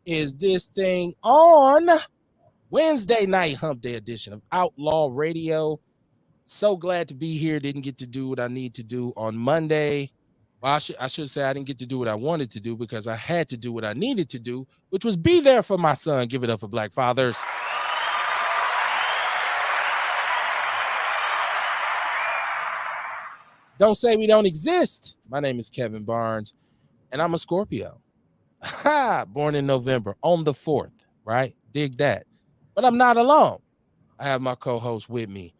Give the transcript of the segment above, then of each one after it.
is this thing on Wednesday night hump day edition of Outlaw Radio. So glad to be here. Didn't get to do what I need to do on Monday. Well, I should say I didn't get to do what I wanted to do because I had to do what I needed to do, which was be there for my son. Give it up for Black fathers. Don't say we don't exist. My name is Kevin Barnes, and I'm a Scorpio. Born in November on the 4th, right? Dig that. But I'm not alone. I have my co-host with me,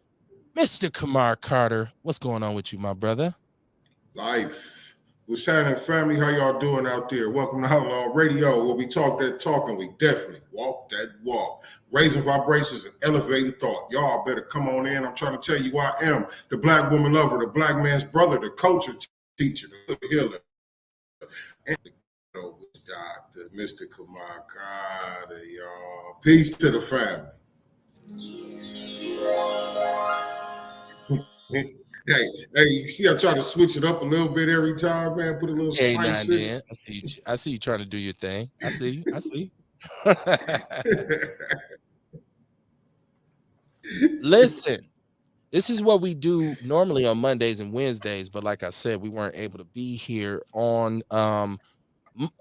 Mr. Kamar Carter. What's going on with you, my brother? Life. What's happening, family? How y'all doing out there? Welcome to Outlaw Radio, where we talk that talk and we definitely walk that walk. Raising vibrations and elevating thought. Y'all better come on in. I'm trying to tell you I am the black woman lover, the black man's brother, the culture teacher, the healer, and the doctor, Mr. Kamar Carter, y'all. Peace to the family. Hey, you see, I try to switch it up a little bit every time, man. Put a little spice in it. I see you trying to do your thing. I see you. Listen, this is what we do normally on Mondays and Wednesdays, but like I said, we weren't able to be here on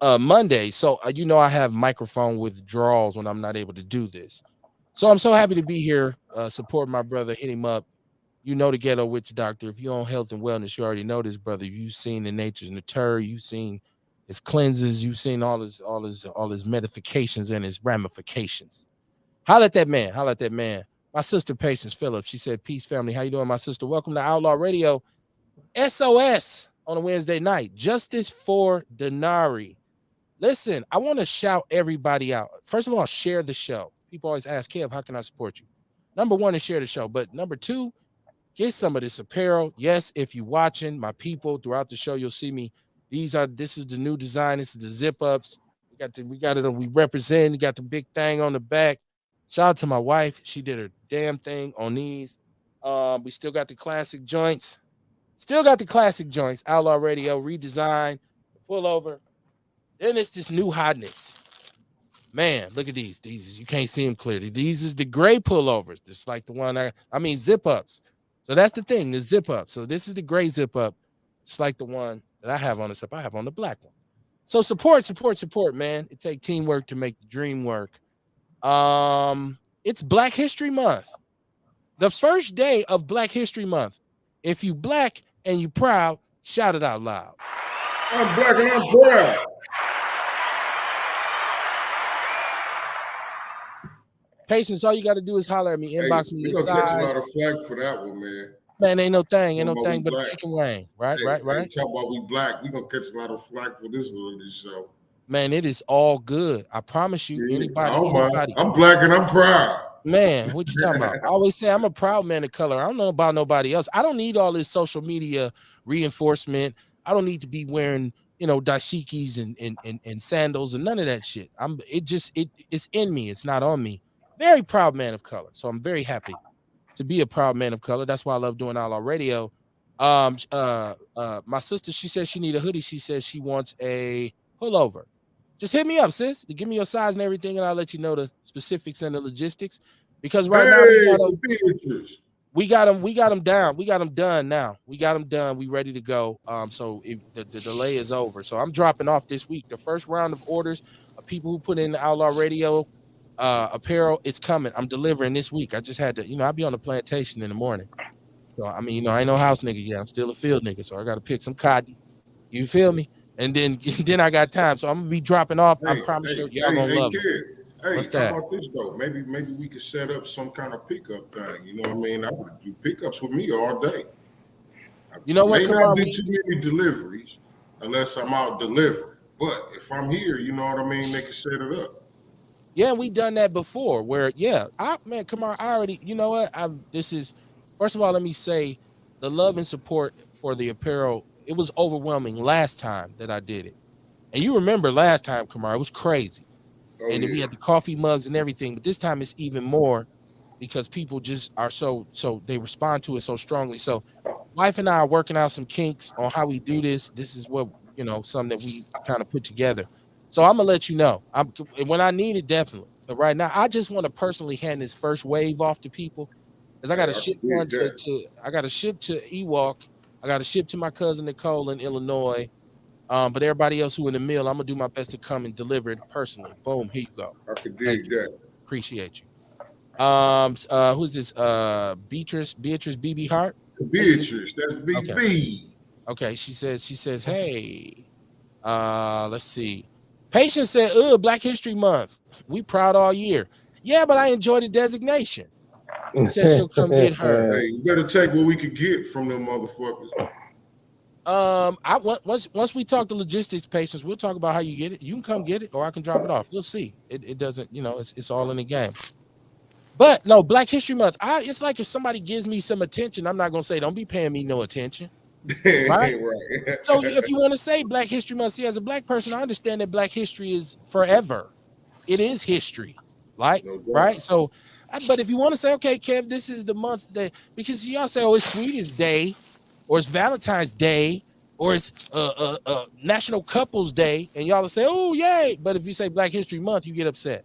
Monday. So I have microphone withdrawals when I'm not able to do this. So I'm so happy to be here, support my brother, hit him up. You know the Ghetto Witch Doctor. If you're on health and wellness, you already know this, brother. You've seen the Nature's Nature. You've seen his cleanses. You've seen all his medifications and his ramifications. Holla at that man. My sister, Patience Phillips. She said, "Peace, family. How you doing, my sister? Welcome to Outlaw Radio. SOS on a Wednesday night. Justice for Denari. Listen, I want to shout everybody out. First of all, share the show. People always ask, Kev, how can I support you? Number one is share the show. But number two, get some of this apparel. Yes, if you're watching my people throughout the show, you'll see me. This is the new design. This is the zip ups. We got it. We represent. We got the big thing on the back. Shout out to my wife. She did her damn thing on these. We still got the classic joints. Outlaw Radio redesign, pull over. Then it's this new hotness. Man, look at these. These you can't see them clearly. These is the gray pullovers. Just like the one zip ups. So that's the thing, the zip up. So this is the gray zip up. It's like the one that I have on this up. I have on the black one. So support, man. It takes teamwork to make the dream work. It's Black History Month. The first day of Black History Month. If you black and you proud, shout it out loud. I'm black and I'm proud. Patience, all you got to do is holler at me, inbox me. You're going to catch a lot of flack for that one, man. Man, ain't no thing but a chicken wing. Right. Talk about we black. We're going to catch a lot of flack for this show. Man, it is all good. I promise you, anybody. I'm black and I'm proud. Man, what you talking about? I always say I'm a proud man of color. I don't know about nobody else. I don't need all this social media reinforcement. I don't need to be wearing, dashikis and sandals and none of that shit. It's in me. It's not on me. Very proud man of color. So I'm very happy to be a proud man of color. That's why I love doing Outlaw Radio. My sister, she says she need a hoodie. She says she wants a pullover. Just hit me up, sis. Give me your size and everything, and I'll let you know the specifics and the logistics. Because right now we got them down. We got them done now. We got them done. We ready to go. So the delay is over. So I'm dropping off this week. The first round of orders of people who put in the Outlaw Radio apparel, it's coming. I'm delivering this week. I just had to, I'll be on the plantation in the morning. So I ain't no house nigga yet. I'm still a field nigga. So I got to pick some cotton. You feel me? And then I got time, so I'm gonna be dropping off. I promise you, y'all gonna love it. What's that? How about this though? Maybe we could set up some kind of pickup thing. You know what I mean? I would do pickups with me all day. You know what? May not be too many deliveries unless I'm out delivering. But if I'm here, you know what I mean. They can set it up. Yeah, we done that before. Where come on. I already. You know what? First of all, let me say the love and support for the apparel. It was overwhelming last time that I did it. And you remember last time, Kamar, it was crazy. Then we had the coffee mugs and everything. But this time it's even more because people just are so they respond to it so strongly. So wife and I are working out some kinks on how we do this. This is what, something that we kind of put together. So I'm gonna let you know. When I need it, definitely. But right now, I just want to personally hand this first wave off to people because I got Hey, to I ship can one dig that. I got to ship to Ewok. I got to ship to my cousin Nicole in Illinois. But everybody else who in the mill, I'm gonna do my best to come and deliver it personally. Boom, here you go. I can Thank dig you. that. Appreciate you. Who's this? Beatrice BB Hart. Beatrice, that's Okay. BB. Okay. She says, hey, let's see. Patience said, ugh, Black History Month. We proud all year. Yeah, but I enjoy the designation. She said she'll come get her. Hey, you better take what we could get from them motherfuckers. Once we talk the logistics, Patience, we'll talk about how you get it. You can come get it, or I can drop it off. We'll see. It doesn't, it's all in the game. But no, Black History Month. It's like if somebody gives me some attention, I'm not gonna say, don't be paying me no attention, right? Right. So if you want to say Black History Month, see, as a Black person, I understand that Black history is forever. It is history, like, No doubt. right? So, but if you want to say, okay, Kev, this is the month that, because y'all say, oh, it's Sweetest Day, or it's Valentine's Day, or it's National Couples Day, and y'all will say, oh, yay. But if you say Black History Month, you get upset.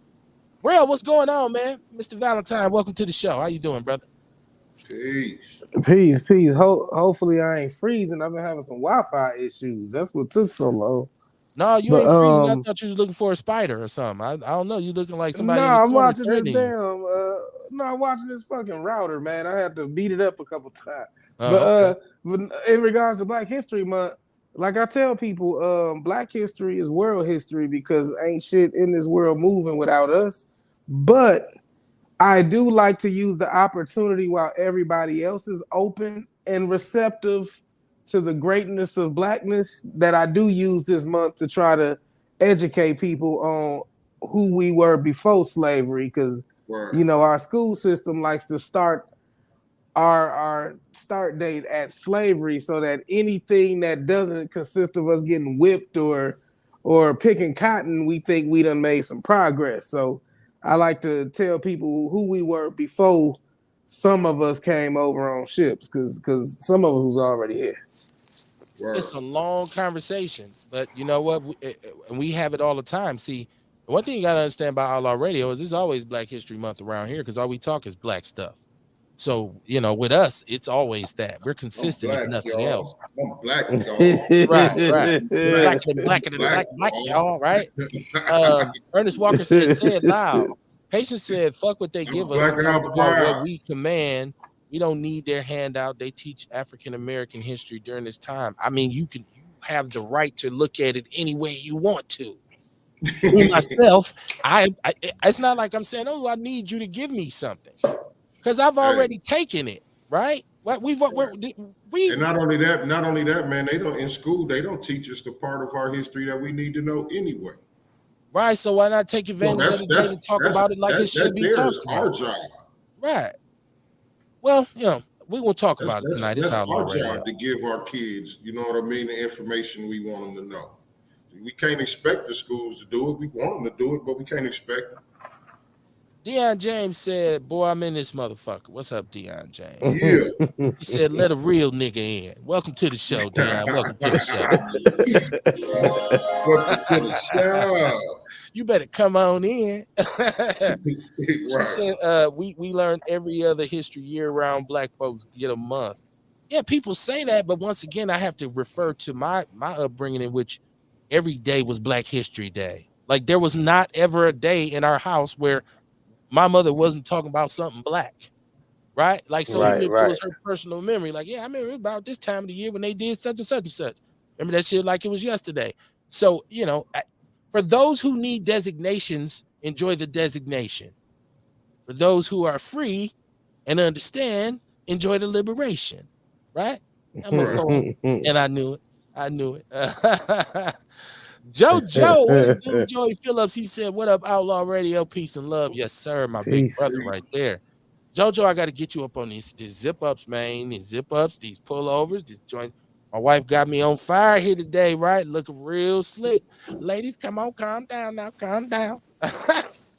Well, what's going on, man? Mr. Valentine, welcome to the show. How you doing, brother? Peace. Peace, peace. Hopefully I ain't freezing. I've been having some Wi-Fi issues. That's what took so long. No, you But ain't freezing. I thought you was looking for a spider or something. I don't know. You looking like no, somebody in the I'm corner watching this threatening damn. No, I'm watching this fucking router, man. I had to beat it up a couple times. you. Oh, okay. But in regards to Black History Month, like I tell people, Black history is world history because ain't shit in this world moving without us. But I do like to use the opportunity while everybody else is open and receptive to the greatness of Blackness that I do use this month to try to educate people on who we were before slavery, because Word. our school system likes to start our start date at slavery, so that anything that doesn't consist of us getting whipped or picking cotton, we think we done made some progress. So I like to tell people who we were before some of us came over on ships, because some of us was already here. Word. It's a long conversation, but you know what? And we have it all the time. See, one thing you gotta understand about Outlaw Radio is it's always Black History Month around here because all we talk is black stuff. So with us, it's always that we're I'm consistent, if black, nothing else. y'all. I'm black, y'all. Right. Black. Blacker than Black, black, y'all. y'all. Right. Ernest Walker said, "Say it loud." Patience said, "Fuck what they I'm give us. I'm black and talking I'm about what proud. we command. We don't need their handout. They teach African American history during this time. I mean, you have the right to look at it any way you want to. Me myself, it's not like I'm saying, oh, I need you to give me something because I've Hey, already taken it. Right? What and not only that, man, they don't in school, they don't teach us the part of our history that we need to know anyway. right. So why not take So advantage of that's the day that's to talk that's about it like it that should that be there talked is our about? job. Right. Well, we will talk That's about it that's tonight. It's that's Outlaw our Radio. job to give our kids, you know what I mean, the information we want them to know. We can't expect the schools to do it. We want them to do it, but we can't expect them. Deion James said, "Boy, I'm in this motherfucker." What's up, Deion James? Yeah. He said, "Let a real nigga in." Welcome to the show, Deion. Welcome to the show. Welcome to the show. You better come on in. She Right. said, we learn every other history year round. Black folks get a month. Yeah, people say that, but once again, I have to refer to my upbringing in which every day was Black History Day. Like there was not ever a day in our house where my mother wasn't talking about something black, right? Like so, even Right, if it right. was her personal memory, like yeah, I remember about this time of the year when they did such and such and such. Remember that shit like it was yesterday. So for those who need designations, enjoy the designation. For those who are free and understand, enjoy the liberation. Right? I'm a Right. poet, and I knew it. I knew it. Joe, what it do? Joey Phillips, he said, "What up, Outlaw Radio? Peace and love." Yes, sir, my big brother Peace. right there. Jojo, I got to get you up on these zip ups, man. These zip ups, these pullovers, this joint. My wife got me on fire here today, right? Looking real slick. Ladies, come on, calm down now, calm down.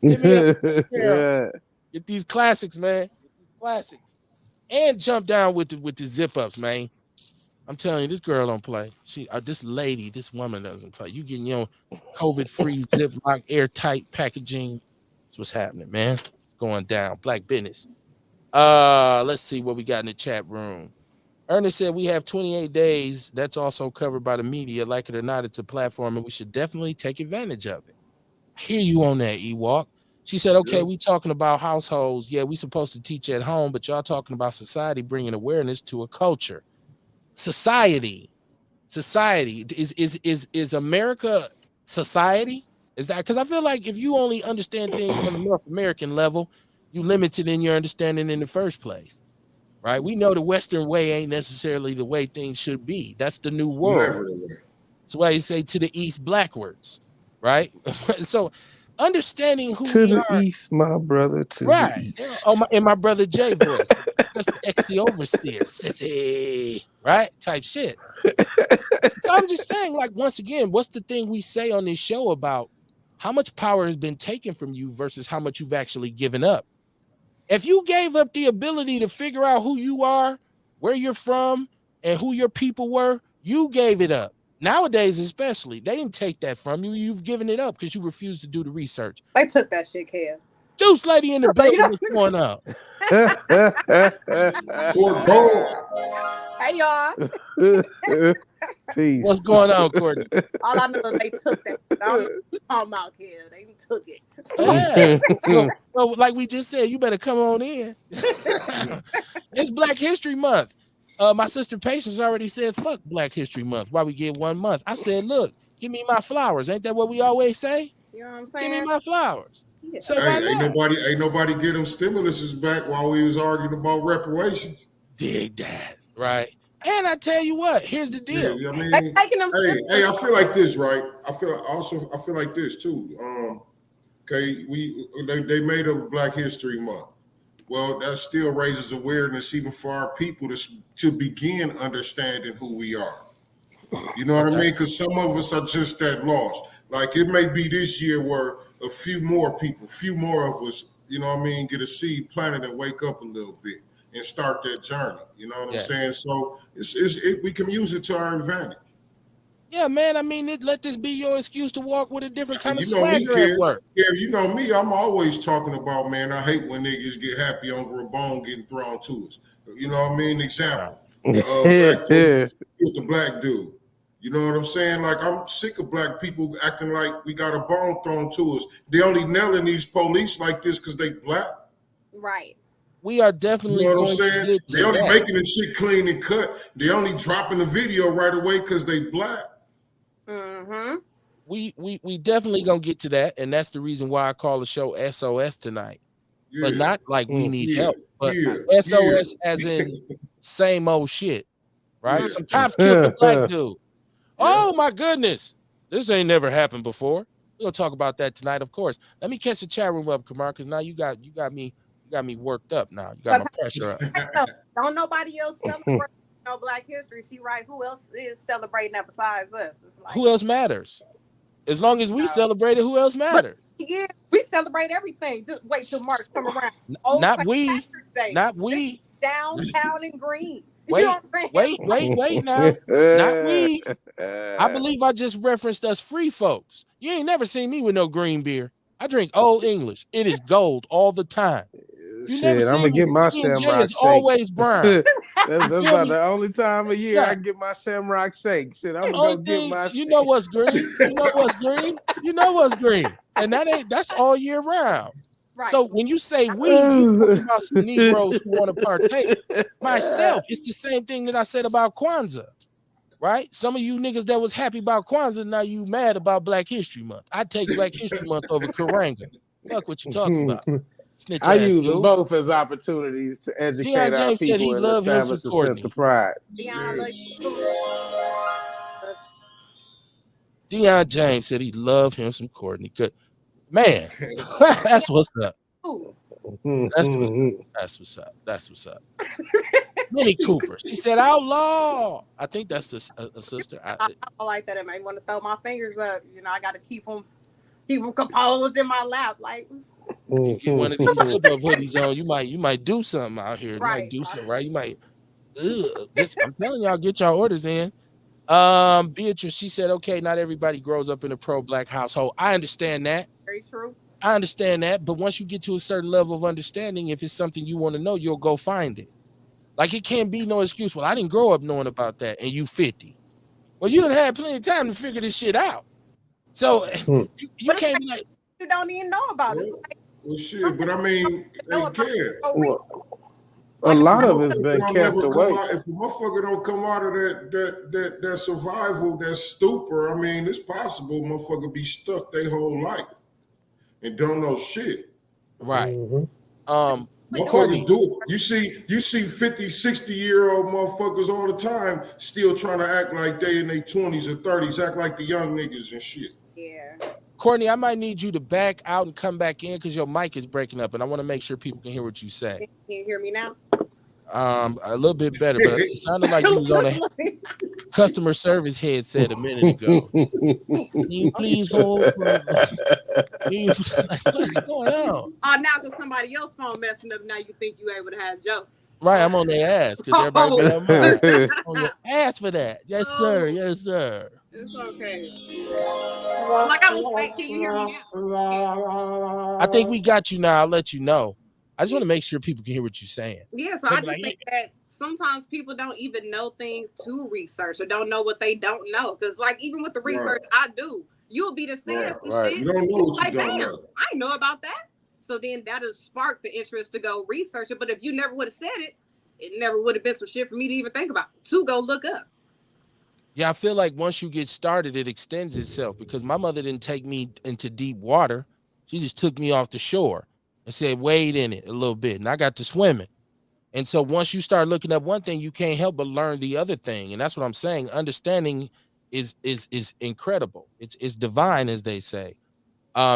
Give me up, girl. Yeah. Get these classics, man. Get these classics, and jump down with the zip ups, man. I'm telling you, this girl don't play. This lady, this woman doesn't play. You getting COVID-free, Ziploc, airtight packaging. That's what's happening, man. It's going down. Black business. Let's see what we got in the chat room. Ernest said we have 28 days. That's also covered by the media. Like it or not, it's a platform, and we should definitely take advantage of it. I hear you on that, Ewalk. She said, okay, we talking about households. Yeah, we supposed to teach at home, but y'all talking about society bringing awareness to a culture. Society is America society? Is that because I feel like if you only understand things on the North American level, you limited in your understanding in the first place, right? We know the Western way ain't necessarily the way things should be. That's the new world. That's why you say to the east blackwards, right? So understanding who to we the are, east, my brother, to right? the east. And my brother Jay voice, that's X the overseer, sissy, right? Type shit. So I'm just saying, like, once again, what's the thing we say on this show about how much power has been taken from you versus how much you've actually given up? If you gave up the ability to figure out who you are, where you're from, and who your people were, you gave it up. Nowadays, especially, they didn't take that from you. You've given it up because you refused to do the research. They took that shit, Kev. Juice Lady in the building. What's going on? Hey, y'all. Peace. What's going on, Courtney? All I know is they took that. I don't know what you're talking about, Kev. They took it. Yeah. So, like we just said, you better come on in. It's Black History Month. My sister Patience already said, fuck Black History Month. Why we get 1 month? I said, look, give me my flowers. Ain't that what we always say? You know what I'm saying? Give me my flowers. Yeah. So ain't nobody get them stimuluses back while we was arguing about reparations. Dig that, right? And I tell you what, here's the deal. Yeah, I mean, hey, I feel like this, right? I feel like this too. Okay, they made up Black History Month. Well, that still raises awareness even for our people to begin understanding who we are. You know what I mean? Because some of us are just that lost. Like it may be this year where a few more of us, you know what I mean, get a seed planted and wake up a little bit and start that journey. You know what I'm saying? So we can use it to our advantage. Yeah, man. I mean, let this be your excuse to walk with a different kind of swagger at work. Yeah, you know me. I'm always talking about, man, I hate when niggas get happy over a bone getting thrown to us. You know what I mean? Example. The black dude. You know what I'm saying? Like, I'm sick of black people acting like we got a bone thrown to us. They only nailing these police like this because they black. Right. We are definitely. You know what I'm saying? They only making the shit clean and cut. They only dropping the video right away because they black. Mm-hmm. We definitely gonna get to that, and that's the reason why I call the show SOS tonight. Yeah. But not like we need help, but SOS as in same old shit, right? Some cops killed the black dude. Oh my goodness, this ain't never happened before. We'll talk about that tonight, of course. Let me catch the chat room up, Kamar, because now you got me worked up. Now you got my pressure up. Don't nobody else celebrate no Black History. She right. Who else is celebrating that besides us? It's like, who else matters? As long as we celebrate it, who else matters? Yeah, we celebrate everything. Just wait till March come around. Not we. Not we. Downtown and Green. Wait now. Not we. I believe I just referenced us free folks. You ain't never seen me with no green beer. I drink Old English. It is gold all the time. Shit, I'm gonna get my Shamrock Shake. Always brown. That's about the only time of year I get my Shamrock Shake. Shit, I'm gonna go get my. You know what's green? You know what's green? You know what's green? And that's all year round. Right. So when you say we, you talking about some Negroes who want to partake. Myself, it's the same thing that I said about Kwanzaa, right? Some of you niggas that was happy about Kwanzaa, now you mad about Black History Month. I take Black History Month over Karanga. Fuck what you talking about. Snitch I use them both as opportunities to educate our James people said he and loved establish a sense of pride. Deion James said he loved him some Courtney. Good man. That's what's up. That's what's up. Minnie Cooper. She said Outlaw. I think that's a sister. I don't like that. I might want to throw my fingers up. You know, I got to keep them composed in my lap. Like, you get one of these zip-up hoodies on, you might do something out here. You might do something, right? You might I'm telling y'all, get y'all orders in. Beatrice, she said, okay, not everybody grows up in a pro-black household. I understand that. Very true. I understand that. But once you get to a certain level of understanding, if it's something you want to know, you'll go find it. Like, it can't be no excuse. Well, I didn't grow up knowing about that, and you 50. Well, you done had plenty of time to figure this shit out. So you can't be like, you don't even know about it. Well, shit, but I mean, again, a lot of it's been kept away. If a motherfucker don't come out of that survival, that stupor, I mean, it's possible motherfucker be stuck their whole life and don't know shit. Right. Motherfuckers do it. You see 50, 60-year-old motherfuckers all the time still trying to act like they in their 20s or 30s, act like the young niggas and shit. Yeah. Courtney, I might need you to back out and come back in because your mic is breaking up, and I want to make sure people can hear what you say. Can you hear me now? A little bit better, but it sounded like you was on a customer service headset a minute ago. Can you please hold? What's going on? Oh, now because somebody else phone messing up, now you think you able to have jokes. Right, I'm on their ass because everybody been on your ass for that. Yes, sir. Yes, sir. It's okay. Like I was saying, can you hear me now? I think we got you now. I'll let you know. I just want to make sure people can hear what you're saying. Yeah, so I just think that sometimes people don't even know things to research or don't know what they don't know. Because, like, even with the research I do, you'll be the saying some shit. You don't know what like, you don't damn, know. I know about that. So then that has sparked the interest to go research it. But if you never would have said it, it never would have been some shit for me to even think about, to go look up. Yeah, I feel like once you get started, it extends itself because my mother didn't take me into deep water. She just took me off the shore and said, wade in it a little bit. And I got to swimming. And so once you start looking up one thing, you can't help but learn the other thing. And that's what I'm saying. Understanding is incredible. It's divine, as they say.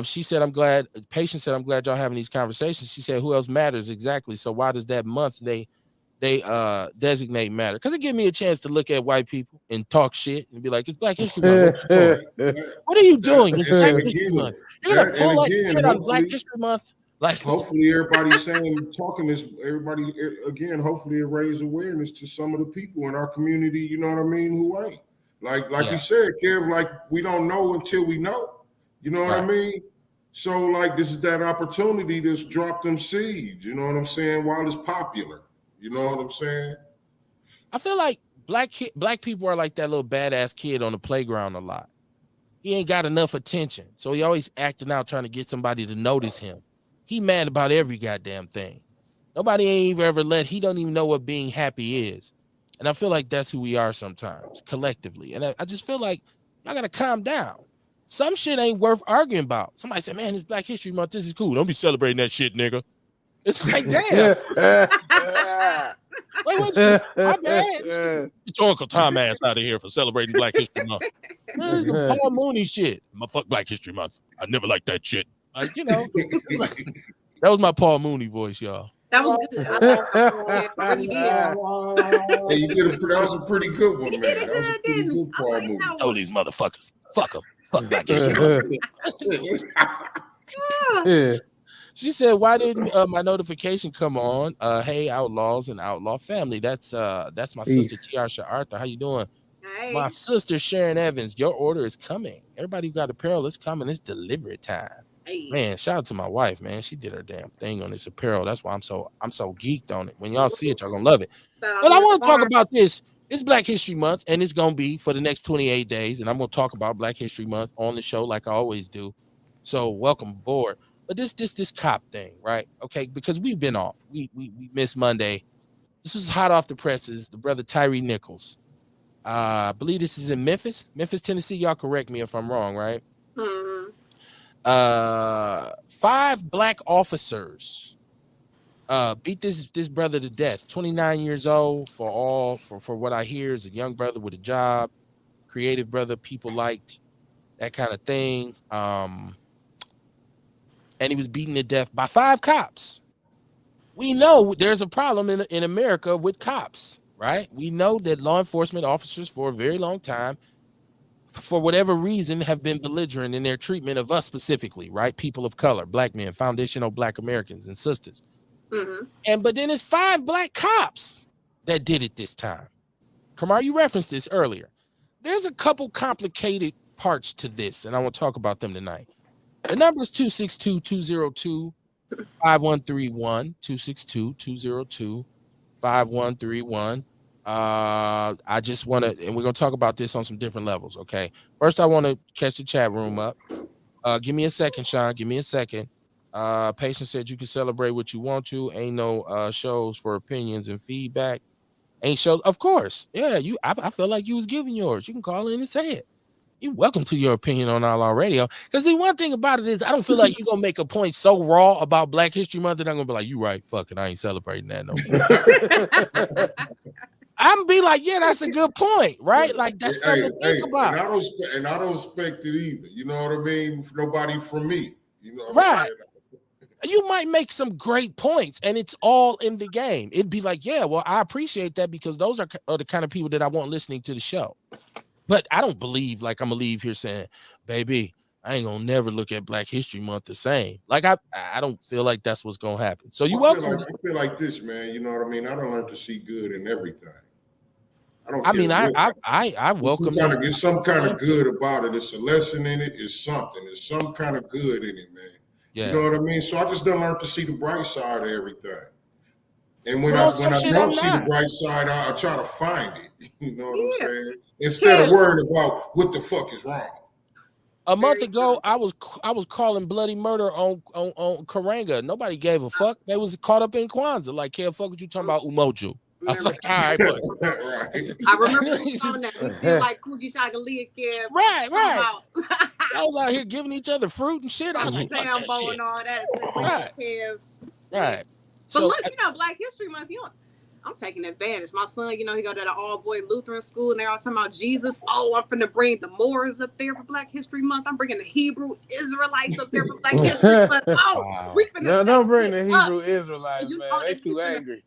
She said, Patience said, I'm glad y'all having these conversations. She said, who else matters? Exactly. So why does that month they designate matter? Because it gives me a chance to look at white people and talk shit and be like, it's Black History Month. What are you doing? It's Black History Month. You're gonna pull like shit on Black History Month. Like, hopefully everybody's talking this, everybody again, hopefully it raises awareness to some of the people in our community, you know what I mean, who ain't. Like you said, Kev, like we don't know until we know. You know what I mean? So like this is that opportunity to drop them seeds, you know what I'm saying, while it's popular. You know what I'm saying? I feel like black people are like that little badass kid on the playground a lot. He ain't got enough attention. So he always acting out trying to get somebody to notice him. He mad about every goddamn thing. Nobody ain't even ever he don't even know what being happy is. And I feel like that's who we are sometimes, collectively. And I just feel like y'all gotta calm down. Some shit ain't worth arguing about. Somebody said, man, it's Black History Month. This is cool. Don't be celebrating that shit, nigga. It's like, damn. Wait, my bad. Get your Uncle Tom ass out of here for celebrating Black History Month. Man, this is Paul Mooney shit. Fuck Black History Month. I never liked that shit. Like, you know, that was my Paul Mooney voice, y'all. That was good. Hey, you did that was a pretty good one, man. That was a pretty good Paul Mooney. Told these motherfuckers, fuck them. Fuck Black History Month. She said, why didn't my notification come on? Hey, Outlaws and Outlaw family. That's my sister, Tiarsha Arthur. How you doing? Hey. My sister, Sharon Evans. Your order is coming. Everybody who got apparel, it's coming. It's delivery time. Hey. Man, shout out to my wife, man. She did her damn thing on this apparel. That's why I'm so geeked on it. When y'all see it, y'all gonna love it. But I want to talk about this. It's Black History Month, and it's gonna be for the next 28 days. And I'm gonna talk about Black History Month on the show like I always do. So welcome aboard. But this cop thing, right? Okay, because we've been off. We missed Monday. This was hot off the presses. The brother Tyree Nichols. I believe this is in Memphis, Tennessee. Y'all correct me if I'm wrong, right? Mm-hmm. 5 black officers beat this brother to death. 29 years old. For what I hear, is a young brother with a job, creative brother. People liked that kind of thing. And he was beaten to death by 5 cops. We know there's a problem in America with cops, right? We know that law enforcement officers for a very long time, for whatever reason, have been belligerent in their treatment of us specifically, right? People of color, black men, foundational black Americans and sisters. Mm-hmm. But then it's 5 black cops that did it this time. Kamar, you referenced this earlier. There's a couple complicated parts to this, and I want to talk about them tonight. The number is 262-202-5131, 262-202-5131. I just want to, and we're going to talk about this on some different levels, okay? First, I want to catch the chat room up. Give me a second, Sean. Give me a second. Patience said you can celebrate what you want to. Ain't no shows for opinions and feedback. Ain't shows, of course. Yeah, I feel like you was giving yours. You can call in and say it. You're welcome to your opinion on Outlaw Radio. Because the one thing about it is, I don't feel like you're gonna make a point so raw about Black History Month that I'm gonna be like, you right, fuck it, I ain't celebrating that no more. I'm gonna be like, yeah, that's a good point, right? Like that's something to think about. And I don't expect it either. You know what I mean? Nobody from me. You know what right. You might make some great points, and it's all in the game. It'd be like, yeah, well, I appreciate that because those are the kind of people that I want listening to the show. But I don't believe like I'm gonna leave here saying, baby, I ain't gonna never look at Black History Month the same. Like I don't feel like that's what's gonna happen. So you welcome. I feel like this, man. You know what I mean? I don't learn to see good in everything. I welcome. Get some kind of good about it. It's a lesson in it. It's something. There's some kind of good in it, man. Yeah. You know what I mean? So I just don't learn to see the bright side of everything. And when I don't see the bright side, I try to find it. You know what I'm saying? Instead of worrying about what the fuck is wrong. A month ago, I was calling bloody murder on Karanga. Nobody gave a fuck. They was caught up in Kwanzaa. Like, can't fuck what you talking about Umoju. I was like, all right, right. I remember the song that we did like Cookie Shagalia Kid. Right. I was out here giving each other fruit and shit. I was like, Sambo and all that. Right. But look, Black History Month, I'm taking advantage. My son, he go to the all-boy Lutheran school, and they're all talking about Jesus. Oh, I'm finna bring the Moors up there for Black History Month. I'm bringing the Hebrew Israelites up there for Black History Month. Oh, we finna don't bring the Hebrew Israelites, man. They too angry.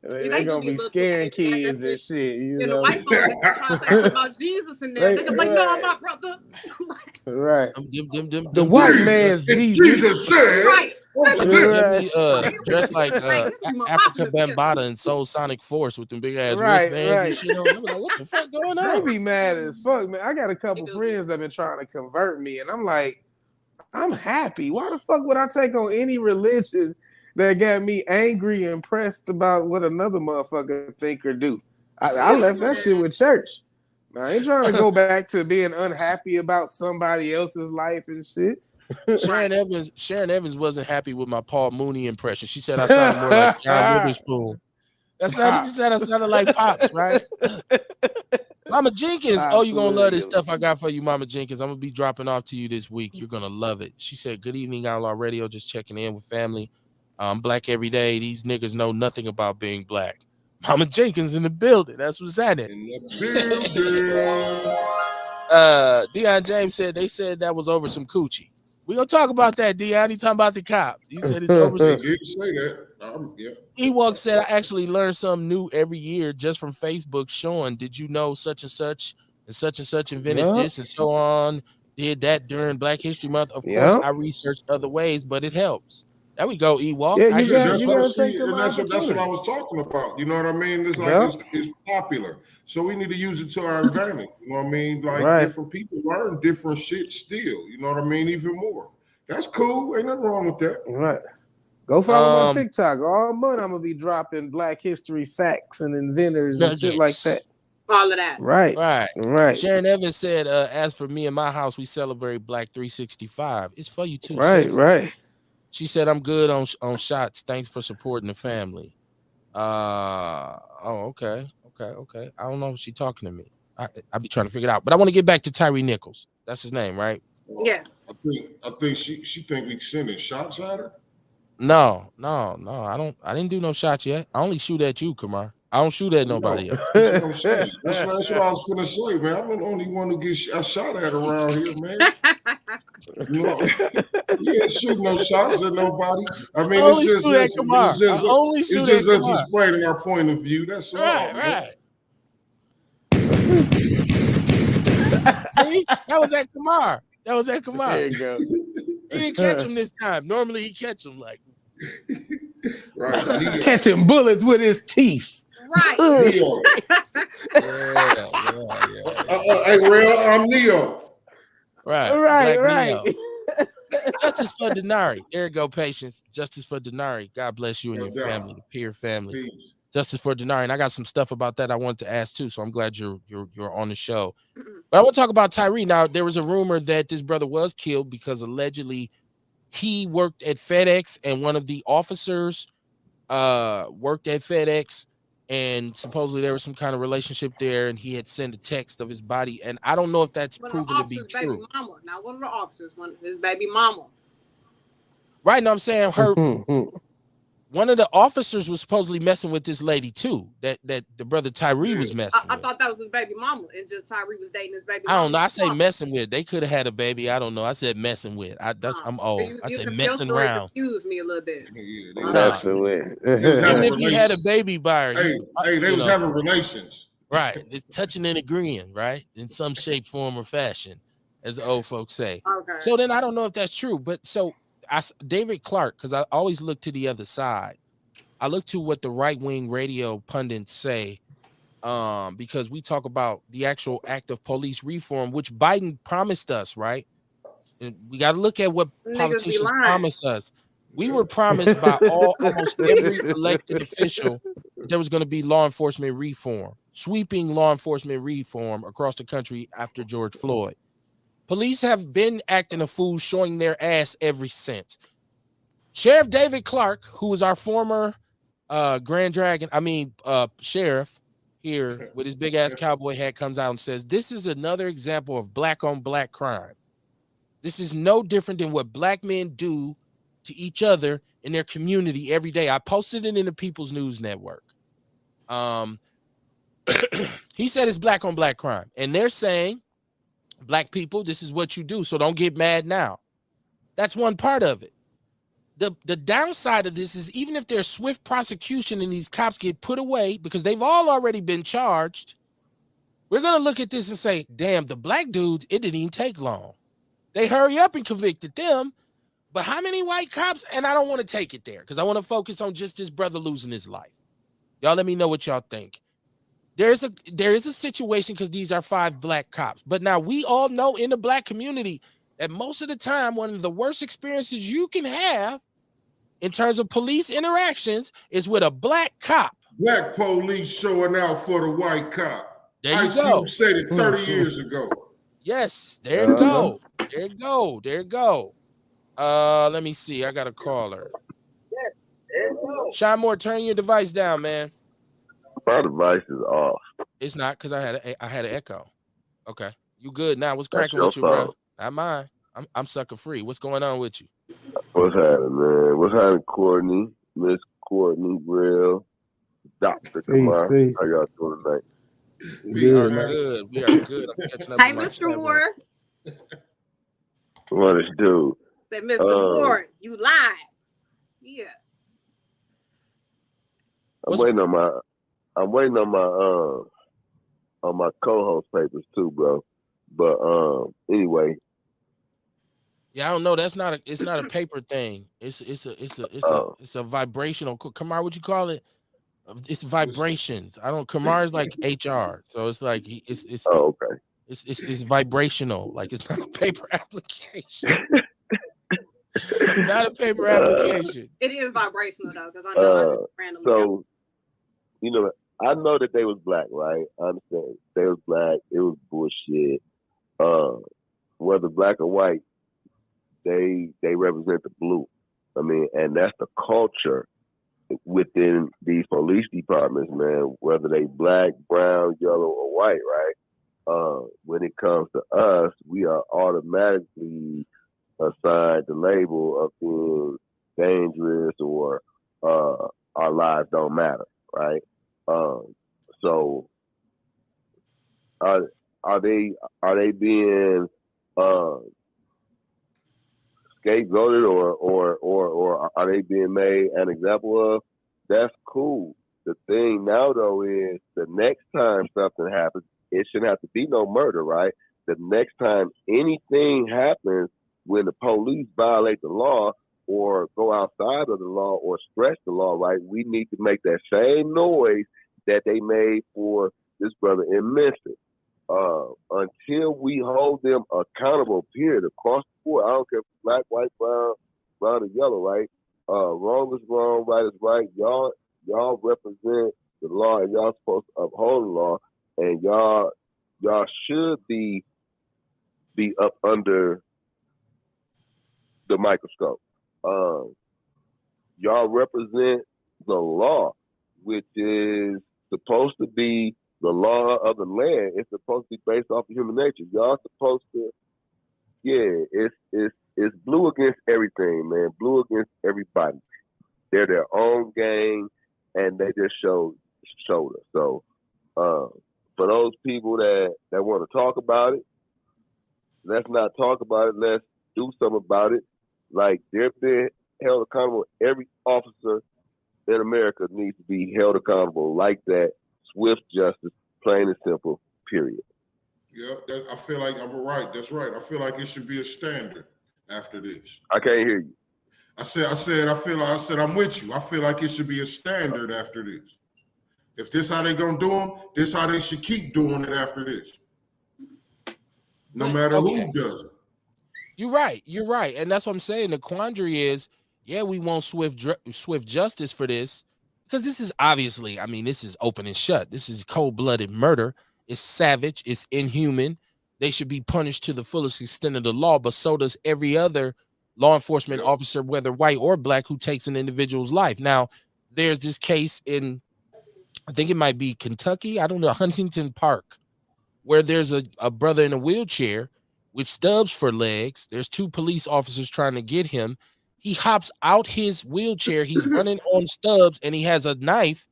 They gonna be scaring kids and shit. The white folks trying to say about Jesus in there. They're like, no, my brother. Right. The white man's Jesus said. Right. Dressed like Africa Bambaataa and Soul Sonic Force with them big ass wristbands and shit on. I'm like, what the fuck going on? They be mad as fuck, man. I got a couple friends that been trying to convert me, and I'm like, I'm happy. Why the fuck would I take on any religion that got me angry and pressed about what another motherfucker think or do? I left that shit with church. I ain't trying to go back to being unhappy about somebody else's life and shit. Sharon Evans wasn't happy with my Paul Mooney impression. She said I sounded more like John Witherspoon. That's how she said I sounded like Pops, right? Mama Jenkins, you're gonna love this stuff I got for you, Mama Jenkins. I'm gonna be dropping off to you this week. You're gonna love it. She said, good evening, Outlaw Radio, just checking in with family. I'm black every day. These niggas know nothing about being black. Mama Jenkins in the building. That's what's happening. Deion James said they said that was over some coochie. We're gonna talk about that, Deion. He talking about the cops. He said it's over some coochie. Ewok said I actually learn something new every year just from Facebook showing, did you know such and such invented this and so on, did that during Black History Month. Of course, I researched other ways, but it helps. There we go, Ewok. Yeah, that's what I was talking about. You know what I mean? It's like it's popular, so we need to use it to our advantage. You know what I mean? Like different people learn different shit still. You know what I mean? Even more. That's cool. Ain't nothing wrong with that. Right. Go follow my TikTok. All month I'm gonna be dropping Black history facts and inventors and shit like that. All of that. Right. Sharon Evans said, as for me and my house, we celebrate Black 365. It's for you too. Right. She said, I'm good on shots. Thanks for supporting the family. Okay. I don't know if she's talking to me. I'll be trying to figure it out. But I want to get back to Tyree Nichols. That's his name, right? Yes. I think she think we sending shots at her. No. I didn't do no shots yet. I only shoot at you, Kamar. I don't shoot at nobody else. That's what I was gonna say, man. I'm the only one who gets shot at around here, man. You ain't shooting no shots at nobody. I mean, it's just us explaining our point of view. That's all. Right. See, that was at Kamar. There you go. He didn't catch him this time. Normally he catch him like catching bullets with his teeth. Right. Neo. Hey, real, I'm Neo. Right. Right, Black right. Neo. Justice for Denari. There you go, patience. Justice for Denari. God bless you and your family, the Peer family. Peace. Justice for Denari. And I got some stuff about that I wanted to ask too. So I'm glad you're on the show. But I want to talk about Tyree. Now, there was a rumor that this brother was killed because allegedly he worked at FedEx and one of the officers worked at FedEx, and supposedly there was some kind of relationship there, and he had sent a text of his body, and I don't know if that's proven to be true. Baby mama. Now, one of the officers, his baby mama. Right now, I'm saying one of the officers was supposedly messing with this lady too. That the brother Tyree was messing with. I thought that was his baby mama, and just Tyree was dating his baby mama. I don't know. I say messing with. They could have had a baby. I don't know. I said messing with. I'm old. I said messing around. Confused me a little bit. Messing with. Even if he had a baby by her. Hey, they was having relations. Right. It's touching and agreeing, right? In some shape, form, or fashion, as the old folks say. Okay. So then I don't know if that's true, but so David Clark, because I always look to the other side. I look to what the right-wing radio pundits say, because we talk about the actual act of police reform, which Biden promised us, right? And we got to look at what politicians promise us. We were promised by almost every elected official that there was going to be law enforcement reform, sweeping law enforcement reform across the country after George Floyd. Police have been acting a fool, showing their ass ever since. Sheriff David Clark, who is our former sheriff here with his big ass cowboy hat, comes out and says, this is another example of black on black crime. This is no different than what black men do to each other in their community every day. I posted it in the People's News Network. He said it's black on black crime. And they're saying, black people, this is what you do. So don't get mad now. That's one part of it. The downside of this is even if there's swift prosecution and these cops get put away because they've all already been charged, we're going to look at this and say, damn, the black dudes, it didn't even take long. They hurry up and convicted them. But how many white cops? And I don't want to take it there because I want to focus on just this brother losing his life. Y'all let me know what y'all think. There is a situation because these are 5 black cops. But now we all know in the black community that most of the time, one of the worst experiences you can have in terms of police interactions is with a black cop. Black police showing out for the white cop. There you go. Ice Cube said it 30 years ago. Yes, there you go. There you go. Let me see. I got a caller. Sean Moore, turn your device down, man. My device is off. It's not because I had an echo. Okay, you good now? What's cracking with you, bro? Not mine. I'm sucker free. What's going on with you? What's happening, man? What's happening, Courtney? Miss Courtney, Real, Dr. Kamar. Peace. How y'all doing tonight? We are good. We are good. I'm catching up. Hey, Mr. Moore. What is dude? Say, Mr. Moore, you lied. Yeah. I'm waiting on my co-host papers too, bro. But anyway. Yeah, I don't know. It's not a paper thing. It's a vibrational. Kamar, what you call it? It's vibrations. Kamar is like HR, so it's like it's. Oh, okay. It's vibrational. Like it's not a paper application. Not a paper application. It is vibrational though, because I know I just randomly. So, I know that they was black, right? I understand they was black. It was bullshit. Whether black or white, they represent the blue. I mean, and that's the culture within these police departments, man. Whether they black, brown, yellow, or white, right? When it comes to us, we are automatically assigned the label of being dangerous or our lives don't matter, right? So are they being scapegoated or are they being made an example of? That's cool. The thing now though is the next time something happens, it shouldn't have to be no murder, right? The next time anything happens when the police violate the law or go outside of the law or stretch the law, right? We need to make that same noise that they made for this brother in Memphis. Until we hold them accountable, period, across the board. I don't care if it's black, white, brown, or yellow, right? Wrong is wrong, right is right. Y'all represent the law, and y'all supposed to uphold the law, and y'all should be up under the microscope. Y'all represent the law, which is supposed to be the law of the land. It's supposed to be based off of human nature. Y'all supposed to, it's blue against everything, man. Blue against everybody. They're their own gang, and they just showed us. So, for those people that want to talk about it, let's not talk about it. Let's do something about it. Like, they're being held accountable. Every officer in America needs to be held accountable like that. Swift justice, plain and simple, period. Yeah, I feel like I'm right. That's right. I feel like it should be a standard after this. I can't hear you. I said I'm with you. I feel like it should be a standard after this. If this how they gonna do them, this how they should keep doing it after this. No matter who does it. You're right. And that's what I'm saying. The quandary is, we want swift justice for this, because this is obviously, this is open and shut. This is cold-blooded murder. It's savage. It's inhuman. They should be punished to the fullest extent of the law, but so does every other law enforcement officer, whether white or black, who takes an individual's life. Now, there's this case in, I think it might be Kentucky, I don't know, Huntington Park, where there's a brother in a wheelchair with stubs for legs. There's two police officers trying to get him. He hops out his wheelchair. He's running on stubs, and he has a knife,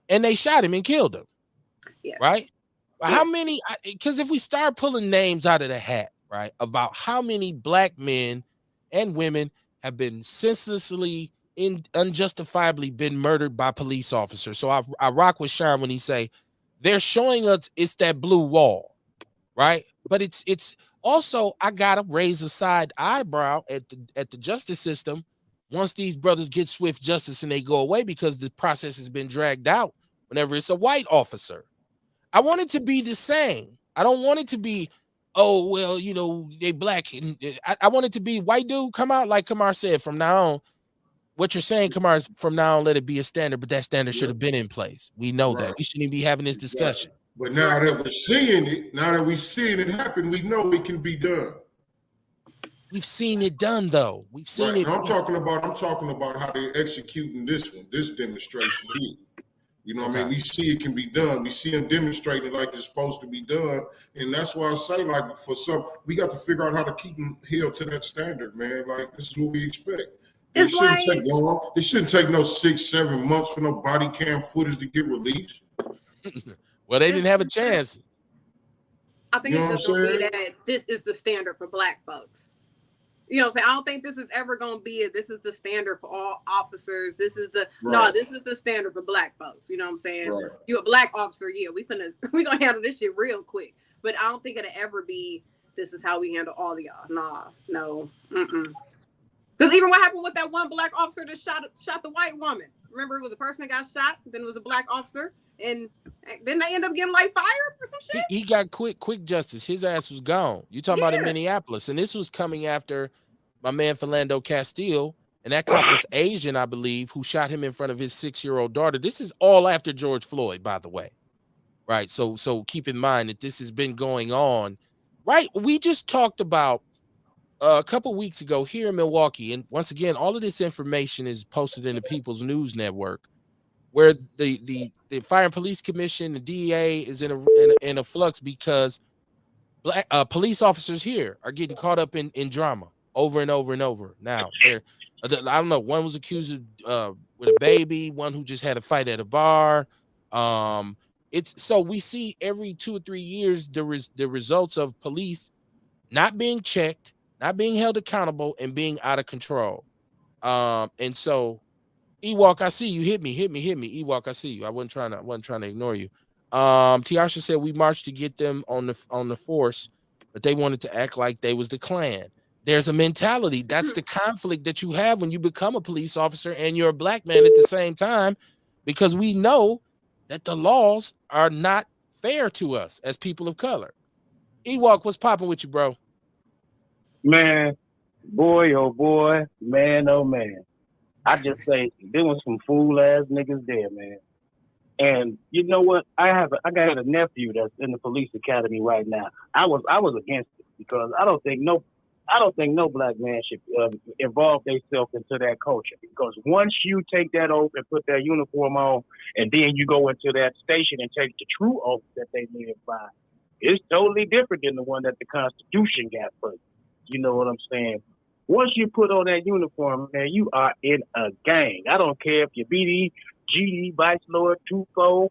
and they shot him and killed him. Yes. Right? How many? Because if we start pulling names out of the hat, right, about how many black men and women have been senselessly, unjustifiably been murdered by police officers. So I rock with Sean when he say they're showing us it's that blue wall, right? But it's also, I gotta raise a side eyebrow at the justice system once these brothers get swift justice and they go away, because the process has been dragged out whenever it's a white officer. I want it to be the same. I don't want it to be, oh, well, they black. And I want it to be white dude, come out, like Kamar said, from now on. What you're saying, Kamar, is from now on, let it be a standard, but that standard should have been in place. We know that. We shouldn't be having this discussion. But now that we're seeing it happen, we know it can be done. We've seen it done, though. We've seen it. I'm talking about how they're executing this demonstration here. You know what I mean? We see it can be done. We see them demonstrating like it's supposed to be done. And that's why I say, like, we got to figure out how to keep them held to that standard, man. Like, this is what we expect. It shouldn't take long. It shouldn't take no 6-7 months for no body cam footage to get released. Well, they didn't have a chance. I think it's just going to be that this is the standard for black folks. You know what I'm saying? I don't think this is ever going to be this is the standard for all officers. This is this is the standard for black folks. You know what I'm saying? Right. You a black officer, we going to handle this shit real quick. But I don't think it'll ever be, this is how we handle all of y'all. Nah, no. Because even what happened with that one black officer that shot the white woman. Remember, it was a person that got shot, then it was a black officer, and then they end up getting like fired or some shit. He got quick justice. His ass was gone. You talking about in Minneapolis, and this was coming after my man Philando Castile, and that cop was Asian, I believe, who shot him in front of his 6-year-old daughter. This is all after George Floyd, by the way. Right. So keep in mind that this has been going on. Right. We just talked about a couple weeks ago here in Milwaukee, and once again, all of this information is posted in the People's News Network, where the Fire and Police Commission, the DEA, is in a flux because black police officers here are getting caught up in drama over and over and over. Now, I don't know, one was accused of with a baby, one who just had a fight at a bar. So we see every 2 or 3 years the results of police not being checked, not being held accountable, and being out of control. And so, Ewok, I see you. Hit me. Ewok, I see you. I wasn't trying to ignore you. Tiasha said we marched to get them on the force, but they wanted to act like they was the Klan. There's a mentality. That's the conflict that you have when you become a police officer and you're a black man at the same time, because we know that the laws are not fair to us as people of color. Ewok, what's popping with you, bro? Man, boy, oh boy, man, oh man. I just say there was some fool ass niggas there, man. And you know what? I got a nephew that's in the police academy right now. I was against it because I don't think no black man should involve themselves into that culture. Because once you take that oath and put that uniform on, and then you go into that station and take the true oath that they live by, it's totally different than the one that the Constitution got first. You know what I'm saying? Once you put on that uniform, man, you are in a gang. I don't care if you're BD, GD, Vice Lord, 2-4,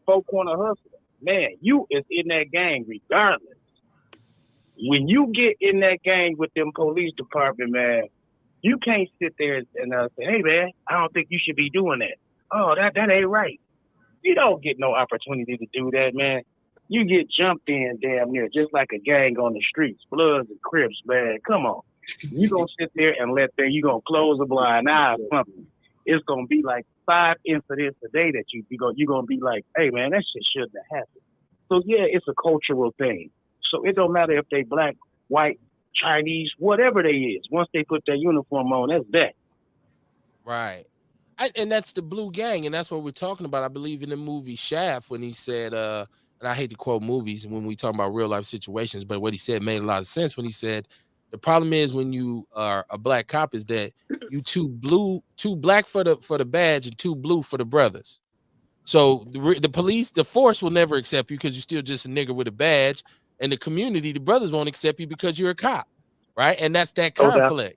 four-corner hustler. Man, you is in that gang regardless. When you get in that gang with them police department, man, you can't sit there and say, hey, man, I don't think you should be doing that. Oh, that ain't right. You don't get no opportunity to do that, man. You get jumped in damn near just like a gang on the streets, Bloods and Crips, man. Come on. You gonna sit there and you gonna close a blind eye or something. It's gonna be like 5 incidents a day that you're gonna be like, hey man, that shit shouldn't have happened. So yeah, it's a cultural thing. So it don't matter if they black, white, Chinese, whatever they is. Once they put their uniform on, that's that. Right. And that's the blue gang, and that's what we're talking about. I believe in the movie Shaft when he said, and I hate to quote movies when we talk about real life situations, but what he said made a lot of sense when he said, the problem is when you are a black cop is that you too black for the badge and too blue for the brothers. So the police, the force will never accept you because you're still just a nigger with a badge, and the community, the brothers won't accept you because you're a cop, right? And that's that conflict.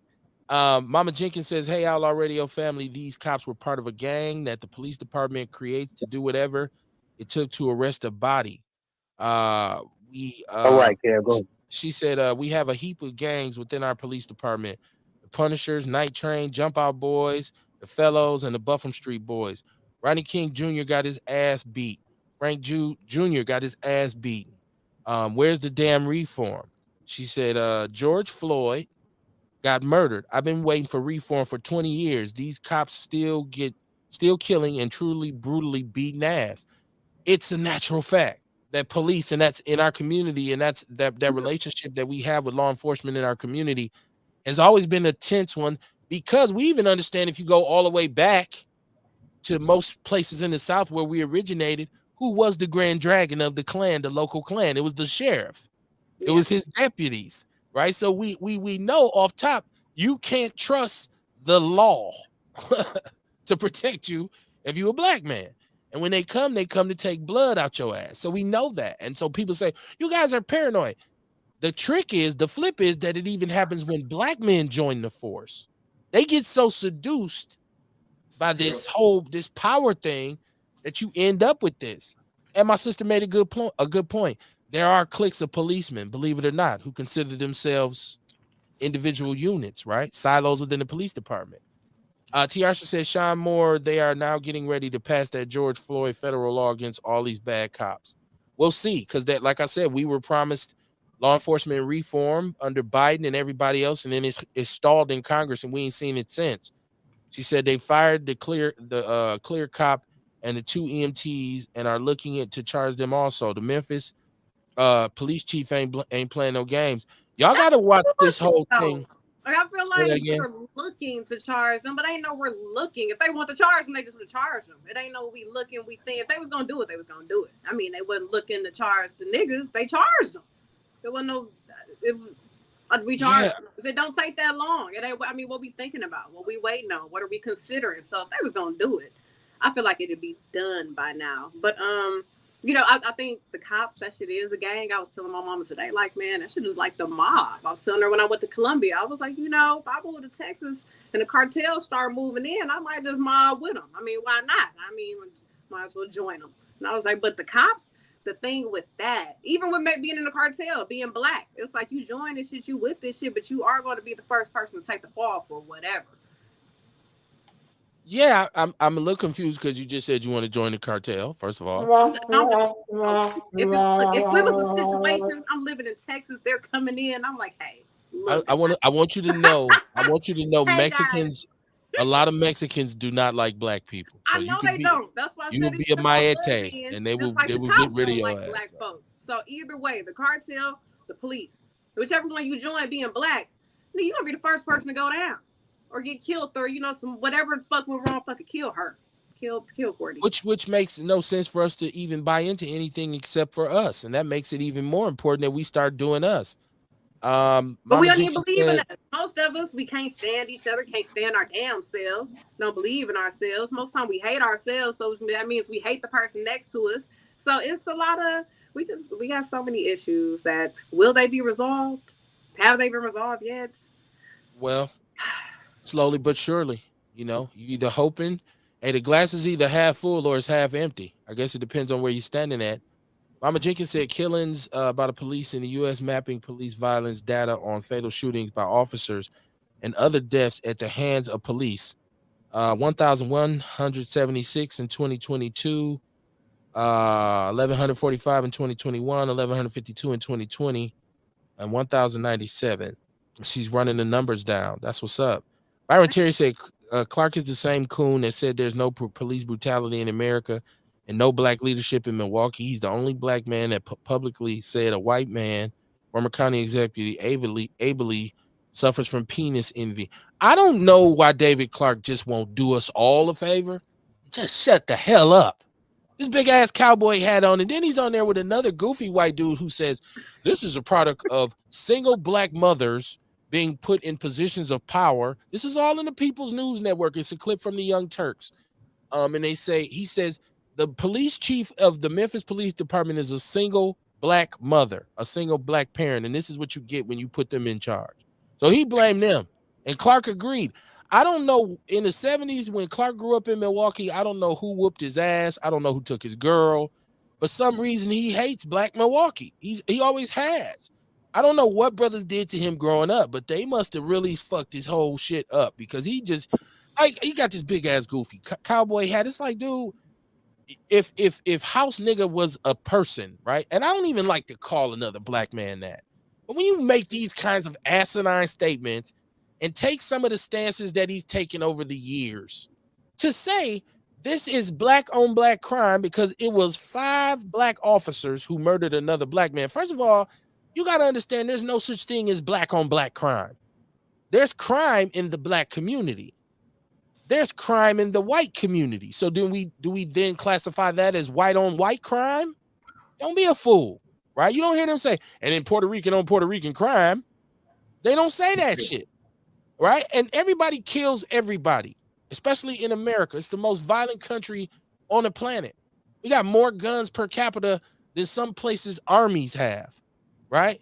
Okay. Mama Jenkins says, "Hey, Outlaw Radio family, these cops were part of a gang that the police department creates to do whatever it took to arrest a body." All right, Carol, go ahead. She said, we have a heap of gangs within our police department. The Punishers, Night Train, Jump Out Boys, the Fellows, and the Buffum Street Boys. Rodney King Jr. got his ass beat. Frank Jr. got his ass beaten. Where's the damn reform? She said, George Floyd got murdered. I've been waiting for reform for 20 years. These cops still killing and truly brutally beating ass. It's a natural fact that police, and that's in our community, and that's that relationship that we have with law enforcement in our community has always been a tense one, because we even understand if you go all the way back to most places in the South where we originated, who was the grand dragon of the clan, the local clan? It was the sheriff. It was his deputies, right? So we know off top, you can't trust the law to protect you if you're a black man. And when they come to take blood out your ass. So we know that. And so people say, you guys are paranoid. The flip is that it even happens when black men join the force. They get so seduced by this power thing that you end up with this. And my sister made a good point. There are cliques of policemen, believe it or not, who consider themselves individual units, right? Silos within the police department. Tiarsha says, Sean Moore, they are now getting ready to pass that George Floyd federal law against all these bad cops. We'll see, because that, like I said, we were promised law enforcement reform under Biden and everybody else, and then it's stalled in Congress, and we ain't seen it since. She said they fired the clear cop and the 2 EMTs and are looking to charge them also. The Memphis police chief ain't playing no games. Y'all got to watch this whole thing. Like, I feel like we're looking to charge them, but ain't no we're looking. If they want to charge them, they just would charge them. It ain't no we looking, we think. If they was going to do it, they was going to do it. I mean, they wasn't looking to charge the niggas. They charged them. There wasn't no, we charged them. It don't take that long. It ain't, I mean, what we thinking about? What we waiting on? What are we considering? So if they was going to do it, I feel like it'd be done by now. But, you know, I think the cops, that shit is a gang. I was telling my mama today, like, man, that shit is like the mob. I was telling her when I went to Columbia, I was like, you know, if I moved to Texas and the cartel start moving in, I might just mob with them. I mean, why not? I mean, might as well join them. And I was like, but the cops, the thing with that, even with being in the cartel, being black, it's like you join this shit, you with this shit, but you are going to be the first person to take the fall for whatever. Yeah, I'm a little confused because you just said you want to join the cartel, first of all. If it was a situation, I'm living in Texas, they're coming in, I'm like, hey, I want you to know, hey, Mexicans, A lot of Mexicans do not like black people. So I know they don't. That's why I you said will it's be a the maete, Colombians, and they just like the will cops get rid of don't your like ass. black Right? folks. So either way, the cartel, the police, whichever one you join, being black, you're gonna be the first person to go down or get killed, or some whatever the fuck went wrong, fucking kill her, kill Courtney. Which makes no sense for us to even buy into anything except for us, and that makes it even more important that we start doing us. But we Mama don't even Jenkins believe in said, us. Most of us, we can't stand each other, can't stand our damn selves, don't believe in ourselves. Most time we hate ourselves, so that means we hate the person next to us. So it's a lot of, we got so many issues that, will they be resolved? Have they been resolved yet? well, slowly but surely, you either hoping, hey, the glass is either half full or it's half empty. I guess it depends on where you're standing at. Mama Jenkins said killings by the police in the U.S. mapping police violence data on fatal shootings by officers and other deaths at the hands of police. 1,176 in 2022, 1,145 in 2021, 1,152 in 2020, and 1,097. She's running the numbers down. That's what's up. Byron Terry said Clark is the same coon that said there's no police brutality in America and no black leadership in Milwaukee. He's the only black man that publicly said a white man, former county executive, ably suffers from penis envy. I don't know why David Clark just won't do us all a favor. Just shut the hell up. This big ass cowboy hat on, and then he's on there with another goofy white dude who says this is a product of single black mothers being put in positions of power. This is all in the People's News Network. It's a clip from the Young Turks. And he says the police chief of the Memphis Police Department is a single black mother, a single black parent, and this is what you get when you put them in charge. So he blamed them, and Clark agreed. I don't know, in the 70s when Clark grew up in Milwaukee, I don't know who whooped his ass. I don't know who took his girl. For some reason, he hates black Milwaukee. He always has. I don't know what brothers did to him growing up, but they must have really fucked his whole shit up because he got this big ass goofy cowboy hat. It's like, dude, if House Nigga was a person, right? And I don't even like to call another black man that. But when you make these kinds of asinine statements and take some of the stances that he's taken over the years to say this is black on black crime because it was 5 black officers who murdered another black man. First of all, you got to understand there's no such thing as black on black crime. There's crime in the black community. There's crime in the white community. So do we then classify that as white on white crime? Don't be a fool, right? You don't hear them say, and in Puerto Rican on Puerto Rican crime. They don't say that shit, right? And everybody kills everybody, especially in America. It's the most violent country on the planet. We got more guns per capita than some places armies have, right?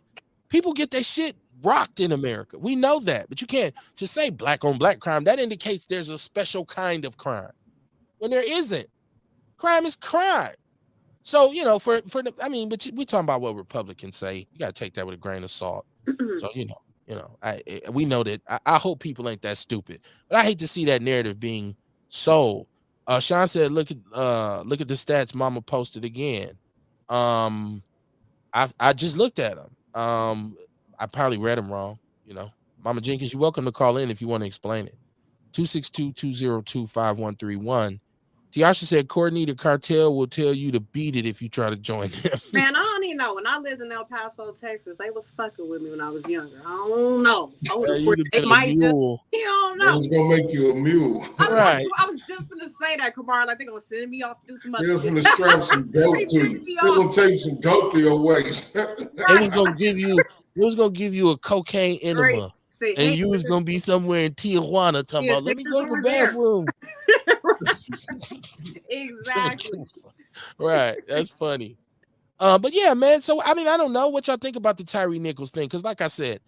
People get their shit rocked in America. We know that, but you can't just say black on black crime. That indicates there's a special kind of crime when there isn't. Crime is crime. So, but we're talking about what Republicans say. You got to take that with a grain of salt. So, we know that. I hope people ain't that stupid, but I hate to see that narrative being sold. Sean said, look at the stats Mama posted again. I just looked at them. I probably read them wrong. Mama Jenkins, you're welcome to call in if you want to explain it. 262-202-5131. Tiasha said, Courtney, the cartel will tell you to beat it if you try to join them. Man, I don't even know. When I lived in El Paso, Texas, they was fucking with me when I was younger. I don't know. They might just, you don't know. It's gonna make you a mule. I was just gonna say that, Kamar. Like they're gonna send me off to do some other They're gonna strap some dope to you. They're gonna take some dope to your waist. They was gonna give you a cocaine enema. Right. And you was gonna be somewhere in Tijuana talking about, let me go to the bathroom. Exactly. Right. That's funny. But yeah, man. So I don't know what y'all think about the Tyree Nichols thing. Because like I said,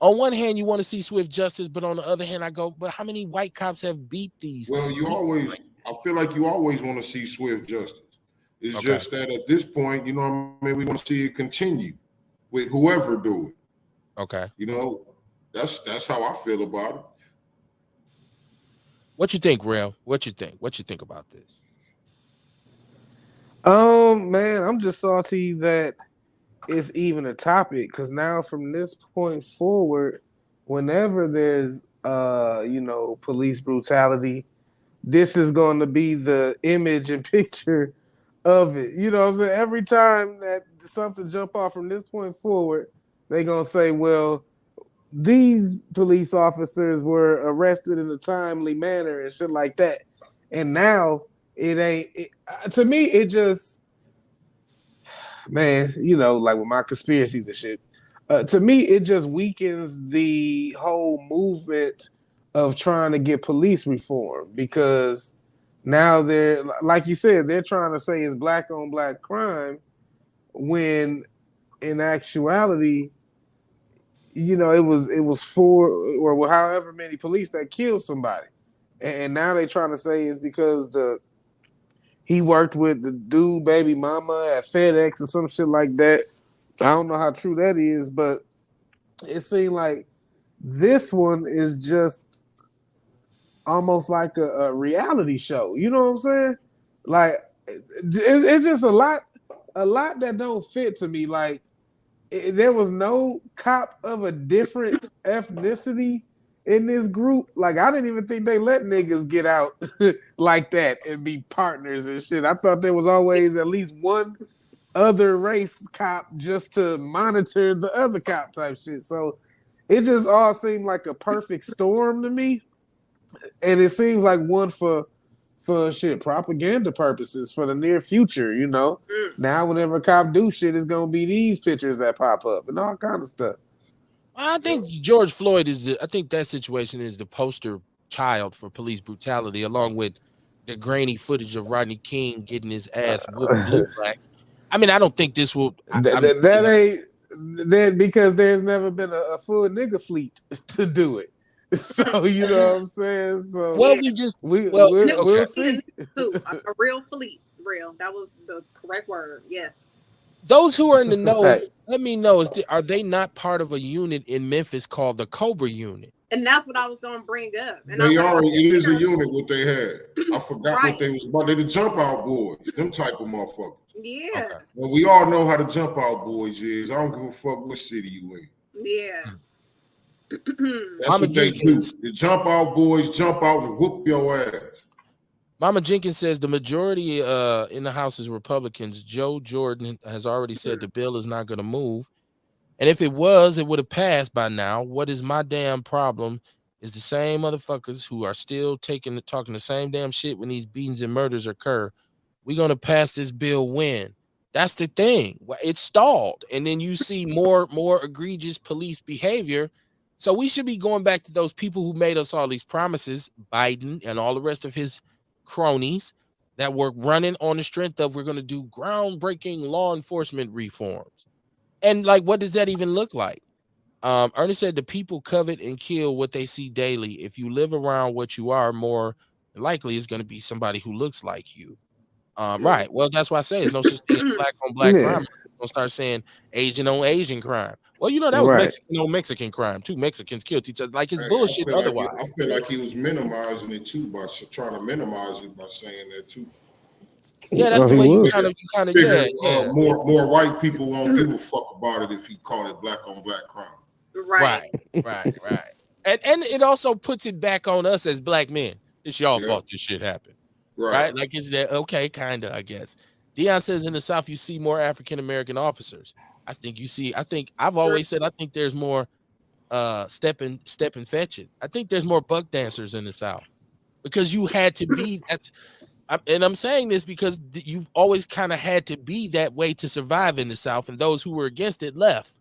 on one hand, you want to see swift justice, but on the other hand, I go, but how many white cops have beat these? Well, I feel like you always want to see swift justice. It's just that at this point, we want to see it continue with whoever do it. Okay. That's how I feel about it. What you think, Rail? What you think about this? Man, I'm just salty that it's even a topic because now from this point forward, whenever there's police brutality. This is going to be the image and picture of it. You know what I'm saying? Every time that something jump off from this point forward, they're going to say, well, these police officers were arrested in a timely manner and shit like that. And now it ain't, to me, it just, man, like with my conspiracies and shit, to me, it just weakens the whole movement of trying to get police reform, because now they're, like you said, they're trying to say it's black on black crime when in actuality, it was 4 or however many police that killed somebody. And now they're trying to say it's because he worked with the dude baby mama at FedEx or some shit like that. I don't know how true that is, but it seemed like this one is just almost like a reality show. You know what I'm saying? Like it's just a lot that don't fit to me. Like there was no cop of a different ethnicity in this group. Like I didn't even think they let niggas get out like that and be partners and shit. I thought there was always at least one other race cop just to monitor the other cop type shit. So it just all seemed like a perfect storm to me. And it seems like one for shit propaganda purposes for the near future, Now whenever a cop do shit, it's gonna be these pictures that pop up and all kind of stuff. I think George Floyd I think that situation is the poster child for police brutality, along with the grainy footage of Rodney King getting his ass whooped blue black. I mean, I don't think this will. That ain't that because there's never been a full nigga fleet to do it. So you know what I'm saying. So well, we'll see. A real fleet, that was the correct word. Yes. Those who are in the know, let me know. Are they not part of a unit in Memphis called the Cobra Unit? And that's what I was going to bring up. And it is a unit what they had. I forgot what they was about. They the jump out boys, them type of motherfuckers. Yeah. Okay. Well, we all know how the jump out boys is. I don't give a fuck what city you in. Yeah. That's Mama what Jenkins, they do. The jump out boys jump out and whoop your ass. Mama Jenkins says the majority in the House is Republicans. Joe Jordan has already said the bill is not going to move. And if it was, it would have passed by now. What is my damn problem is the same motherfuckers who are still talking the same damn shit when these beatings and murders occur. We're going to pass this bill when? That's the thing. It's stalled. And then you see more egregious police behavior. So we should be going back to those people who made us all these promises, Biden and all the rest of his cronies that were running on the strength of we're going to do groundbreaking law enforcement reforms. And like, what does that even look like? Ernest said the people covet and kill what they see daily. If you live around what you are, more likely it's going to be somebody who looks like you. Right. Well, that's why I say there's no such thing as black on black crime. We're going to start saying Asian on Asian crime. Well, that was Mexican on Mexican crime. 2 Mexicans killed each other. Like it's bullshit otherwise. I feel like he was minimizing it too by trying to minimize it by saying that too. Yeah, that's the way you kind of yeah. More white people won't give a fuck about it if you call it black on black crime. Right. And it also puts it back on us as black men. It's y'all fault this shit happened. Right? Like is that okay? Kinda, I guess. Dion says in the South you see more African American officers. I think I've always said I think there's more step and fetch it. I think there's more buck dancers in the South because you had to be at. And I'm saying this because you've always kind of had to be that way to survive in the South, and those who were against it left.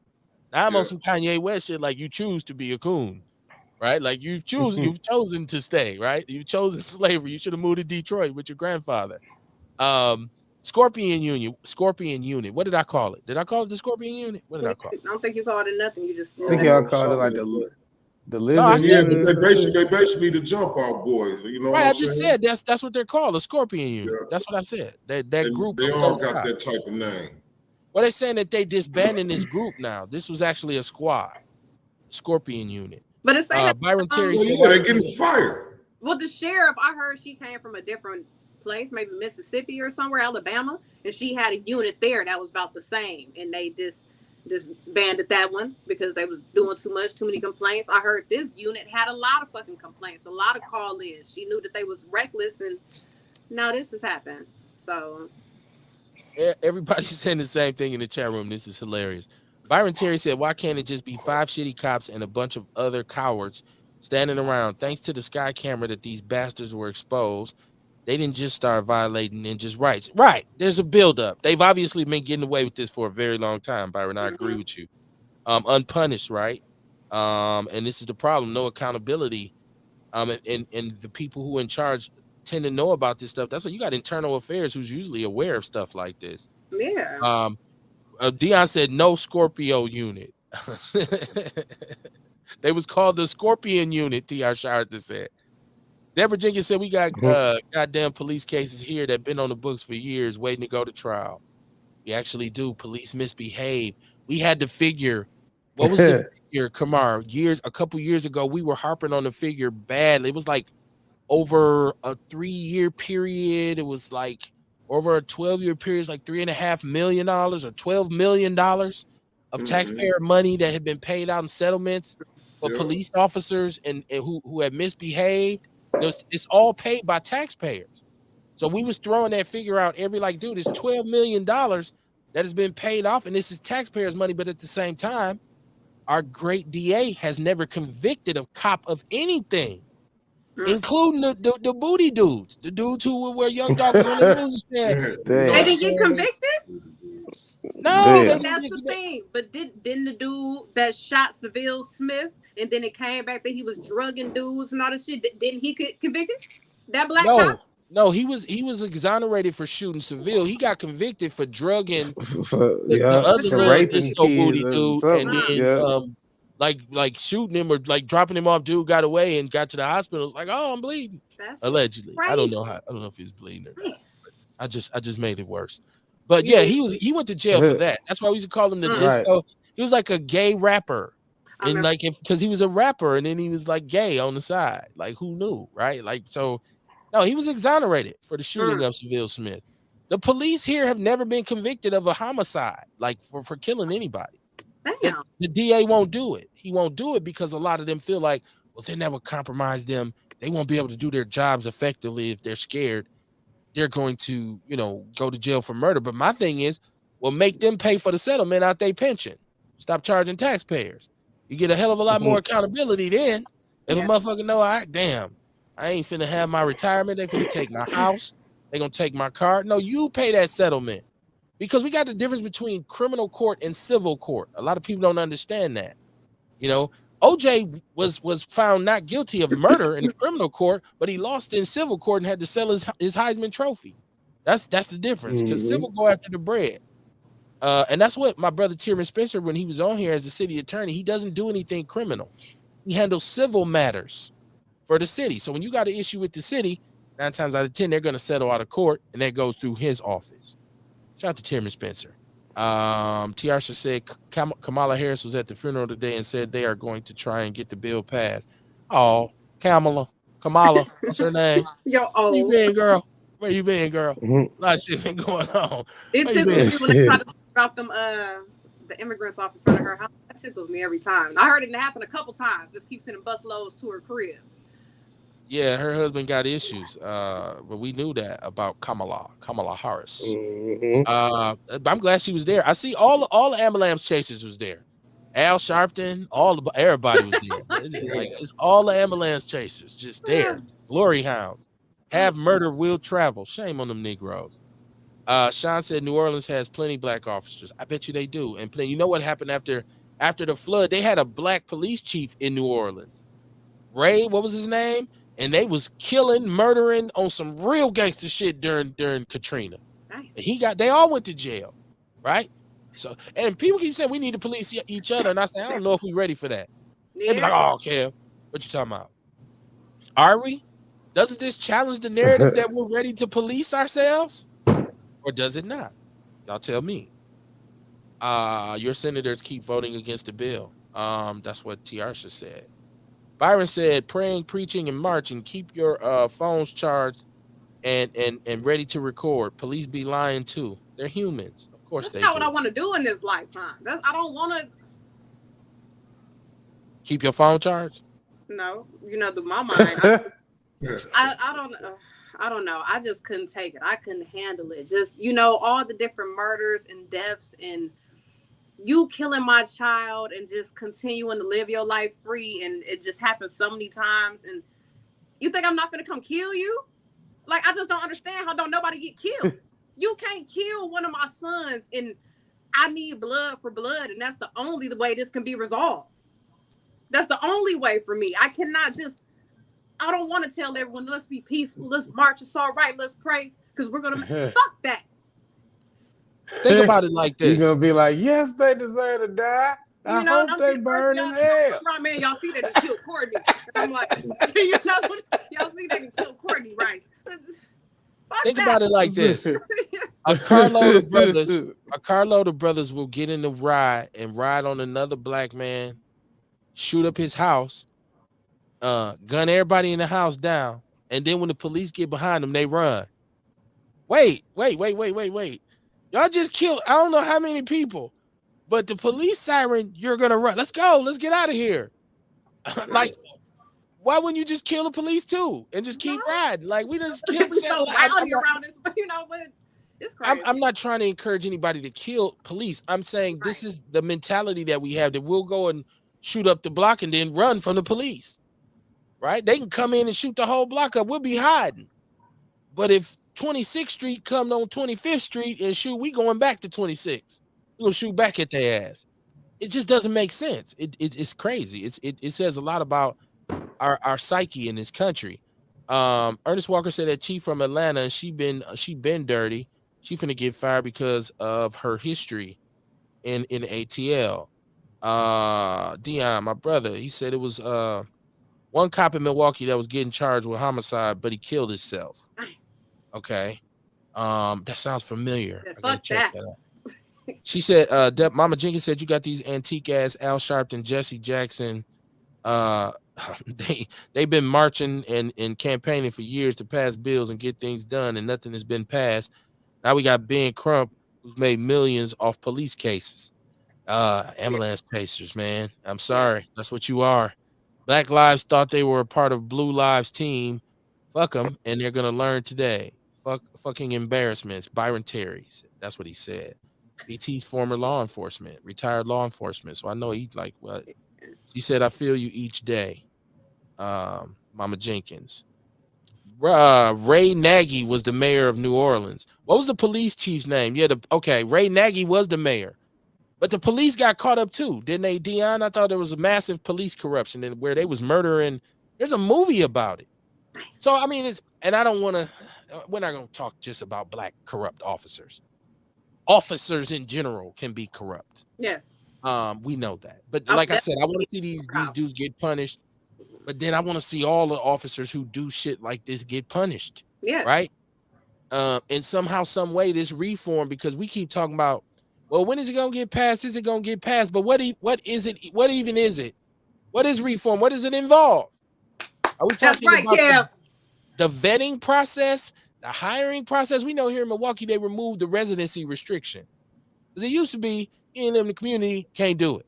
Now I'm on some Kanye West shit, like you choose to be a coon, right? Like you've chosen to stay, right? You've chosen slavery. You should have moved to Detroit with your grandfather. Scorpion Unit. What did I call it? Did I call it the Scorpion Unit? What did I call it? I don't think you called it nothing. You just I think y'all called it like the lizard. No, they basically the jump out boys. You know, right? I just said that's what they're called, a Scorpion Unit. Yeah. That's what I said. That group. They all got that type of name. Well, they're saying that they disbanded this group now. This was actually a squad, Scorpion Unit. But it's saying Byron Terry. They're getting fired. Well, the sheriff, I heard she came from a different place, maybe Mississippi or somewhere, Alabama, and she had a unit there that was about the same, and they just disbanded that one because they was doing too many complaints. I heard this unit had a lot of fucking complaints, a lot of call-ins. She knew that they was reckless, and now this has happened. So Everybody's saying the same thing in the chat room. This is hilarious. Byron Terry said, why can't it just be 5 shitty cops and a bunch of other cowards standing around? Thanks to the sky camera that these bastards were exposed. They didn't just start violating ninjas' rights. Right. There's a buildup. They've obviously been getting away with this for a very long time, Byron. I agree with you. Unpunished, right? And this is the problem. No accountability. And the people who are in charge tend to know about this stuff. That's why you got internal affairs who's usually aware of stuff like this. yeah. Dion said no Scorpio unit. They was called the Scorpion unit, T.R. Shard said. Deborah Jenkins said we got goddamn police cases here that been on the books for years waiting to go to trial. We actually do. Police misbehave. We had to figure. What was the figure, Kamar? A couple years ago, we were harping on the figure badly. It was like over a 3-year period. It was like over a 12-year period, it's like $3.5 million or $12 million of taxpayer money that had been paid out in settlements for police officers and who had misbehaved. It's all paid by taxpayers. So we was throwing that figure out dude, it's $12 million that has been paid off, and this is taxpayers' money. But at the same time, our great DA has never convicted a cop of anything, including the booty dudes, the dudes who would wear young dogs on the news. They didn't get convicted? No, that's the thing. But didn't the dude that shot Seville Smith, and then it came back that he was drugging dudes and all this shit, didn't he get convicted? That black cop? No, he was exonerated for shooting Seville. He got convicted for drugging the other raping booty dude, and then like shooting him or like dropping him off. Dude got away and got to the hospital. It's like, oh, I'm bleeding. Allegedly, crazy. I don't know if he's bleeding or not. I just made it worse. But yeah, he went to jail for that. That's why we used to call him the disco. He was like a gay rapper. And like because he was a rapper and then he was like gay on the side. Like who knew, right? Like so no, he was exonerated for the shooting of Seville Smith. The police here have never been convicted of a homicide, like for killing anybody. Damn. The DA won't do it. He won't do it because a lot of them feel like, well, then that would compromise them. They won't be able to do their jobs effectively if they're scared. They're going to, go to jail for murder. But my thing is, well, make them pay for the settlement out their pension. Stop charging taxpayers. You get a hell of a lot more accountability then. If a motherfucker know, I ain't finna have my retirement. They finna take my house. They gonna take my car. No, you pay that settlement. Because we got the difference between criminal court and civil court. A lot of people don't understand that. OJ was found not guilty of murder in the criminal court, but he lost in civil court and had to sell his Heisman Trophy. That's the difference. Because civil go after the bread. And that's what my brother Tierman Spencer, when he was on here as a city attorney, he doesn't do anything criminal. He handles civil matters for the city. So when you got an issue with the city, 9 times out of 10, they're going to settle out of court, and that goes through his office. Shout out to Tierman Spencer. Tiarsha said Kamala Harris was at the funeral today and said they are going to try and get the bill passed. Oh, Kamala, what's her name? Yo, Where you been, girl? Where you been, girl? A lot of shit been going on. It tickles me when they try to drop them the immigrants off in front of her house. That tickles me every time. And I heard it happen a couple times. Just keep sending bus loads to her crib. Yeah, her husband got issues, but we knew that about Kamala Harris. I'm glad she was there. I see all the ambulance chasers was there. Al Sharpton, everybody was there. It's all the ambulance chasers just there. Glory hounds. Have murder will travel. Shame on them Negroes. Sean said New Orleans has plenty black officers. I bet you they do. And you know what happened after the flood? They had a black police chief in New Orleans. Ray, what was his name? And they was killing, murdering on some real gangster shit during Katrina. And they all went to jail, right? So, and people keep saying we need to police each other, and I say I don't know if we're ready for that. They be like, "Oh, Kev, what you talking about? Are we? Doesn't this challenge the narrative that we're ready to police ourselves, or does it not? Y'all tell me." Your senators keep voting against the bill. That's what Tiarsha said. Byron said, praying, preaching, and marching. Keep your phones charged and ready to record. Police be lying too. They're humans. Of course That's they not do. what I want to do in this lifetime. I don't want to. Keep your phone charged. No, my mind. I don't know. I just couldn't take it. I couldn't handle it. Just all the different murders and deaths and you killing my child and just continuing to live your life free, and it just happens so many times. And you think I'm not gonna come kill you? Like, I just don't understand how don't nobody get killed. You can't kill one of my sons, and I need blood for blood, and that's the only way this can be resolved. That's the only way for me. I cannot just. I don't want to tell everyone, let's be peaceful, let's march, it's all right, let's pray, because we're gonna fuck that. Think about it like this. You're gonna be like, yes, they deserve to die. I hope they burn in hell. Man, y'all see that he killed Courtney. And I'm like, y'all see that he killed Courtney, right? Think about it like this. A carload of brothers will get in the ride and ride on another black man, shoot up his house, gun everybody in the house down, and then when the police get behind them, they run. Wait. Y'all just killed I don't know how many people, but the police siren, you're gonna run. Let's go. Let's get out of here. Like, why wouldn't you just kill the police too and just keep riding? Like, we just killed. So rowdy around this, but it's crazy. I'm not trying to encourage anybody to kill police. I'm saying this is the mentality that we have, that we'll go and shoot up the block and then run from the police. Right? They can come in and shoot the whole block up. We'll be hiding. But if 26th Street come on 25th Street and shoot, we going back to 26. We're gonna shoot back at their ass. It just doesn't make sense. It's crazy. It says a lot about our psyche in this country. Ernest Walker said that chief from Atlanta, and she been dirty. She finna get fired because of her history in ATL. Dion, my brother, he said it was one cop in Milwaukee that was getting charged with homicide, but he killed himself. Okay. That sounds familiar. I gotta check that out. She said, Mama Jenkins said, you got these antique ass Al Sharpton, Jesse Jackson. They've been marching and campaigning for years to pass bills and get things done, and nothing has been passed. Now we got Ben Crump, who's made millions off police cases. Ambulance chasers, man. I'm sorry. That's what you are. Black Lives thought they were a part of Blue Lives team. Fuck them, and they're gonna learn today. Fucking embarrassments. Byron Terry. That's what he said. BT's former retired law enforcement. So I know he like what he said. I feel you each day. Mama Jenkins. Ray Nagy was the mayor of New Orleans. What was the police chief's name? Ray Nagy was the mayor. But the police got caught up too, didn't they, Dion? I thought there was a massive police corruption where they was murdering. There's a movie about it. So, I mean, we're not going to talk just about black corrupt officers. Officers in general can be corrupt. Yeah. We know that. But like I said, I want to see these dudes get punished. But then I want to see all the officers who do shit like this get punished. Yeah. Right? And somehow, some way, this reform, because we keep talking about, well, when is it going to get passed? Is it going to get passed? But what is it? What even is it? What is reform? What does it involve? Are we talking about the vetting process, the hiring process? We know here in Milwaukee, they removed the residency restriction. Because it used to be, you ain't live in the community, can't do it.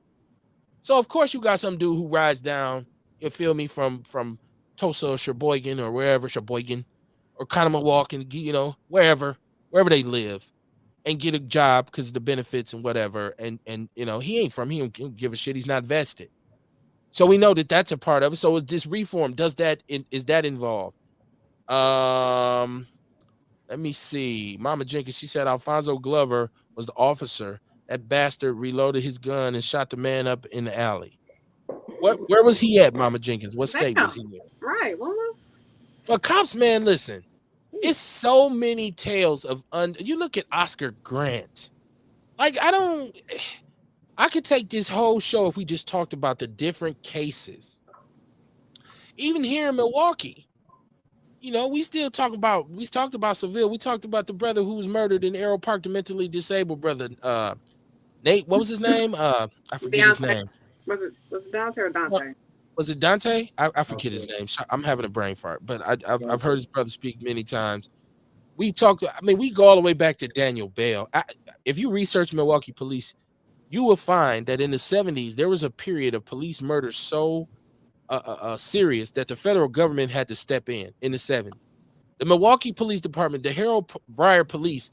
So, of course, you got some dude who rides down, you feel me, from Tulsa or Sheboygan or wherever, or Conemaugh, wherever they live, and get a job because of the benefits and whatever. And he ain't from here, he don't give a shit. He's not vested. So we know that that's a part of it. So is this reform, is that involved? Let me see. Mama Jenkins, she said Alfonso Glover was the officer. That bastard reloaded his gun and shot the man up in the alley. Where was he at, Mama Jenkins? What state was he in? Right. What was? Well, cops, man, listen. It's so many tales of you look at Oscar Grant. Like, I could take this whole show if we just talked about the different cases. Even here in Milwaukee, we talked about Seville. We talked about the brother who was murdered in Arrow Park, the mentally disabled brother. Nate, what was his name? I forget his name. Was it Dante or Dante? Was it Dante? I forget his name. I'm having a brain fart, but I've heard his brother speak many times. we talked. I mean, we go all the way back to Daniel Bell. If you research Milwaukee police, you will find that in the 70s there was a period of police murders so serious that the federal government had to step in the 70s. The Milwaukee Police Department, the Harold Breyer Police,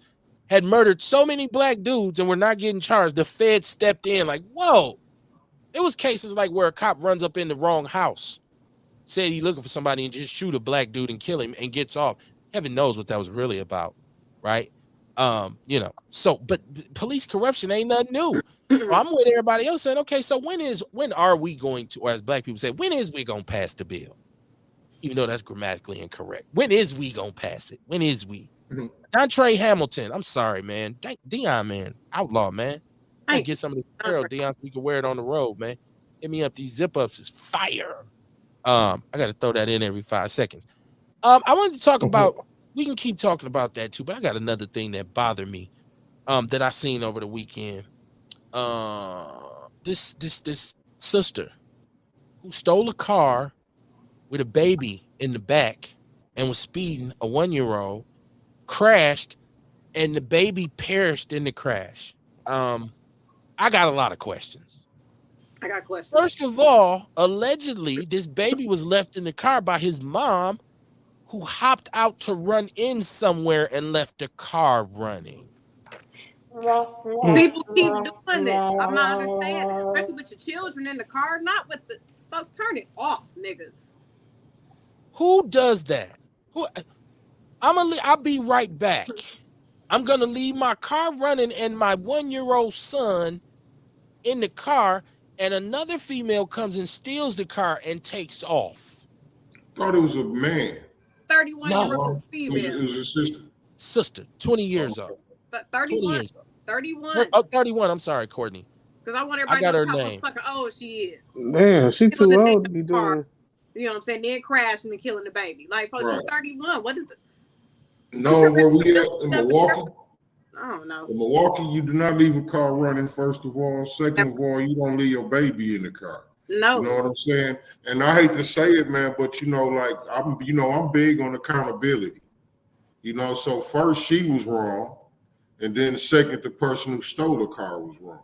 had murdered so many black dudes and were not getting charged. The Fed stepped in like, whoa. There was cases like where a cop runs up in the wrong house, said he's looking for somebody and just shoot a black dude and kill him and gets off. Heaven knows what that was really about, right? So, but police corruption ain't nothing new. I'm with everybody else saying, okay, so when are we going to, or as black people say, when is we going to pass the bill? Even though that's grammatically incorrect. When is we going to pass it? When is we? Dontre Hamilton. I'm sorry, man. Dion, man. Outlaw, man. I get some of this apparel, Dion, so we can wear it on the road, man. Hit me up. These zip-ups is fire. I got to throw that in every 5 seconds. I wanted to talk about, we can keep talking about that too, but I got another thing that bothered me that I seen over the weekend. This sister who stole a car with a baby in the back and was speeding, a 1-year-old, crashed, and the baby perished in the crash. I got a lot of questions. I got questions. First of all, allegedly, this baby was left in the car by his mom, who hopped out to run in somewhere and left the car running. People keep doing this. I'm not understanding, especially with your children in the car. Not with the folks. Turn it off, niggas. Who does that? I'll be right back. I'm gonna leave my car running and my 1-year-old son in the car, and another female comes and steals the car and takes off. Thought it was a man. 31-year-old female. It was a sister. Sister, 20 years old. 31. 31. Oh, 31. I'm sorry, Courtney. Because I want everybody to know how fucking old she is. Man, she too old to be doing. You know what I'm saying? Then crashing and killing the baby. Like, folks, she's 31. What is it? No, where we at in Milwaukee? I don't know. In Milwaukee, you do not leave a car running, first of all. Second of all, you don't leave your baby in the car. No. You know what I'm saying? And I hate to say it, man, but I'm big on accountability. So first she was wrong, and then second, the person who stole the car was wrong.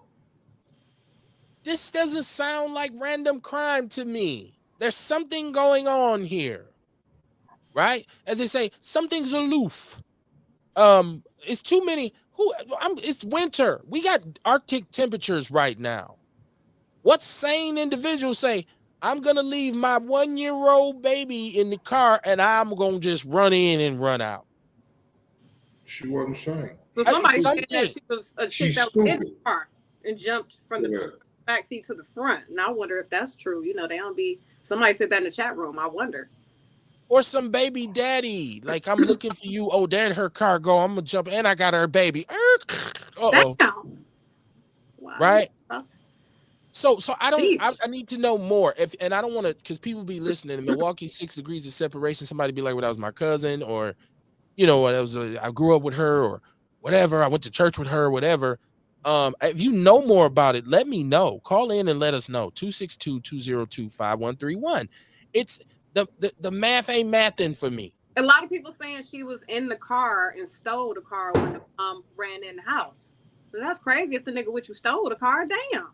This doesn't sound like random crime to me. There's something going on here, right? As they say, something's aloof. It's too many. It's winter. We got Arctic temperatures right now. What sane individuals say, I'm going to leave my 1-year-old baby in the car and I'm going to just run in and run out? She wasn't sane. So somebody said that she was a chick that was in the car and jumped from the back seat to the front. And I wonder if that's true. They don't be. Somebody said that in the chat room. I wonder. Or some baby daddy. Like, I'm looking for you. Oh, there her car go. I'm going to jump and I got her baby. Uh-oh. Wow. Right? So I need to know more. And I don't want to, because people be listening. In Milwaukee, 6 degrees of separation. Somebody be like, well, that was my cousin, or, I grew up with her, or whatever. I went to church with her, whatever. If you know more about it, let me know. Call in and let us know. 262-202-5131. It's the math ain't mathing for me. A lot of people saying she was in the car and stole the car when the mom ran in the house. So that's crazy. If the nigga with you stole the car, damn.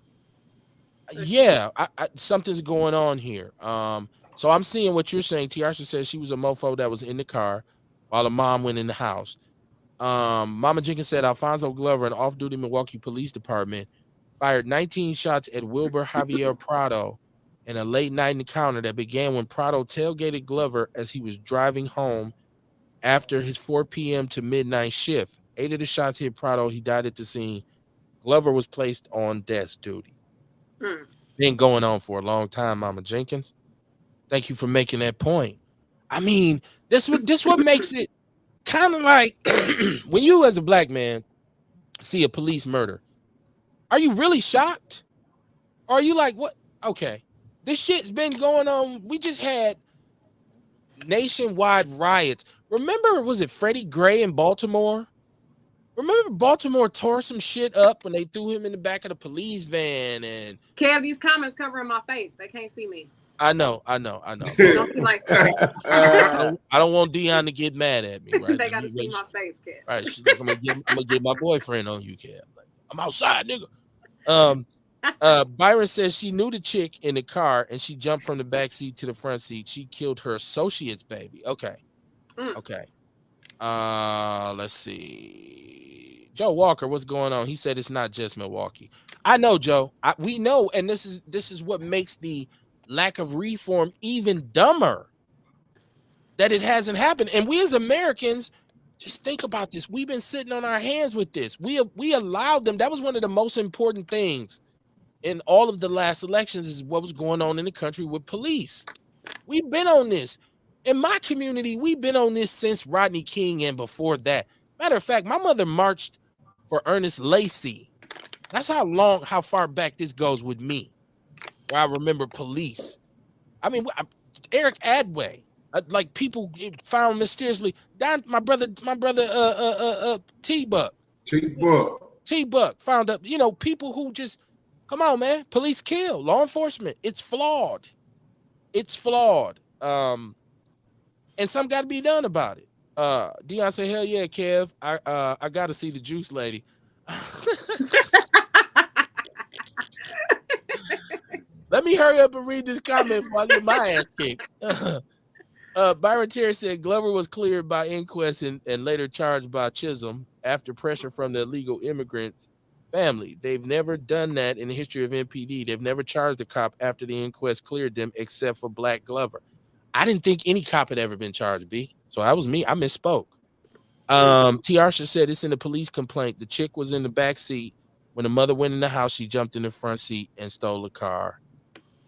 Yeah, something's going on here. So I'm seeing what you're saying. Tiarsha says she was a mofo that was in the car while the mom went in the house. Mama Jenkins said Alfonso Glover, an off-duty Milwaukee Police Department, fired 19 shots at Wilbur Javier Prado in a late-night encounter that began when Prado tailgated Glover as he was driving home after his 4 p.m. to midnight shift. 8 of the shots hit Prado. He died at the scene. Glover was placed on desk duty. Been going on for a long time, Mama Jenkins. Thank you for making that point. I mean, this what makes it kind of like when you as a black man see a police murder, are you really shocked? Or are you like, what? Okay, this shit's been going on. We just had nationwide riots. Remember, was it Freddie Gray in Baltimore? Remember Baltimore tore some shit up when they threw him in the back of the police van and... Kev, these comments covering my face. They can't see me. I know. Don't be like that. I don't want Dion to get mad at me, right? They gotta see my face, kid. Right. She's like, I'm gonna get my boyfriend on you, kid. Like, I'm outside, nigga. Byron says she knew the chick in the car and she jumped from the back seat to the front seat. She killed her associate's baby. Okay. Okay. Let's see. Joe Walker, what's going on? He said it's not just Milwaukee. I know, Joe. We know, and this is what makes the lack of reform even dumber. That it hasn't happened. And we as Americans, just think about this. We've been sitting on our hands with this. We allowed them. That was one of the most important things in all of the last elections is what was going on in the country with police. We've been on this. In my community, we've been on this since Rodney King and before that. Matter of fact, my mother marched for Ernest Lacey. That's how far back this goes with me. Where I remember police. I mean, Eric Adway. Like people found mysteriously. My brother, T-Buck found up. People who just come on, man. Police kill law enforcement. It's flawed. And something got to be done about it. Dion said, "Hell yeah, Kev. I got to see the juice lady." Let me hurry up and read this comment before I get my ass kicked. Byron Terry said Glover was cleared by inquest and later charged by Chisholm after pressure from the illegal immigrants' family. They've never done that in the history of MPD. They've never charged a cop after the inquest cleared them except for Black Glover. I didn't think any cop had ever been charged, B. So that was me. I misspoke. T. Arsha said it's in the police complaint. The chick was in the back seat. When the mother went in the house, she jumped in the front seat and stole the car.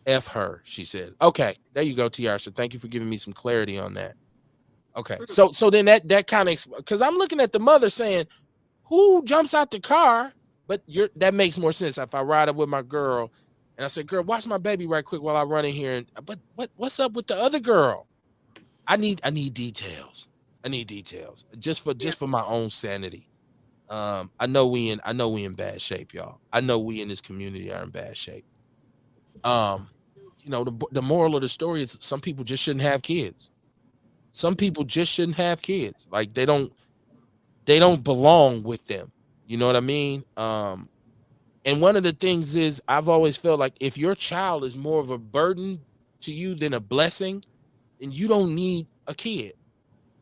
F her, she says. Okay, there you go, T. Arsha. Thank you for giving me some clarity on that. Okay, so then that kind of, because I'm looking at the mother saying, who jumps out the car? But that makes more sense. If I ride up with my girl and I say, girl, watch my baby right quick while I run in here. But what's up with the other girl? I need details. Just for my own sanity. I know we in bad shape, y'all. I know we in this community are in bad shape. The moral of the story is some people just shouldn't have kids. Some people just shouldn't have kids. Like they don't belong with them. You know what I mean? And one of the things is I've always felt like if your child is more of a burden to you than a blessing, then you don't need a kid.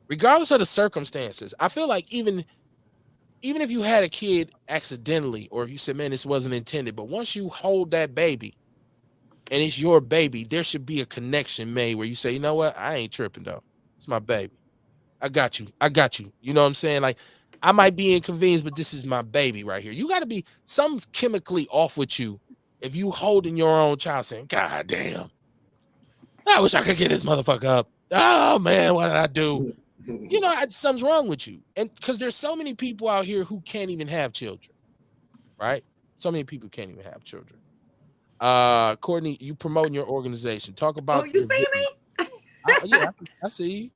Regardless of the circumstances. I feel like even if you had a kid accidentally, or if you said, man, this wasn't intended, but once you hold that baby and it's your baby, there should be a connection made where you say, you know what? I ain't tripping though. It's my baby. I got you. You know what I'm saying? Like, I might be inconvenienced, but this is my baby right here. You got to be, something's chemically off with you if you holding your own child saying, God damn, I wish I could get this motherfucker up. Oh man, what did I do? Something's wrong with you. And because there's so many people out here who can't even have children, right? So many people can't even have children. Courtney, you promoting your organization. Talk about. Oh, you see me? Yeah, I see you.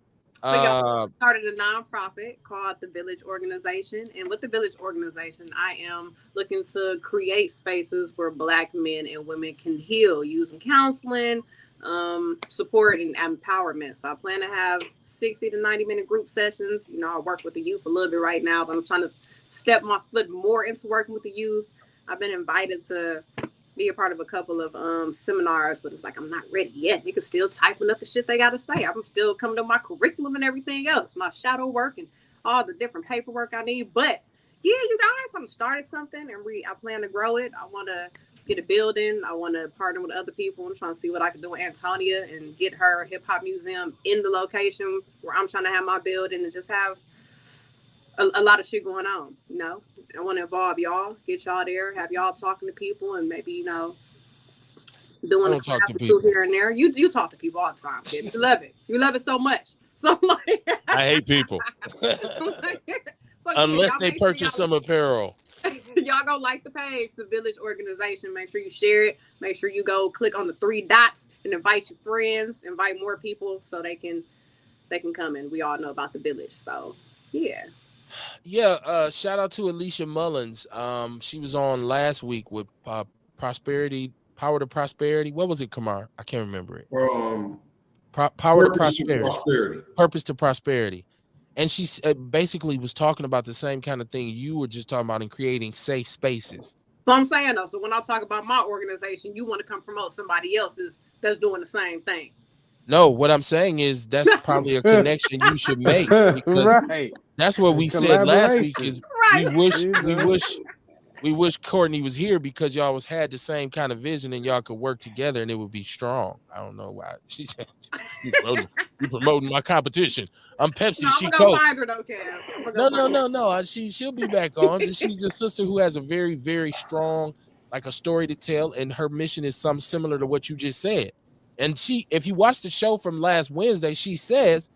So y'all started a nonprofit called the Village Organization. And with the Village Organization, I am looking to create spaces where Black men and women can heal using counseling, support, and empowerment. So I plan to have 60 to 90-minute group sessions. I work with the youth a little bit right now, but I'm trying to step my foot more into working with the youth. I've been invited to be a part of a couple of seminars, but it's like I'm not ready yet. Niggas still typing up the shit they gotta say. I'm still coming to my curriculum and everything else, my shadow work and all the different paperwork I need. But yeah, you guys, I'm started something and I plan to grow it. I want to get a building. I want to partner with other people. I'm trying to see what I can do with Antonia and get her hip hop museum in the location where I'm trying to have my building and just have a lot of shit going on. I want to involve y'all, get y'all there, have y'all talking to people, and maybe doing a class or two here and there. You talk to people all the time, kid. You love it. You love it so much. So I hate people. Unless they purchase some apparel. Y'all go like the page, the Village Organization. Make sure you share it. Make sure you go click on the 3 dots and invite your friends, invite more people so they can come in. We all know about the Village. So yeah. Yeah, shout out to Alicia Mullins. She was on last week with Prosperity Power to Prosperity. What was it, Kamar? I can't remember it. Power to Purpose to Prosperity. prosperity. Purpose to Prosperity. And she basically was talking about the same kind of thing you were just talking about in creating safe spaces. So I'm saying though, so when I talk about my organization, you want to come promote somebody else's that's doing the same thing. No, what I'm saying is that's probably a connection you should make. Right. That's what we said last week is Right. we wish Courtney was here because y'all had the same kind of vision and y'all could work together and it would be strong. I don't know why. She said, you promoting my competition. I'm Pepsi. No, She I'm gonna Coke. go find her though, Kev. No. She'll be back on. She's a sister who has a very, very strong, like a story to tell, and her mission is something similar to what you just said. And if you watch the show from last Wednesday, she says,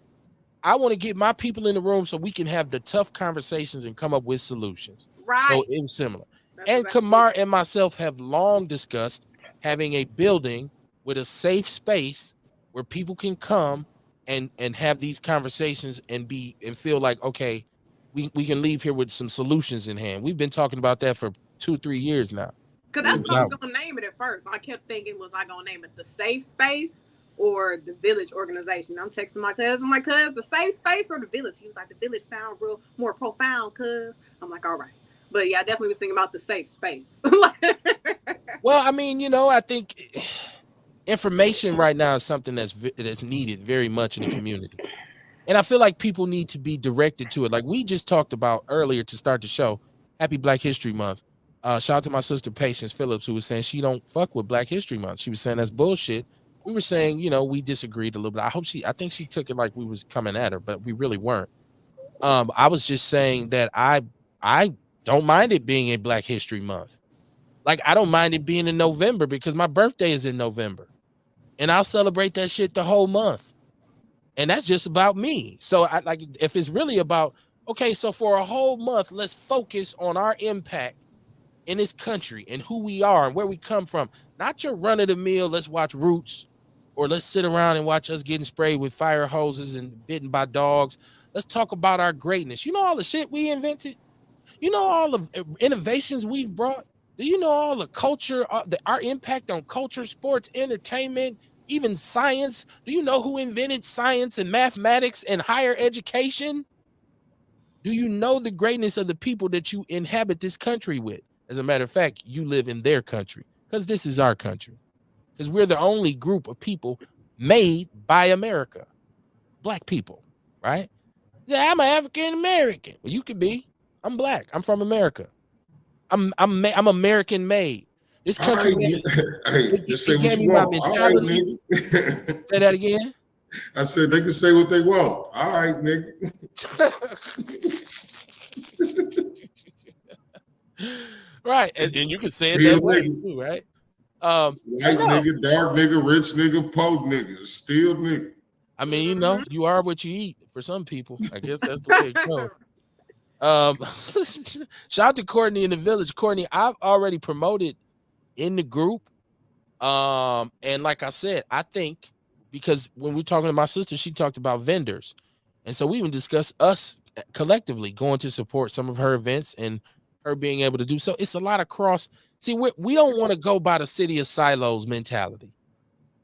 I want to get my people in the room so we can have the tough conversations and come up with solutions. Right. So it was similar. That's And exactly Kamar and myself have long discussed having a building with a safe space where people can come and have these conversations and feel like, okay, we can leave here with some solutions in hand. We've been talking about that for 2-3 years now. Because that's what I was going to name it at first. I kept thinking, was I going to name it the Safe Space or the Village Organization? I'm texting my cousin. I'm like, cuz, the Safe Space or the Village? He was like, the Village sound real more profound, cuz. I'm like, all right. But yeah, I definitely was thinking about the Safe Space. Well, I mean, I think information right now is something that's needed very much in the community. And I feel like people need to be directed to it. Like we just talked about earlier to start the show, Happy Black History Month. Shout out to my sister Patience Phillips, who was saying she don't fuck with Black History Month. She was saying that's bullshit. We were saying, we disagreed a little bit. I think she took it like we was coming at her, but we really weren't. I was just saying that I don't mind it being a Black History Month. Like I don't mind it being in November because my birthday is in November. And I'll celebrate that shit the whole month. And that's just about me. So I like if it's really about, okay, so for a whole month, let's focus on our impact in this country and who we are and where we come from. Not your run of the mill, let's watch Roots, or let's sit around and watch us getting sprayed with fire hoses and bitten by dogs. Let's talk about our greatness. You know all the shit we invented? You know all the innovations we've brought? Do you know all the culture, our impact on culture, sports, entertainment, even science? Do you know who invented science and mathematics and higher education? Do you know the greatness of the people that you inhabit this country with? As a matter of fact, you live in their country because this is our country. Because we're the only group of people made by America. Black people, right? Yeah, I'm an African American. Well, you could be. I'm black. I'm from America. I'm American made. This country. Just say what you want. All right, nigga. Say that again. I said they can say what they want. All right, nigga. Right, and you can say it that way too, right? White nigga, dark nigga, rich nigga, poor nigga, still nigga. I mean, you are what you eat for some people. I guess that's the way it goes. Shout out to Courtney in the Village. Courtney, I've already promoted in the group. And like I said, I think because when we're talking to my sister, she talked about vendors. And so we even discussed us collectively going to support some of her events and her being able to do so. It's a lot of cross. See, we don't want to go by the city of silos mentality.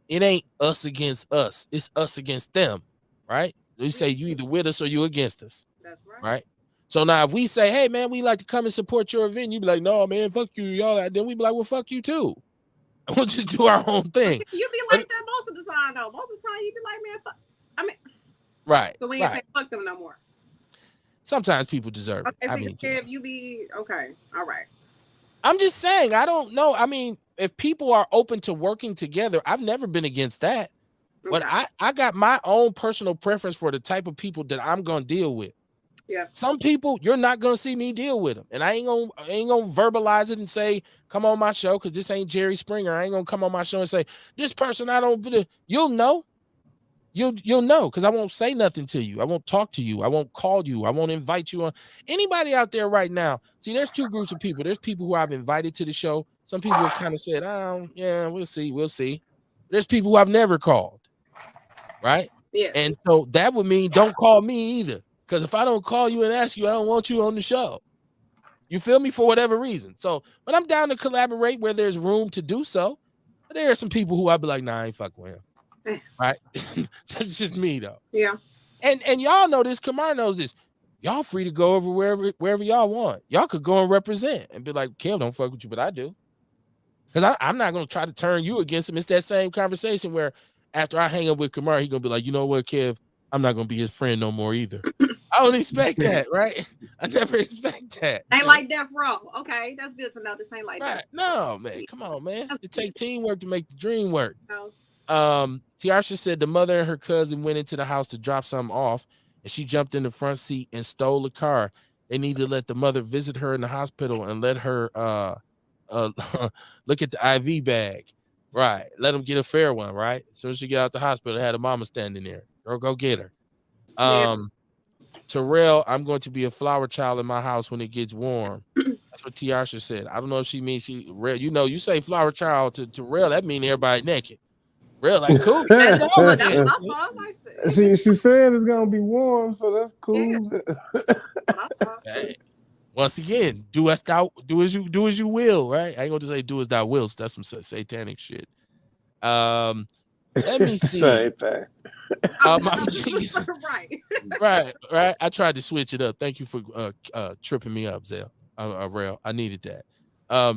It ain't us against us. It's us against them, right? We say you either with us or you against us. That's right. Right? So now if we say, hey, man, we like to come and support your event, you be like, no, man, fuck you, y'all. Then we be like, well, fuck you too. And we'll just do our own thing. You be like that most of the time, though. Most of the time, you be like, man, fuck. I mean, right. So we ain't say fuck them no more. Sometimes people deserve it. Okay, so if you be, okay, all right. I'm just saying, I don't know. I mean, if people are open to working together, I've never been against that. Okay. But I got my own personal preference for the type of people that I'm going to deal with. Yeah. Some people, you're not going to see me deal with them. And I ain't going to verbalize it and say, come on my show, because this ain't Jerry Springer. I ain't going to come on my show and say, this person I don't, you'll know. You'll know, because I won't say nothing to you. I won't talk to you. I won't call you. I won't invite you on. Anybody out there right now, see, there's two groups of people. There's people who I've invited to the show. Some people have kind of said, yeah, we'll see. There's people who I've never called, right? Yeah. And so that would mean don't call me either, because if I don't call you and ask you, I don't want you on the show. You feel me? For whatever reason. So, but I'm down to collaborate where there's room to do so. But there are some people who I'd be like, nah, I ain't fucking with him. Eh. Right? That's just me though. Yeah. And y'all know this. Kamar knows this. Y'all free to go over wherever y'all want. Y'all could go and represent and be like, Kev, don't fuck with you, but I do. Because I'm not gonna try to turn you against him. It's that same conversation where after I hang up with Kamar, he gonna be like, you know what, Kev, I'm not gonna be his friend no more either. I don't expect that, right? I never expect that. Ain't like Death Row. Okay, that's good to know. This ain't like Right. that. No, man. Come on, man. It takes teamwork to make the dream work. No. Tiarsha said the mother and her cousin went into the house to drop something off, and she jumped in the front seat and stole the car. They need to let the mother visit her in the hospital and let her look at the IV bag. Right. Let them get a fair one, right? As soon as she get out the hospital, had a mama standing there. Girl, go get her. Yeah. Terrell, I'm going to be a flower child in my house when it gets warm. That's what Tiarsha said. I don't know if she means you say flower child to Terrell, that means everybody naked. Real like cool. That's my fault. She said it's gonna be warm, so that's cool. Hey, once again, do as you will, right? I ain't gonna say do as thou willst. That's some satanic shit. Let me see. Same thing. right. I tried to switch it up. Thank you for tripping me up, Zell. Rail. I needed that.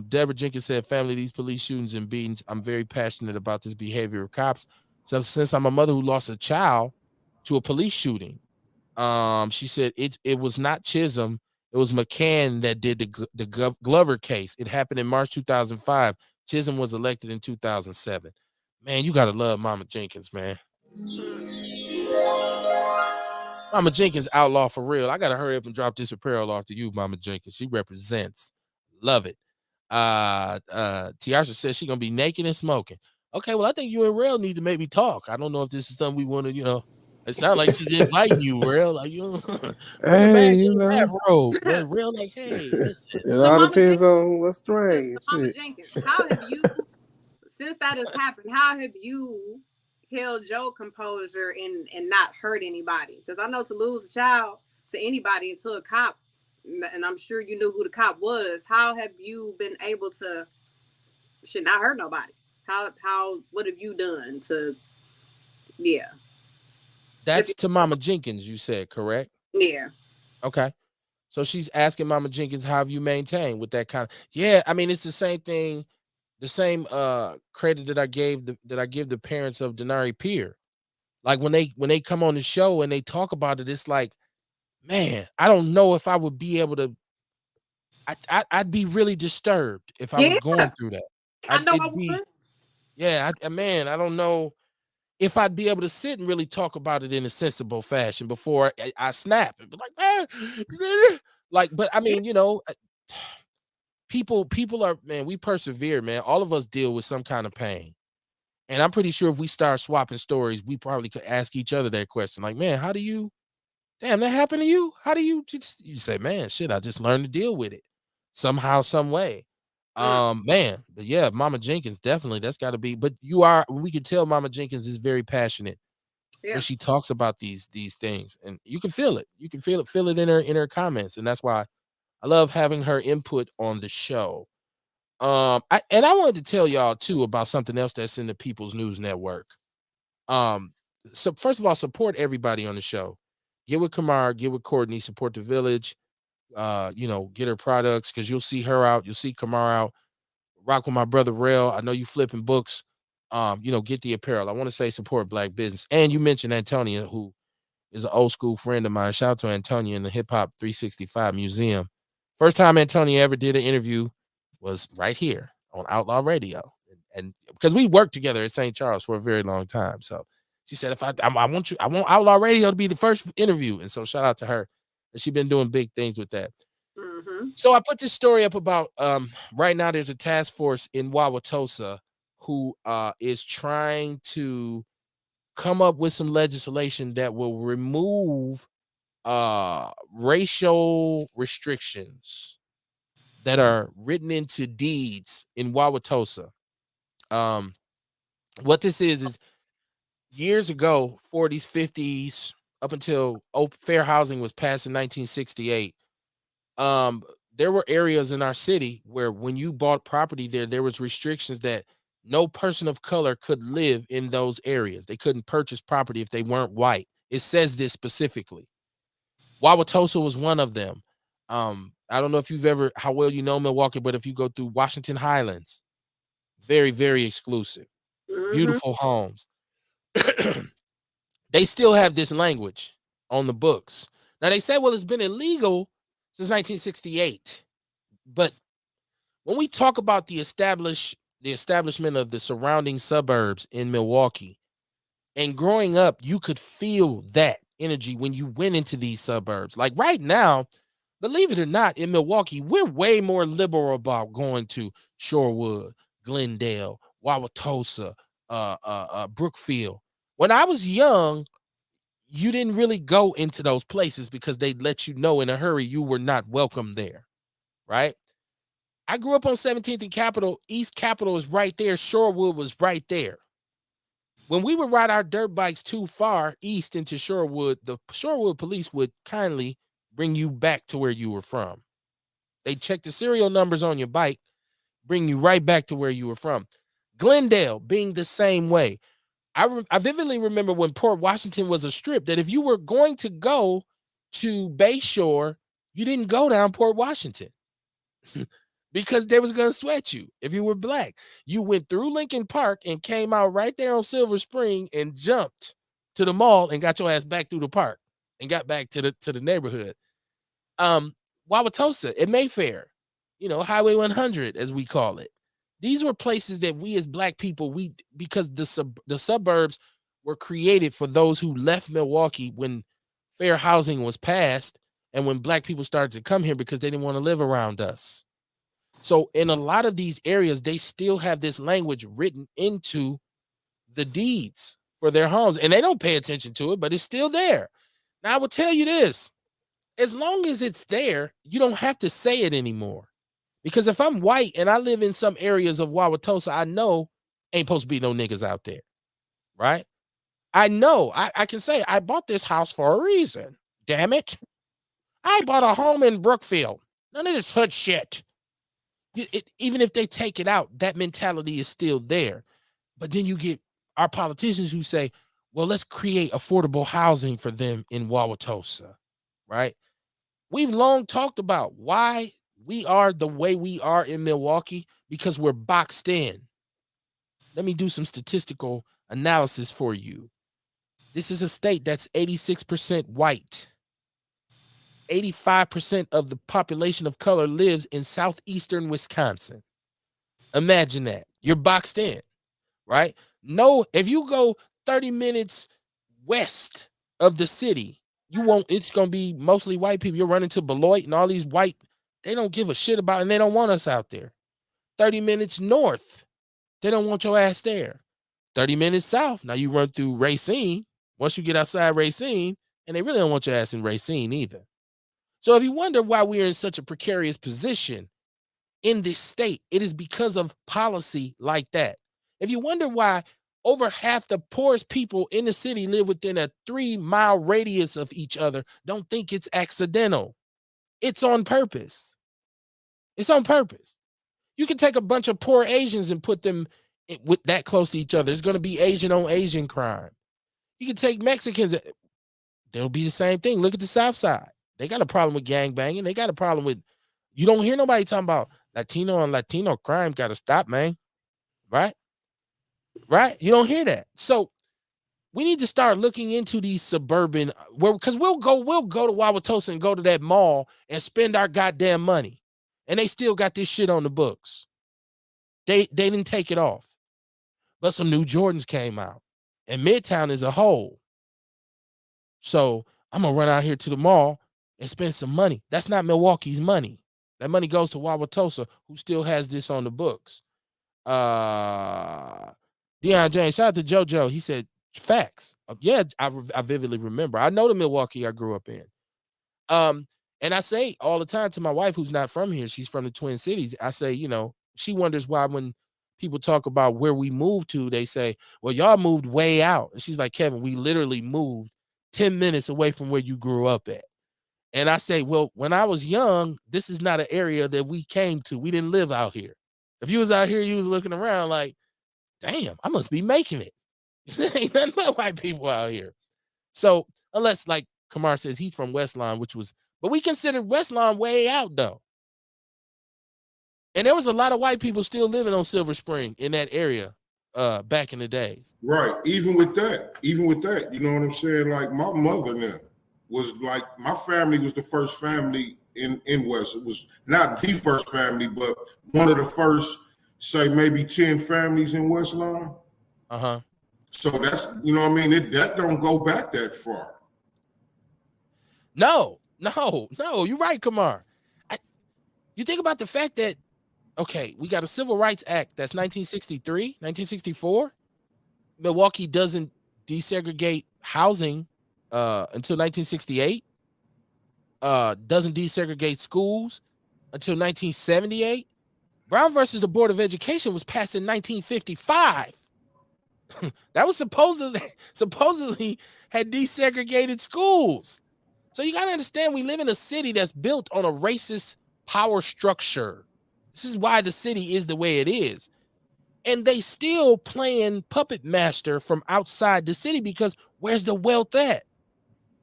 Deborah Jenkins said, family, these police shootings and beatings, I'm very passionate about this behavior of cops. So since I'm a mother who lost a child to a police shooting, she said it was not Chisholm, it was McCann that did the Glover case. It happened in March 2005. Chisholm was elected in 2007. Man, you gotta love Mama Jenkins, man. Mama Jenkins, outlaw for real. I gotta hurry up and drop this apparel off to you, Mama Jenkins. She represents. Love it. Tiarsha says she's gonna be naked and smoking. Okay, well, I think you and Rail need to maybe talk. I don't know if this is something we want to, it sounds like she's inviting you, Rail. Like hey, road. Rail, like, hey, listen. It all depends on what's strange. Mama Jenkins, how have you, since that has happened, how have you held your composure and not hurt anybody? Because I know to lose a child to anybody and to a cop, and I'm sure you knew who the cop was. How have you been able to not hurt nobody? What have you done to? Yeah, that's to Mama Jenkins. You said correct? Yeah. Okay, so she's asking Mama Jenkins, how have you maintained with that kind of? Yeah, I mean it's the same thing, the same credit that I give the parents of Denari Peer. Like when they come on the show and they talk about it, it's like, man, I don't know if I would be able to. I'd be really disturbed if I was going through that. I know I would. Yeah, man, I don't know if I'd be able to sit and really talk about it in a sensible fashion before I snap and be like, man, like, but I mean, people are, man, we persevere, man. All of us deal with some kind of pain. And I'm pretty sure if we start swapping stories, we probably could ask each other that question. Like, man, damn, that happened to you? How do you say, man, shit, I just learned to deal with it somehow, some way. Man, but yeah, Mama Jenkins, definitely, that's got to be. But we can tell Mama Jenkins is very passionate when she talks about these things, and you can feel it. You can feel it in her comments, and that's why I love having her input on the show. I wanted to tell y'all too about something else that's in the People's News Network. So first of all, support everybody on the show. Get with Kamar, get with Courtney, support the village. Get her products, because you'll see her out, you'll see Kamar out. Rock with my brother Rail. I know you flipping books. Get the apparel. I want to say support Black business. And you mentioned Antonia, who is an old school friend of mine. Shout out to Antonia in the Hip Hop 365 Museum. First time Antonia ever did an interview was right here on Outlaw Radio, and because we worked together at St. Charles for a very long time. So she said, I want Outlaw Radio to be the first interview, and so shout out to her. And she's been doing big things with that. Mm-hmm. So I put this story up about right now there's a task force in Wauwatosa who is trying to come up with some legislation that will remove racial restrictions that are written into deeds in Wauwatosa. What this is years ago, 40s, 50s, up until fair housing was passed in 1968. There were areas in our city where when you bought property there was restrictions that no person of color could live in those areas. They couldn't purchase property if they weren't white. It says this specifically. Wauwatosa was one of them. I don't know if you've ever, how well you know Milwaukee, but if you go through Washington Highlands, very, very exclusive, beautiful homes. They still have this language on the books. Now they say, well, it's been illegal since 1968. But when we talk about the establishment of the surrounding suburbs in Milwaukee, and growing up, you could feel that energy when you went into these suburbs. Like right now, believe it or not, in Milwaukee, we're way more liberal about going to Shorewood, Glendale, Wauwatosa, Brookfield. When I was young, you didn't really go into those places because they'd let you know in a hurry you were not welcome there, right? I grew up on 17th and Capitol. East Capitol is right there. Shorewood was right there. When we would ride our dirt bikes too far east into Shorewood, the Shorewood police would kindly bring you back to where you were from. They check the serial numbers on your bike, bring you right back to where you were from. Glendale being the same way. I vividly remember when Port Washington was a strip, that if you were going to go to Bayshore, you didn't go down Port Washington because they was going to sweat you if you were black. You went through Lincoln Park and came out right there on Silver Spring and jumped to the mall and got your ass back through the park and got back to the neighborhood. Wauwatosa at Mayfair, Highway 100 as we call it. These were places that we as black people, because the suburbs were created for those who left Milwaukee when fair housing was passed and when black people started to come here because they didn't want to live around us. So in a lot of these areas, they still have this language written into the deeds for their homes, and they don't pay attention to it, but it's still there. Now, I will tell you this. As long as it's there, you don't have to say it anymore. Because if I'm white and I live in some areas of Wauwatosa, I know ain't supposed to be no niggas out there, right? I know. I can say I bought this house for a reason. Damn it. I bought a home in Brookfield. None of this hood shit. Even if they take it out, that mentality is still there. But then you get our politicians who say, well, let's create affordable housing for them in Wauwatosa, right? We've long talked about why we are the way we are in Milwaukee, because we're boxed in. Let me do some statistical analysis for you. This is a state that's 86% white. 85% of the population of color lives in southeastern Wisconsin. Imagine that. You're boxed in, right? No, if you go 30 minutes west of the city, it's going to be mostly white people. You're running to Beloit and all these white, they don't give a shit about, and they don't want us out there. 30 minutes north, they don't want your ass there. 30 minutes south, now you run through Racine. Once you get outside Racine, and they really don't want your ass in Racine either. So if you wonder why we're in such a precarious position in this state, it is because of policy like that. If you wonder why over half the poorest people in the city live within a 3-mile radius of each other, don't think it's accidental. It's on purpose. It's on purpose. You can take a bunch of poor Asians and put them with that close to each other. It's going to be Asian on Asian crime. You can take Mexicans. They'll be the same thing. Look at the South Side. They got a problem with gangbanging. They got a problem with, you don't hear nobody talking about Latino on Latino crime got to stop, man. Right? Right? You don't hear that. So we need to start looking into these suburban, because we'll go to Wauwatosa and go to that mall and spend our goddamn money. And they still got this shit on the books. They didn't take it off. But some new Jordans came out. And Midtown is a whole. So I'm going to run out here to the mall and spend some money. That's not Milwaukee's money. That money goes to Wauwatosa, who still has this on the books. Deion James, shout out to JoJo. He said, facts. Yeah, I vividly remember. I know the Milwaukee I grew up in. And I say all the time to my wife, who's not from here, she's from the Twin Cities. I say, she wonders why when people talk about where we moved to, they say, well, y'all moved way out. And she's like, Kevin, we literally moved 10 minutes away from where you grew up at. And I say, well, when I was young, this is not an area that we came to. We didn't live out here. If you was out here, you was looking around like, damn, I must be making it. Ain't nothing but white people out here. So unless, like Kamar says, he's from Westlawn, but we considered Westlawn way out though. And there was a lot of white people still living on Silver Spring in that area back in the days. Right. Even with that, you know what I'm saying? Like my mother now was like, my family was the first family in West. It was not the first family, but one of the first, say maybe 10 families in Westlawn. Uh-huh. So that's, you know what I mean? That don't go back that far. No, you're right, Kamar. You think about the fact that, okay, we got a Civil Rights Act that's 1963, 1964. Milwaukee doesn't desegregate housing until 1968. Doesn't desegregate schools until 1978. Brown versus the Board of Education was passed in 1955. That was supposedly had desegregated schools. So you got to understand, we live in a city that's built on a racist power structure. This is why the city is the way it is. And they still playing puppet master from outside the city, because where's the wealth at?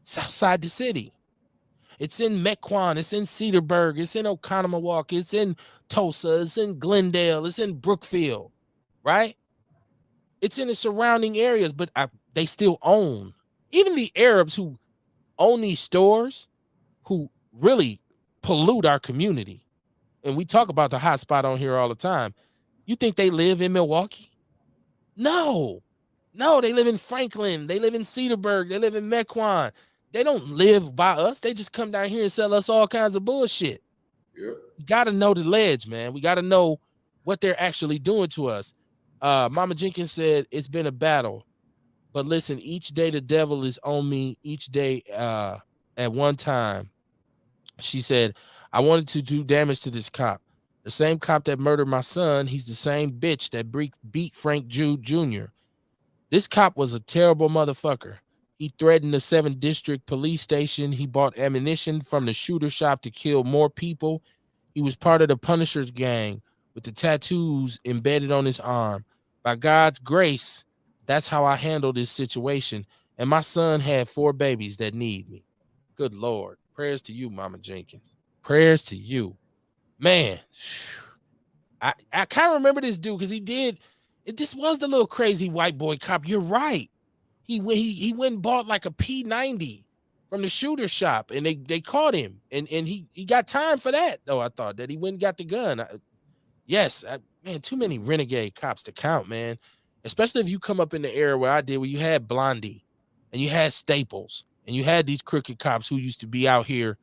It's outside the city. It's in Mequon, it's in Cedarburg, it's in Oconomowoc, it's in Tulsa, it's in Glendale, it's in Brookfield, right? It's in the surrounding areas, but they still own. Even the Arabs who own these stores, who really pollute our community, and we talk about the hot spot on here all the time. You think they live in Milwaukee? No, they live in Franklin. They live in Cedarburg. They live in Mequon. They don't live by us. They just come down here and sell us all kinds of bullshit. Yeah. You got to know the ledge, man. We got to know what they're actually doing to us. Mama Jenkins said, it's been a battle. But listen, each day the devil is on me. Each day at one time, she said, I wanted to do damage to this cop. The same cop that murdered my son, he's the same bitch that beat Frank Jude Jr. This cop was a terrible motherfucker. He threatened the 7th District Police Station. He bought ammunition from the shooter shop to kill more people. He was part of the Punisher's gang with the tattoos embedded on his arm. By God's grace, that's how I handled this situation. And my son had 4 babies that need me. Good Lord. Prayers to you, Mama Jenkins. Prayers to you. Man, I kind of remember this dude because this was the little crazy white boy cop. You're right. He went and bought like a P90 from the shooter shop, and they caught him, and he got time for that, though. I thought that he went and got the gun. Man, too many renegade cops to count, man. Especially if you come up in the era where I did, where you had Blondie, and you had Staples, and you had these crooked cops who used to be out here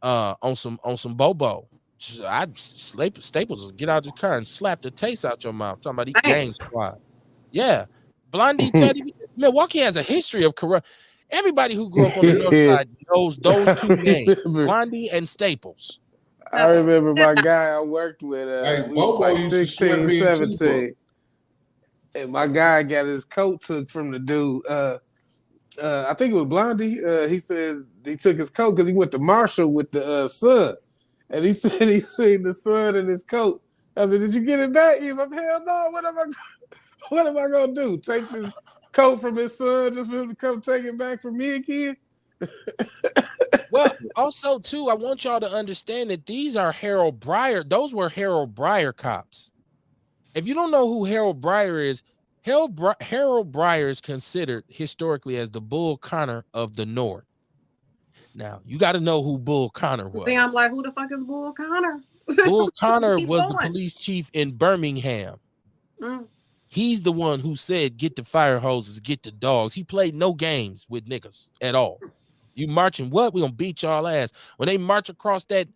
on some bobo. Staples would get out the car and slap the taste out your mouth. Talking about these gang squad. Yeah. Blondie, Teddy, Milwaukee has a history of corrupt. Everybody who grew up on the north side knows those 2 names, Blondie and Staples. I remember my guy I worked with, we was like 16, 17. And my guy got his coat took from the dude. I think it was Blondie. He said he took his coat because he went to Marshall with the son. And he said he seen the son in his coat. I said, did you get it back? He's like, hell no, what am I gonna do? Take this coat from his son just for him to come take it back from me again? Well, also, too, I want y'all to understand that these are Harold Breyer. Those were Harold Breyer cops. If you don't know who Harold Breyer is, Harold Breyer is considered historically as the Bull Connor of the North. Now, you got to know who Bull Connor was. See, I'm like, who the fuck is Bull Connor? Bull Connor was the police chief in Birmingham. He's the one who said, get the fire hoses, get the dogs. He played no games with niggas at all. You marching what? We gonna beat y'all ass. When they march across that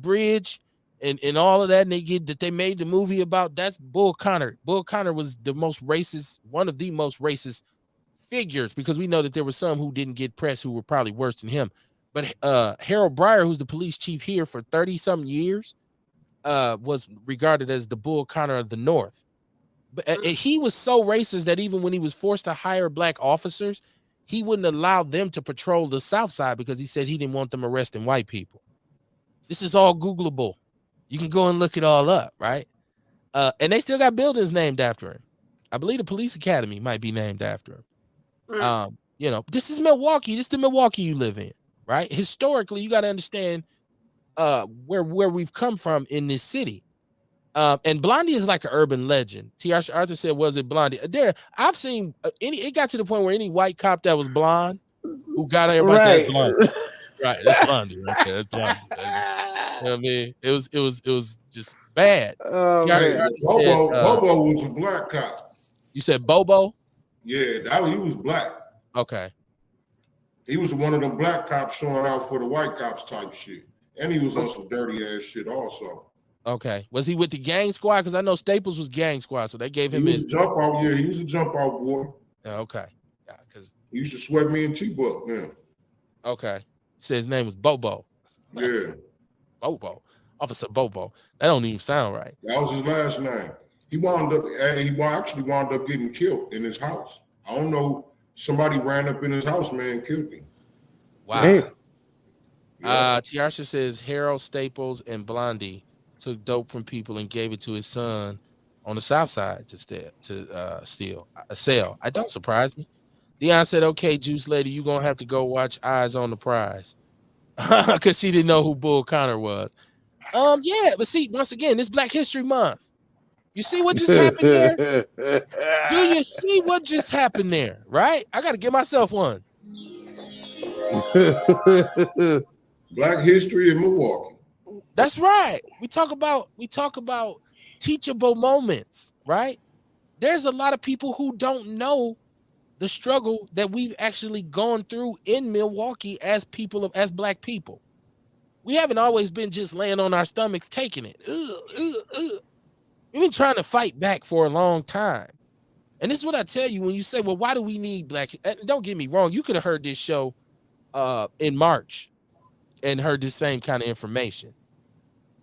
bridge and all of that, and they made the movie about, that's Bull Connor. Bull Connor was the most racist, one of the most racist figures, because we know that there were some who didn't get press who were probably worse than him. But Harold Breyer, who's the police chief here for 30-something years, was regarded as the Bull Connor of the North. But he was so racist that even when he was forced to hire black officers, he wouldn't allow them to patrol the South Side because he said he didn't want them arresting white people. This is all Googleable. You can go and look it all up, right? And they still got buildings named after him. I believe the police academy might be named after him. Mm. You know, this is Milwaukee. This is the Milwaukee you live in, right? Historically, you got to understand where we've come from in this city. And Blondie is like an urban legend. T.R. Arthur said, "Was it Blondie?" I've seen it got to the point where any white cop that was blonde who got everybody said Right. that's Blondie. Right, that's Blondie right there. That's Blondie. You know what I mean? It was just bad. Oh T.R. Hey, man. Arthur said, Bobo was a black cop. you said Bobo? Yeah, he was black. Okay. He was one of them black cops showing out for the white cops type shit. And he was on some dirty ass shit also. Okay. Was he with the gang squad? Because I know Staples was gang squad, so they gave him He was a jump out, yeah. He was a jump out boy. Okay. Yeah, because he used to sweat me and T-Buck, yeah. Okay. Said his name was Bobo. Yeah. Bobo. Officer Bobo. That don't even sound right. That was his last name. He actually wound up getting killed in his house. I don't know. Somebody ran up in his house, man, and killed him. Wow. Yeah. Tiarsha says Harold Staples and Blondie took dope from people and gave it to his son on the south side to sell. I don't surprise me. Dion said, "Okay, Juice Lady, you gonna have to go watch Eyes on the Prize," because she didn't know who Bull Connor was. Yeah, but see, once again, this Black History Month. You see what just happened there? Do you see what just happened there? Right? I got to give myself one. Black history in Milwaukee. That's right. We talk about teachable moments, right? There's a lot of people who don't know the struggle that we've actually gone through in Milwaukee as Black people. We haven't always been just laying on our stomachs taking it. We've been trying to fight back for a long time. And this is what I tell you when you say, well, why do we need Black? Don't get me wrong. You could have heard this show in March and heard the same kind of information.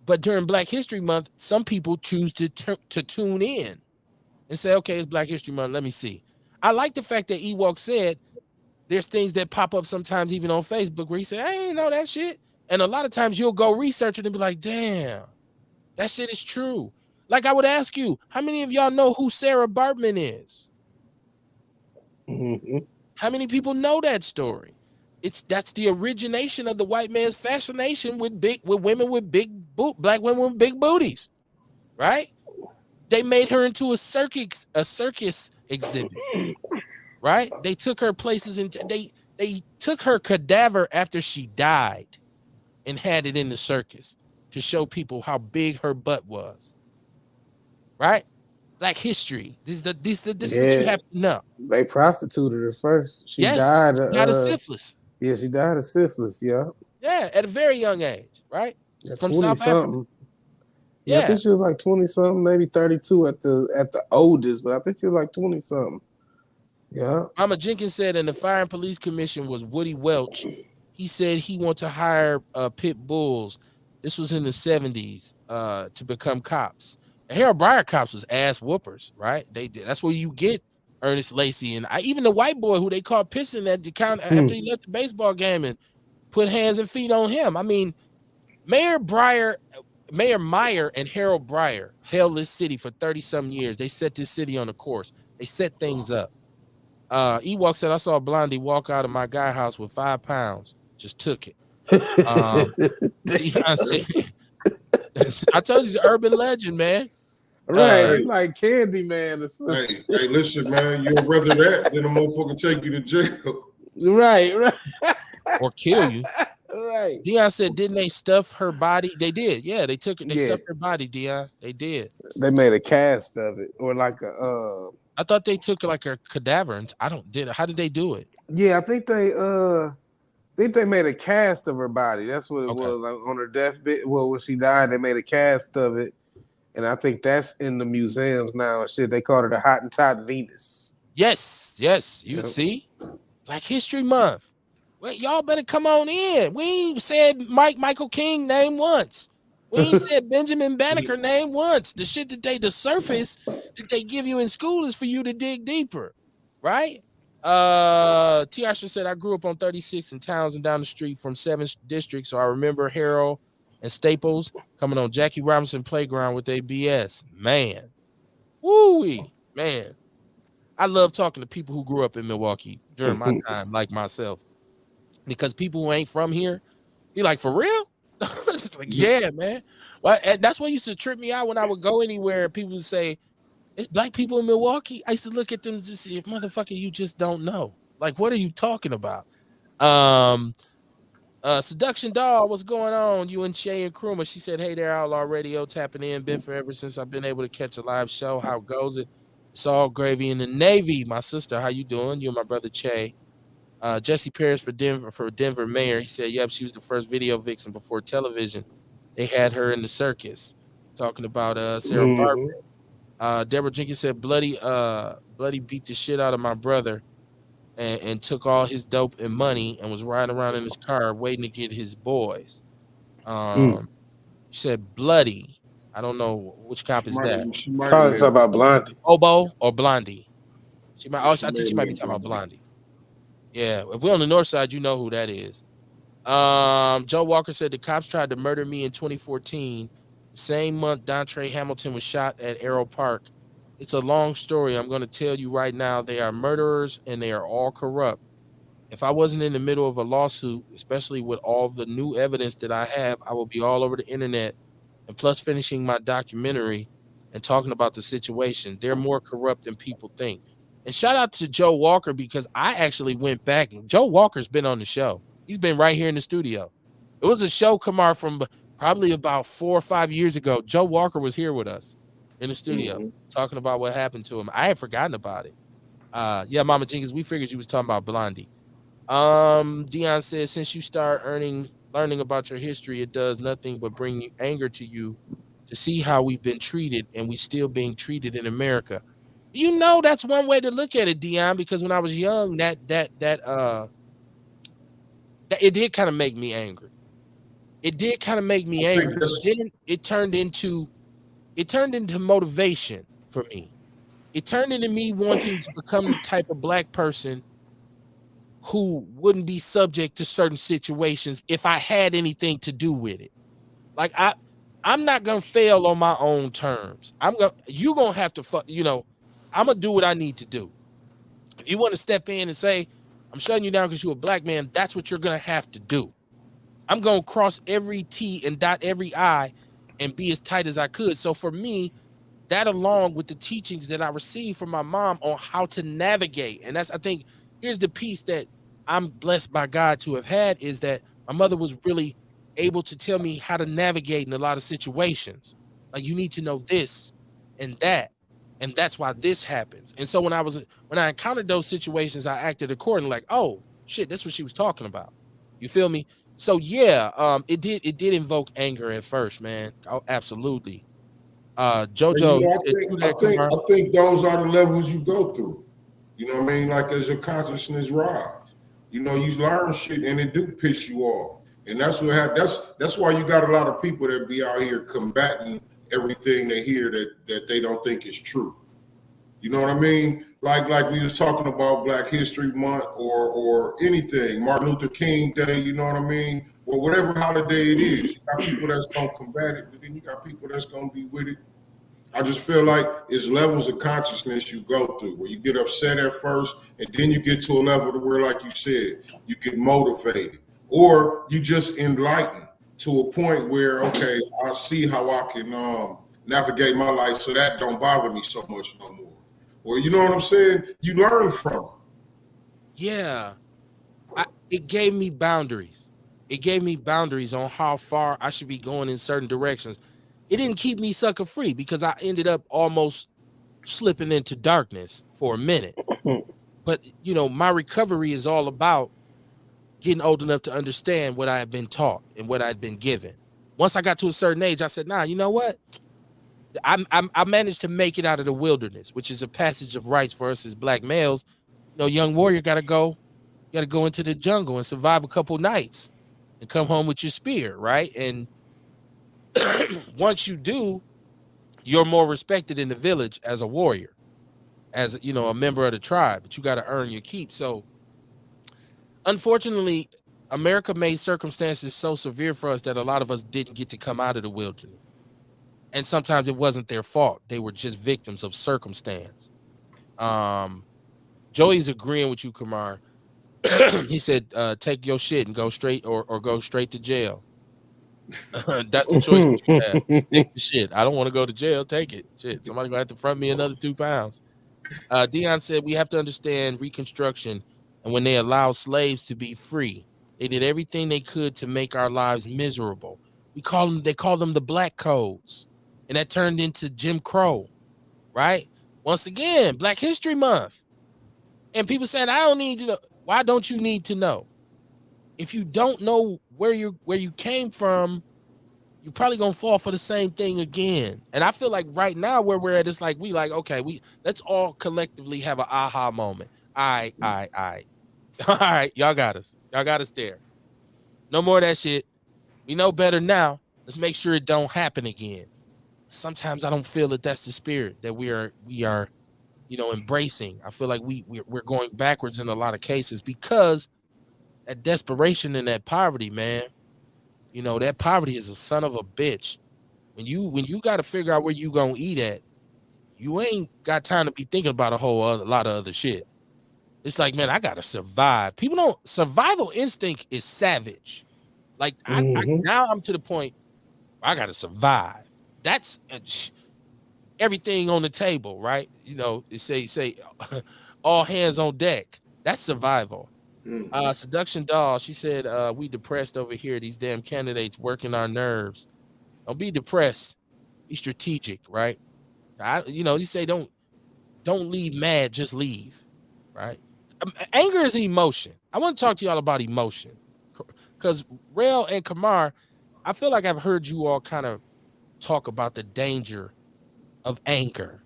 But during Black History Month, some people choose to tune in and say, okay, it's Black History Month. Let me see. I like the fact that Ewok said there's things that pop up sometimes even on Facebook where he said, I ain't know that shit. And a lot of times you'll go research it and be like, damn, that shit is true. Like I would ask you, how many of y'all know who Sarah Bartman is? Mm-hmm. How many people know that story? That's the origination of the white man's fascination with women with black women with big booties, right? They made her into a circus exhibit, right? They took her places and they took her cadaver after she died and had it in the circus to show people how big her butt was, right? Black history. This is what you have to know. They prostituted her first. She died. She died of syphilis. Yeah, she died of syphilis. Yeah. Yeah, at a very young age, right? Yeah, From 20 South something. Africa. Yeah, I think she was like 20 something, maybe 32 at the oldest, but I think she was like 20 something. Yeah. Mama Jenkins said, and the Fire and Police Commission was Woody Welch. He said he wanted to hire pit bulls. This was in the 70s to become cops. And Harold Breyer cops was ass whoopers, right? They did. That's where you get Ernest Lacey and even the white boy who they caught pissing at the counter after he left the baseball game and put hands and feet on him. I mean, Mayor Meyer and Harold Breyer held this city for 30-some years. They set this city on a course. They set things up. Ewok said, I saw Blondie walk out of my guy house with 5 pounds. Just took it. I told you, he's an urban legend, man. Right, it's like Candyman or something. Hey, listen, man, you'd rather that than a motherfucker take you to jail. Right. Or kill you. Right. Dion said, didn't they stuff her body? They did. Yeah, they took it. They stuffed her body, Dion. They did. They made a cast of it, or like a. I thought they took like a cadaver. And how did they do it? Yeah, I think they made a cast of her body. That's what it was. Like on her deathbed. Well, when she died, they made a cast of it. And I think that's in the museums now and shit. They called her the Hottentot Venus. Yes. You see? Black History Month. Well, y'all better come on in. We ain't said Michael King name once. We ain't said Benjamin Banneker name once. The shit the surface that they give you in school is for you to dig deeper. Right? Tiasha said, I grew up on 36 in Townsend down the street from 7th District. So I remember Harold and Staples coming on Jackie Robinson Playground with ABS. Man. Woo-wee. Man. I love talking to people who grew up in Milwaukee during my time, like myself, because people who ain't from here be like, for real? Like, yeah, man. Well, and that's what used to trip me out when I would go anywhere. People would say, it's black people in Milwaukee. I used to look at them and just say, motherfucker, you just don't know. Like, what are you talking about? Seduction Doll, what's going on? You and Shay and Kruma. She said, hey there, Outlaw Radio, tapping in. Been forever since I've been able to catch a live show. How goes it? It's all gravy in the Navy. My sister, how you doing? You and my brother Che. Jesse Paris for Denver mayor. He said, yep, she was the first video vixen before television. They had her in the circus. Talking about Sarah Barber. Deborah Jenkins said, Bloody beat the shit out of my brother and took all his dope and money and was riding around in his car waiting to get his boys. She said Bloody. I don't know which cop is that. She might Probably talk about Blondie. Oboe or Blondie? I think she might be talking about Blondie. Yeah, if we're on the north side, you know who that is. Joe Walker said the cops tried to murder me in 2014. Same month, Dontre Hamilton was shot at Arrow Park. It's a long story. I'm going to tell you right now. They are murderers and they are all corrupt. If I wasn't in the middle of a lawsuit, especially with all the new evidence that I have, I will be all over the internet and plus finishing my documentary and talking about the situation. They're more corrupt than people think. And shout out to Joe Walker because I actually went back. And Joe Walker's been on the show. He's been right here in the studio. It was a show, Kamar, from probably about 4 or 5 years ago. Joe Walker was here with us in the studio talking about what happened to him. I had forgotten about it. Yeah, Mama Jenkins, we figured you was talking about Blondie. Dion says, since you start learning about your history, it does nothing but bring anger to you to see how we've been treated and we still being treated in America. You know, that's one way to look at it, Dion, because when I was young, that it did kind of make me angry. It did kind of make me angry. Then it turned into motivation for me. It turned into me wanting to become the type of black person who wouldn't be subject to certain situations if I had anything to do with it. Like I'm not gonna fail on my own terms. You're gonna have to I'm gonna do what I need to do. If you want to step in and say, I'm shutting you down because you're a black man, that's what you're gonna have to do. I'm gonna cross every T and dot every I and be as tight as I could. So for me, that along with the teachings that I received from my mom on how to navigate, and I think here's the piece that I'm blessed by God to have had, is that my mother was really able to tell me how to navigate in a lot of situations. Like, you need to know this and that, and that's why this happens. And so when I encountered those situations, I acted accordingly. Like, oh shit, that's what she was talking about. You feel me? So yeah, it did invoke anger at first, man. Oh, absolutely. JoJo, I think those are the levels you go through. You know what I mean? Like, as your consciousness rise, you learn shit and it do piss you off. And that's what happened. That's why you got a lot of people that be out here combating everything they hear that they don't think is true. You know what I mean? Like we was talking about Black History Month or anything, Martin Luther King Day, you know what I mean? Or whatever holiday it is. You got people that's gonna combat it, but then you got people that's gonna be with it. I just feel like it's levels of consciousness you go through where you get upset at first and then you get to a level to where, like you said, you get motivated or you just enlightened to a point where, okay, I see how I can navigate my life so that don't bother me so much no more. Or, you know what I'm saying? You learn from it. Yeah. It gave me boundaries. It gave me boundaries on how far I should be going in certain directions. It didn't keep me sucker free because I ended up almost slipping into darkness for a minute. But, my recovery is all about getting old enough to understand what I had been taught and what I'd been given. Once I got to a certain age, I said, nah, you know what? I managed to make it out of the wilderness, which is a passage of rights for us as black males. Young warrior got to go into the jungle and survive a couple nights and come home with your spear, right? And once you do, you're more respected in the village as a warrior, as a member of the tribe, but you got to earn your keep. So unfortunately, America made circumstances so severe for us that a lot of us didn't get to come out of the wilderness. And sometimes it wasn't their fault. They were just victims of circumstance. Joey's agreeing with you, Kamar. He said, take your shit and go straight or go straight to jail. That's the choice that you have. Take the shit. I don't want to go to jail. Take it. Shit. Somebody gonna have to front me another 2 pounds. Dion said we have to understand Reconstruction, and when they allowed slaves to be free, they did everything they could to make our lives miserable. They called them the Black Codes, and that turned into Jim Crow, right? Once again, Black History Month. And people said, I don't need to know. Why don't you need to know? If you don't know where you came from, you're probably gonna fall for the same thing again. And I feel like right now where we're at, it's like okay, let's all collectively have an aha moment. All right. All right, y'all got us there. No more of that shit. We know better now. Let's make sure it don't happen again. Sometimes I don't feel that that's the spirit that we are embracing. I feel like we're going backwards in a lot of cases because that desperation and that poverty, man. That poverty is a son of a bitch. When you got to figure out where you gonna eat at, you ain't got time to be thinking about a lot of other shit. It's like, man, I gotta survive. People don't. Survival instinct is savage. Like now I'm to the point where I gotta survive. That's everything on the table, right? It say all hands on deck. That's survival. Seduction Doll, she said, we depressed over here. These damn candidates working our nerves. Don't be depressed. Be strategic, right? You say don't leave mad, just leave, right? Anger is an emotion. I want to talk to y'all about emotion. Because Rail and Kamar, I feel like I've heard you all kind of talk about the danger of anger.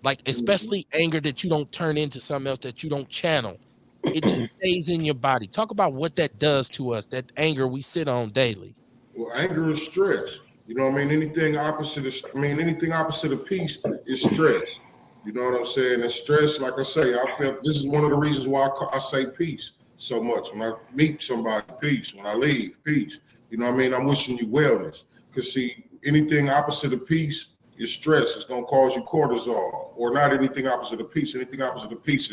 Like, especially anger that you don't turn into something else, that you don't channel. It just stays in your body. Talk about what that does to us, that anger we sit on daily. Well, anger is stress. You know what I mean? Anything opposite of peace is stress. You know what I'm saying? And stress, like I say, I feel this is one of the reasons why I say peace so much. When I meet somebody, peace. When I leave, peace. You know what I mean? I'm wishing you wellness. Because see, anything opposite of peace is stress. It's going to cause you cortisol. Or not anything opposite of peace. Anything opposite of peace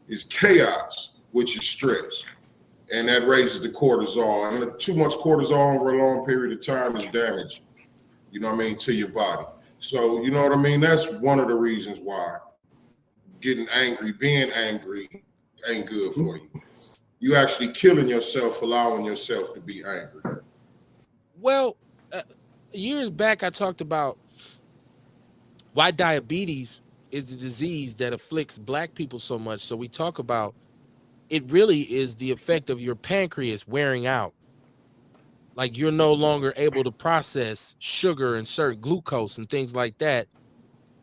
is chaos, which is stress. And that raises the cortisol. And too much cortisol over a long period of time is damage, you know what I mean, to your body. So, you know what I mean? That's one of the reasons why getting angry, being angry ain't good for you. You actually killing yourself, allowing yourself to be angry. Well, years back, I talked about why diabetes is the disease that afflicts Black people so much. So we talk about it really is the effect of your pancreas wearing out. Like you're no longer able to process sugar and certain glucose and things like that.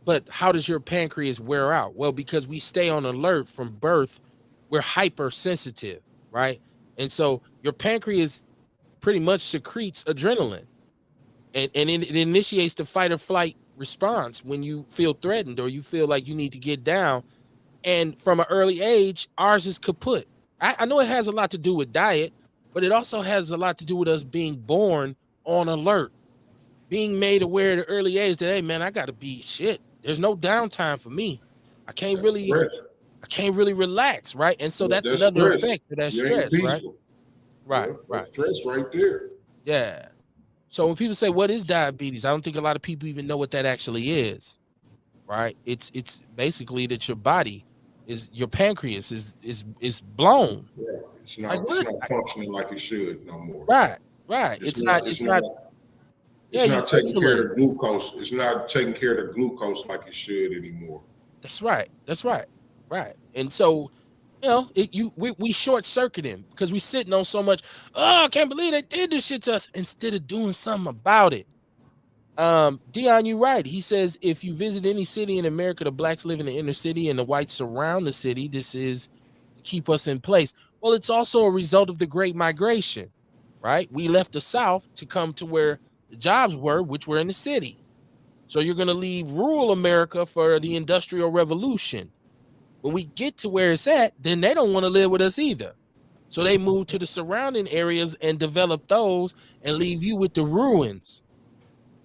But how does your pancreas wear out? Well, because we stay on alert from birth, we're hypersensitive, right? And so your pancreas pretty much secretes adrenaline. And it initiates the fight or flight response when you feel threatened or you feel like you need to get down. And from an early age, ours is kaput. I know it has a lot to do with diet, but it also has a lot to do with us being born on alert, being made aware at an early age that, hey, man, I got to be shit. There's no downtime for me. I can't really relax, right? And so that's another effect of that stress, right? Right. Stress right there. Yeah. So when people say, what is diabetes? I don't think a lot of people even know what that actually is, right? It's basically that your body your pancreas is blown. Yeah. It's not functioning like it should no more. Right. It's not taking care of the glucose. It's not taking care of the glucose like it should anymore. That's right. Right. And so, we short circuit him because we sitting on so much. Oh, I can't believe they did this shit to us instead of doing something about it. Dion, you right. He says if you visit any city in America, the Blacks live in the inner city and the whites surround the city. This is to keep us in place. Well, it's also a result of the Great Migration, right? We left the South to come to where the jobs were, which were in the city. So you're going to leave rural America for the Industrial Revolution. When we get to where it's at, then they don't want to live with us either. So they move to the surrounding areas and develop those and leave you with the ruins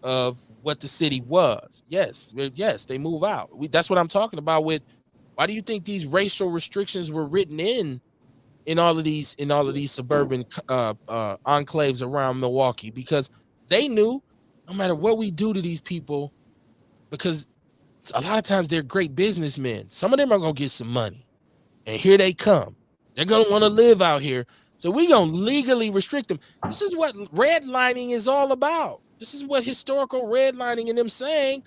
of what the city was. Yes, they move out. That's what I'm talking about with Why do you think these racial restrictions were written in all of these suburban enclaves around Milwaukee? Because they knew no matter what we do to these people, because a lot of times they're great businessmen. Some of them are gonna get some money, and here they come. They're gonna want to live out here, so we gonna legally restrict them. This is what redlining is all about. This is what historical redlining and them saying.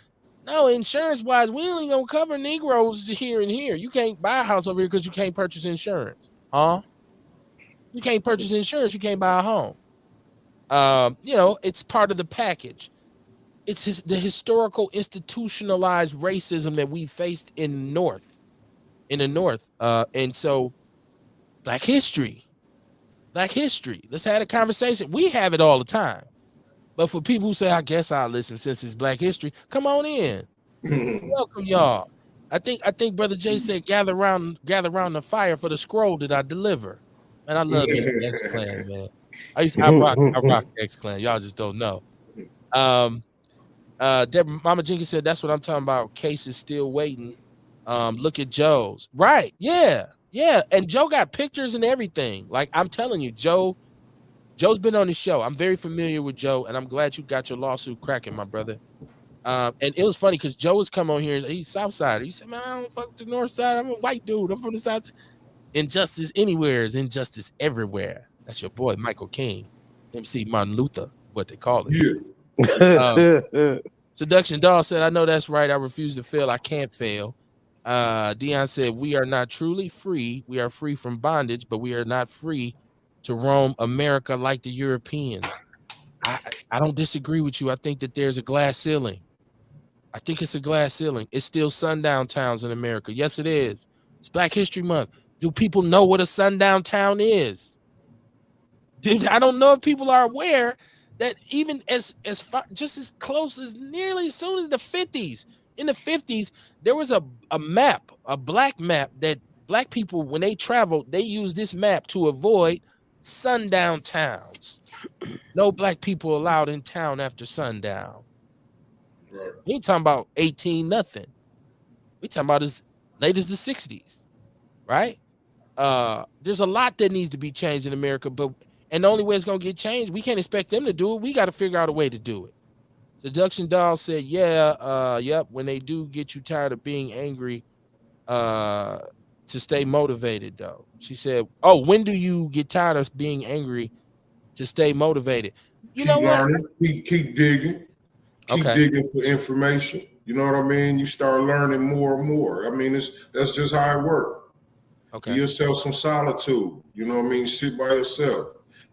No, insurance wise, we only gonna cover Negroes here and here. You can't buy a house over here because you can't purchase insurance, huh? You can't purchase insurance. You can't buy a home. It's part of the package. It's the historical institutionalized racism that we faced in the North. And so Black history. Let's have a conversation. We have it all the time. But for people who say, I guess I'll listen since it's Black history, come on in. Welcome, y'all. I think Brother Jay said, gather around the fire for the scroll that I deliver. And I love this X Clan, man. I rock X Clan. Y'all just don't know. Deborah, Mama Jenkins said, that's what I'm talking about. Case is still waiting. Look at Joe's. Right. Yeah. And Joe got pictures and everything. Like, I'm telling you, Joe's been on the show. I'm very familiar with Joe, and I'm glad you got your lawsuit cracking, my brother. And it was funny because Joe has come on here. He's Southside. He said, man, I don't fuck with the North Side. I'm a white dude. I'm from the South Side. Injustice anywhere is injustice everywhere. That's your boy, Michael King. MC Martin Luther, what they call it. Yeah. Seduction Doll said, I know that's right. I refuse to fail. I can't fail. Dion said, we are not truly free. We are free from bondage, but we are not free to roam America like the Europeans. I don't disagree with you. I think that there's a glass ceiling. I think it's a glass ceiling. It's still sundown towns in America. Yes, it is. It's Black History Month. Do people know what a sundown town is? I don't know if people are aware that even as far, just as close as nearly as soon as the 50s. In the 50s, there was a map, a black map that Black people, when they traveled, they used this map to avoid sundown towns. No Black people allowed in town after sundown. Right. We ain't talking about 18 nothing. We talking about as late as the 60s, right? There's a lot that needs to be changed in America, and the only way it's gonna get changed, we can't expect them to do it. We got to figure out a way to do it. Seduction Doll said, yep, when they do get you tired of being angry, to stay motivated, though. She said, oh, when do you get tired of being angry to stay motivated? You know what? Keep digging. Keep digging for information. You know what I mean? You start learning more and more. I mean, that's just how it works. Okay. Give yourself some solitude. You know what I mean? Sit by yourself.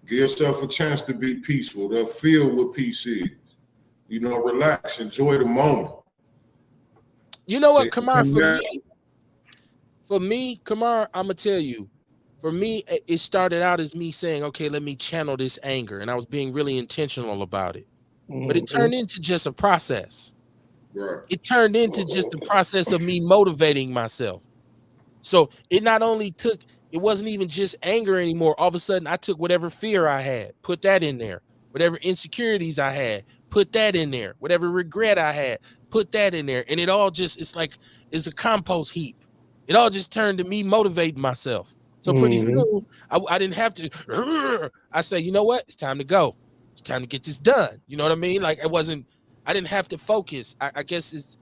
Give yourself a chance to be peaceful, to feel what peace is. You know, relax, enjoy the moment. You know what, Kamar, for me, Kamar, I'm gonna tell you, for me, it started out as me saying, okay, let me channel this anger, and I was being really intentional about it. Mm-hmm. But it turned into just a process. Right. It turned into just the process of me motivating myself. So it not only took, it wasn't even just anger anymore. All of a sudden, I took whatever fear I had, put that in there. Whatever insecurities I had, put that in there. Whatever regret I had, put that in there. And it all just, it's a compost heap. It all just turned to me motivating myself. So pretty soon, I didn't have to, I say, you know what? It's time to go. It's time to get this done. You know what I mean? Like I didn't have to focus. I guess it's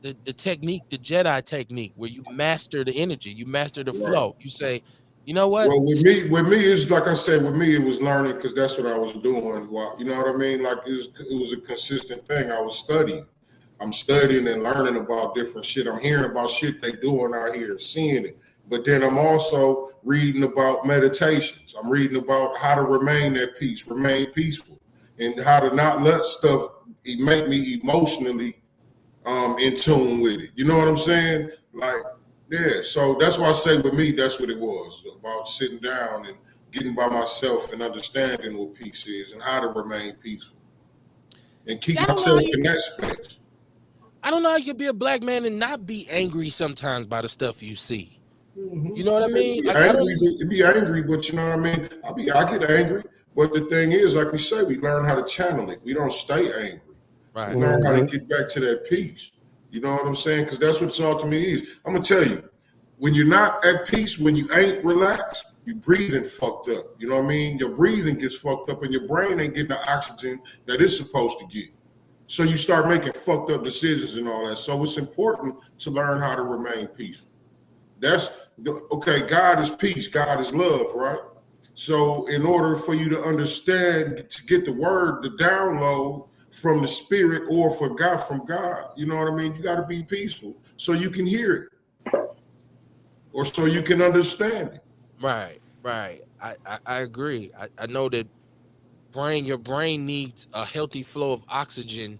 the technique, the Jedi technique, where you master the energy, you master the flow. You say, you know what? Well, with me, it's like I said, with me, it was learning because that's what I was doing. Well, you know what I mean? Like it was a consistent thing. I was studying. I'm studying and learning about different shit. I'm hearing about shit they doing out here, seeing it. But then I'm also reading about meditations. I'm reading about how to remain at peace, remain peaceful, and how to not let stuff make me emotionally in tune with it. You know what I'm saying? Like, yeah. So that's why I say with me, that's what it was about, sitting down and getting by myself and understanding what peace is and how to remain peaceful and keep myself in that space. I don't know how you can be a black man and not be angry sometimes by the stuff you see. Mm-hmm. You know what I mean? Be angry, but you know what I mean? I get angry, but the thing is, like we say, we learn how to channel it. We don't stay angry. Right. We learn how to get back to that peace. You know what I'm saying? Because that's what it's ultimately is. I'm gonna tell you, when you're not at peace, when you ain't relaxed, you breathing fucked up. You know what I mean? Your breathing gets fucked up and your brain ain't getting the oxygen that it's supposed to get. So you start making fucked up decisions and all that. So it's important to learn how to remain peaceful. That's okay. God is peace. God is love, right? So in order for you to understand, to get the word, the download from the spirit or from God, you know what I mean? You got to be peaceful so you can hear it or so you can understand it. Right. I agree. I know that your brain needs a healthy flow of oxygen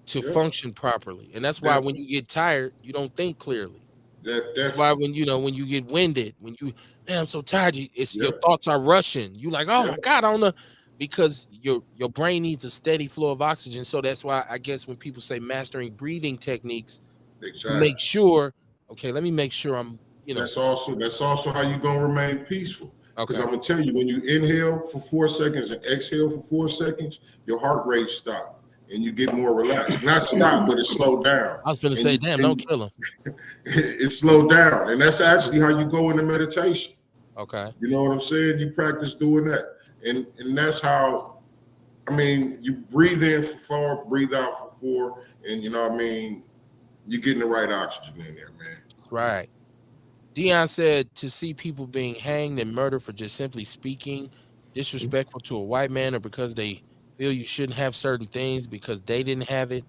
to function properly. And that's why when you get tired, you don't think clearly. That's why when you get winded, when you, man, I'm so tired, your thoughts are rushing. You like, oh my God, I don't know, because your brain needs a steady flow of oxygen. So that's why I guess when people say mastering breathing techniques, make sure, okay, let me make sure I'm, That's also how you gonna remain peaceful. Because Okay. I'm gonna tell you, when you inhale for 4 seconds and exhale for 4 seconds, your heart rate stops and you get more relaxed. Not stop, but it slowed down. I was gonna say, damn, don't kill him. It slowed down, and that's actually how you go into meditation. Okay. You know what I'm saying? You practice doing that, and that's how. I mean, you breathe in for 4, breathe out for 4, and you know what I mean. You're getting the right oxygen in there, man. Right. Dion said to see people being hanged and murdered for just simply speaking disrespectful to a white man or because they feel you shouldn't have certain things because they didn't have it.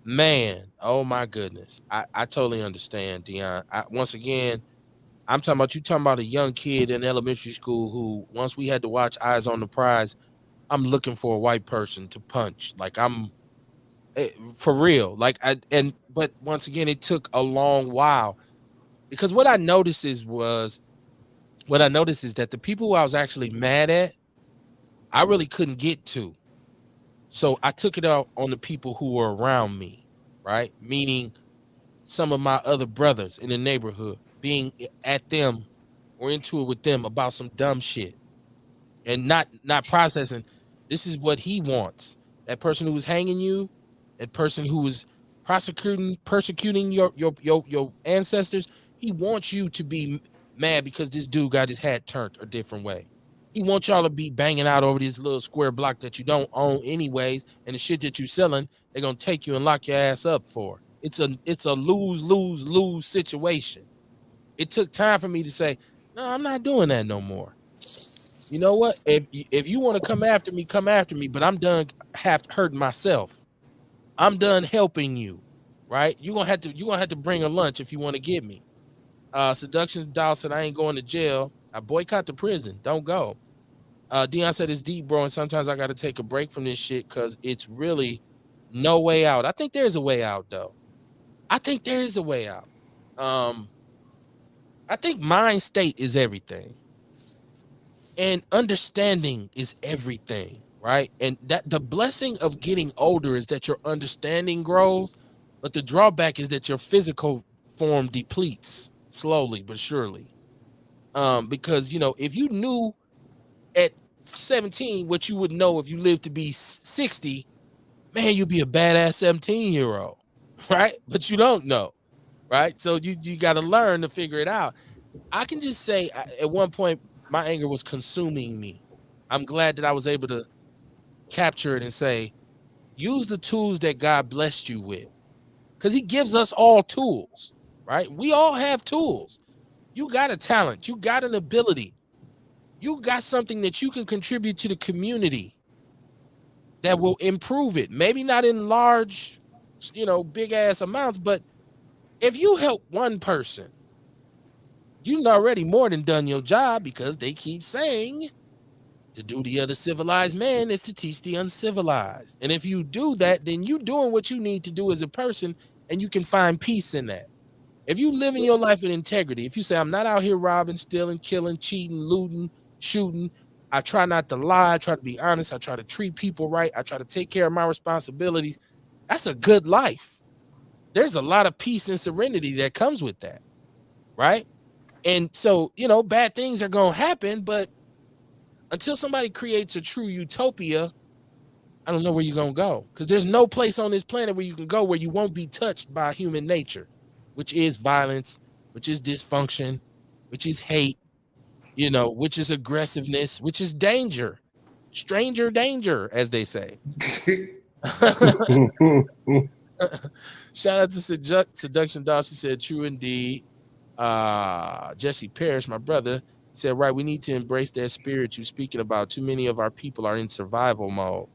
Man, oh my goodness. I totally understand, Dion. Once again, I'm talking about a young kid in elementary school who, once we had to watch Eyes on the Prize, I'm looking for a white person to punch. Like for real. But once again, it took a long while. Because what I noticed is that the people who I was actually mad at, I really couldn't get to. So I took it out on the people who were around me, right? Meaning some of my other brothers in the neighborhood, being at them or into it with them about some dumb shit and not processing. This is what he wants. That person who was hanging you, that person who was persecuting your ancestors, he wants you to be mad because this dude got his hat turned a different way. He wants y'all to be banging out over this little square block that you don't own anyways, and the shit that you selling, they're gonna take you and lock your ass up for. It's a lose situation. It took time for me to say, no, I'm not doing that no more. You know what? If you want to come after me, but I'm done hurting myself. I'm done helping you, right? You're gonna have to bring a lunch if you want to get me. Seductions Doll said, I ain't going to jail. I boycott the prison. Don't go. Dion said it's deep, bro, and sometimes I gotta take a break from this shit because it's really no way out. I think there's a way out, though. I think there is a way out. I think mind state is everything. And understanding is everything, right? And that the blessing of getting older is that your understanding grows, but the drawback is that your physical form depletes slowly but surely. Because if you knew at 17 what you would know if you lived to be 60, man, you'd be a badass 17-year-old, right? But you don't know, right? So you got to learn to figure it out. I can just say at one point my anger was consuming me. I'm glad that I was able to capture it and say, use the tools that God blessed you with, because he gives us all tools, right? We all have tools. You got a talent. You got an ability. You got something that you can contribute to the community that will improve it. Maybe not in large, big ass amounts, but if you help one person, you've already more than done your job, because they keep saying the duty of the civilized man is to teach the uncivilized. And if you do that, then you're doing what you need to do as a person, and you can find peace in that. If you live in your life with integrity, if you say, I'm not out here robbing, stealing, killing, cheating, looting, shooting, I try not to lie, I try to be honest, I try to treat people right, I try to take care of my responsibilities, that's a good life. There's a lot of peace and serenity that comes with that, right? And so, bad things are going to happen, but until somebody creates a true utopia, I don't know where you're going to go, because there's no place on this planet where you can go where you won't be touched by human nature, which is violence, which is dysfunction, which is hate, which is aggressiveness, which is danger, stranger danger, as they say. Shout out to Seduction Doll. She said, true indeed. Jesse Parrish, my brother, said, right, we need to embrace that spirit you're speaking about. Too many of our people are in survival mode.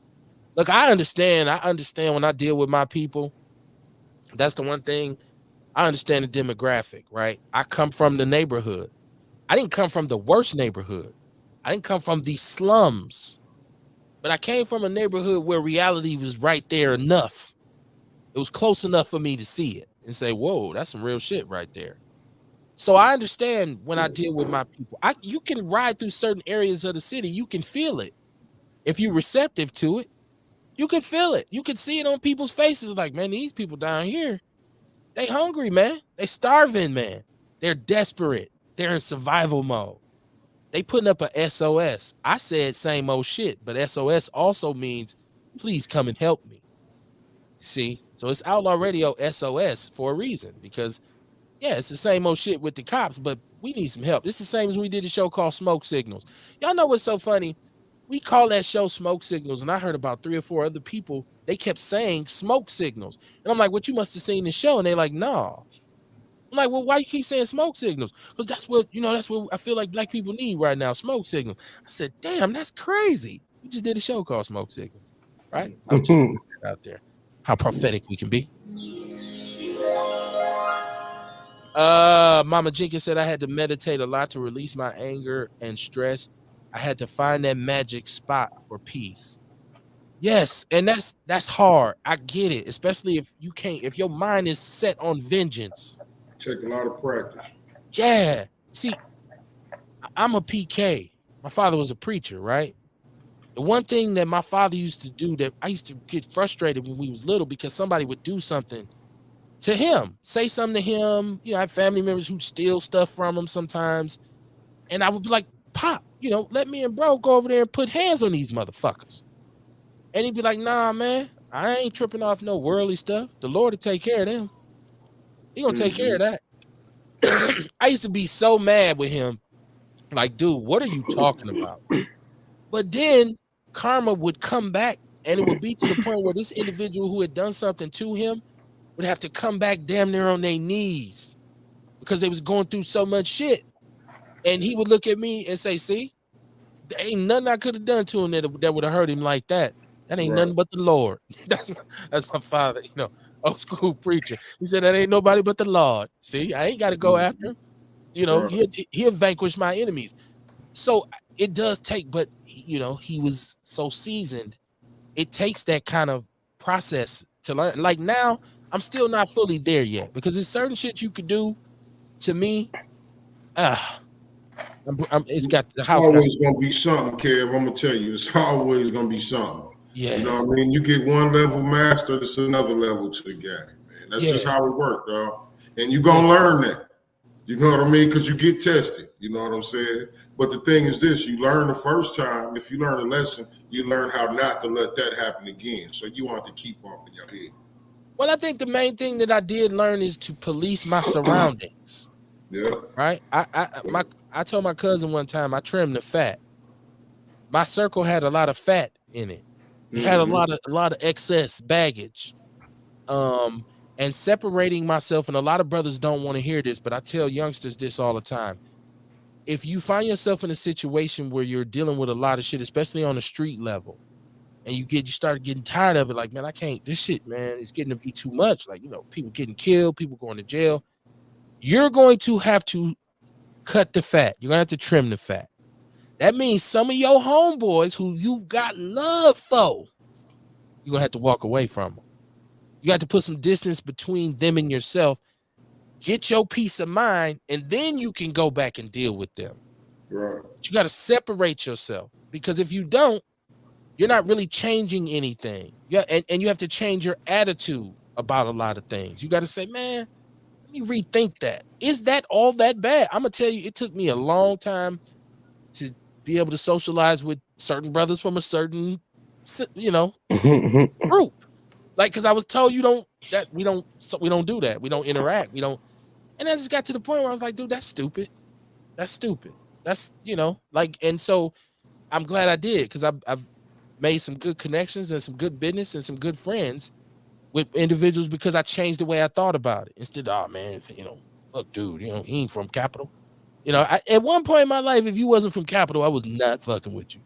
Look, I understand when I deal with my people. That's the one thing. I understand the demographic, right? I come from the neighborhood. I didn't come from the worst neighborhood. I didn't come from the slums. But I came from a neighborhood where reality was right there enough. It was close enough for me to see it and say, whoa, that's some real shit right there. So I understand when I deal with my people. You can ride through certain areas of the city. You can feel it. If you're receptive to it, you can feel it. You can see it on people's faces. Like, man, these people down here, they hungry, man. They starving, man. They're desperate. They're in survival mode. They putting up a SOS. I said same old shit, but SOS also means please come and help me. See? So it's Outlaw Radio SOS for a reason, because yeah, it's the same old shit with the cops, but we need some help. It's the same as we did a show called Smoke Signals. Y'all know what's so funny? We call that show Smoke Signals, and I heard about 3 or 4 other people. They kept saying smoke signals. And I'm like, what, you must have seen the show. And they're like, no. I'm like, well, why you keep saying smoke signals? Because that's what I feel like black people need right now, smoke signals. I said, damn, that's crazy. We just did a show called Smoke Signals, right? I'm just putting that out there. How prophetic we can be. Mama Jenkins said I had to meditate a lot to release my anger and stress. I had to find that magic spot for peace. Yes, and that's hard. I get it, especially if your mind is set on vengeance. Take a lot of practice. Yeah. See, I'm a PK. My father was a preacher, right? The one thing that my father used to do that I used to get frustrated when we was little, because somebody would do something to him, say something to him. I have family members who steal stuff from him sometimes. And I would be like, Pop, let me and bro go over there and put hands on these motherfuckers. And he'd be like, nah, man, I ain't tripping off no worldly stuff. The Lord will take care of them. He gonna take care of that. I used to be so mad with him. Like, dude, what are you talking about? But then karma would come back, and it would be to the point where this individual who had done something to him would have to come back damn near on their knees because they was going through so much shit. And he would look at me and say, see, there ain't nothing I could have done to him that would have hurt him like that. That ain't nothing but the Lord. That's my father, old school preacher. He said, that ain't nobody but the Lord. See, I ain't got to go after him. He'll vanquish my enemies. So it does take, but he was so seasoned. It takes that kind of process to learn. Like now, I'm still not fully there yet, because there's certain shit you could do to me. It's got the house. Always gonna be something, Kev. I'm gonna tell you, it's always gonna be something. Yeah. You know what I mean? You get one level master, it's another level to the game, man. That's just how it works, dog. And you're gonna learn that. You know what I mean? Because you get tested. You know what I'm saying? But the thing is this, you learn the first time. If you learn a lesson, you learn how not to let that happen again. So you want to keep bumping your head. Well, I think the main thing that I did learn is to police my surroundings. Yeah. Right? I told my cousin one time I trimmed the fat. My circle had a lot of fat in it. It had a lot of excess baggage. And separating myself, and a lot of brothers don't want to hear this, but I tell youngsters this all the time. If you find yourself in a situation where you're dealing with a lot of shit, especially on the street level, and you start getting tired of it, like, man, I can't, this shit, man, it's getting to be too much. Like, people getting killed, people going to jail. You're going to have to cut the fat. You're going to have to trim the fat. That means some of your homeboys who you got love for, you're going to have to walk away from them. You got to put some distance between them and yourself. Get your peace of mind, and then you can go back and deal with them. Right. But you got to separate yourself, because if you don't, you're not really changing anything. Yeah, and you have to change your attitude about a lot of things. You got to say, man, let me rethink that. Is that all that bad? I'm going to tell you, it took me a long time to be able to socialize with certain brothers from a certain, group. Like, because I was told we don't do that. We don't interact. We don't. And I just got to the point where I was like, dude, that's stupid. That's stupid. That's, like, and so I'm glad I did, because I've made some good connections and some good business and some good friends with individuals because I changed the way I thought about it. Instead of, oh man, fuck dude, he ain't from Capital. At one point in my life, if you wasn't from Capital, I was not fucking with you.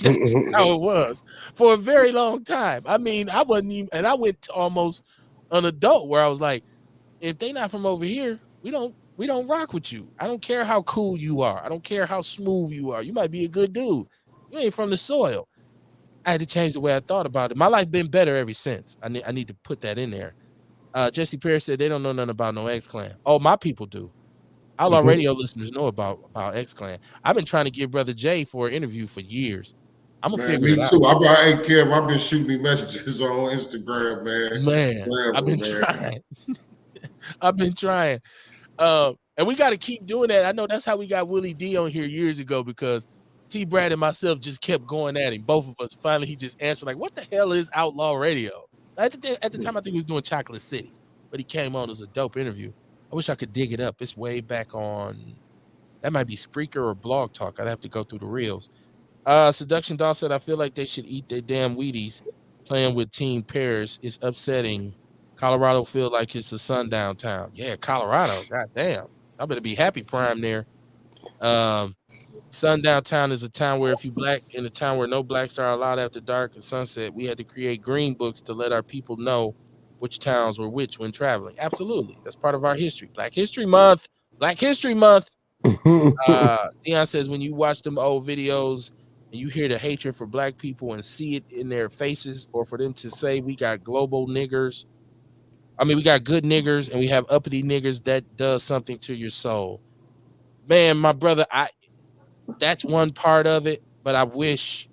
That's just how it was for a very long time. I mean, I wasn't even, and I went to almost an adult where I was like, if they not from over here, we don't rock with you. I don't care how cool you are. I don't care how smooth you are. You might be a good dude. You ain't from the soil. I had to change the way I thought about it. My life been better ever since. I need to put that in there. Jesse Perry said they don't know nothing about no X Clan. Oh, my people do. Outlaw Radio listeners know about X Clan. I've been trying to get Brother Jay for an interview for years. I'm gonna figure it out. Me too. Hey Kev, I've been shooting messages on Instagram, man. Man, I've been trying. I've been trying. And we got to keep doing that. I know that's how we got Willie D on here years ago, because T. Brad and myself just kept going at him. Both of us. Finally, he just answered like, "What the hell is Outlaw Radio?" At the time, I think he was doing Chocolate City, but he came on as a dope interview. I wish I could dig it up. It's way back on. That might be Spreaker or Blog Talk. I'd have to go through the reels. Seduction Doll said, "I feel like they should eat their damn Wheaties. Playing with Team Paris is upsetting. Colorado feel like it's a sundown town." Yeah, Colorado. God damn. I better be happy Prime there. Sundown town is a town where if you black in a town where no blacks are allowed after dark and sunset, we had to create green books to let our people know which towns were which when traveling. Absolutely. That's part of our history. Black History Month. Black History Month. Dion says, when you watch them old videos and you hear the hatred for black people and see it in their faces, or for them to say we got global niggers, I mean, we got good niggers and we have uppity niggers, that does something to your soul. Man, my brother, that's one part of it, but I wish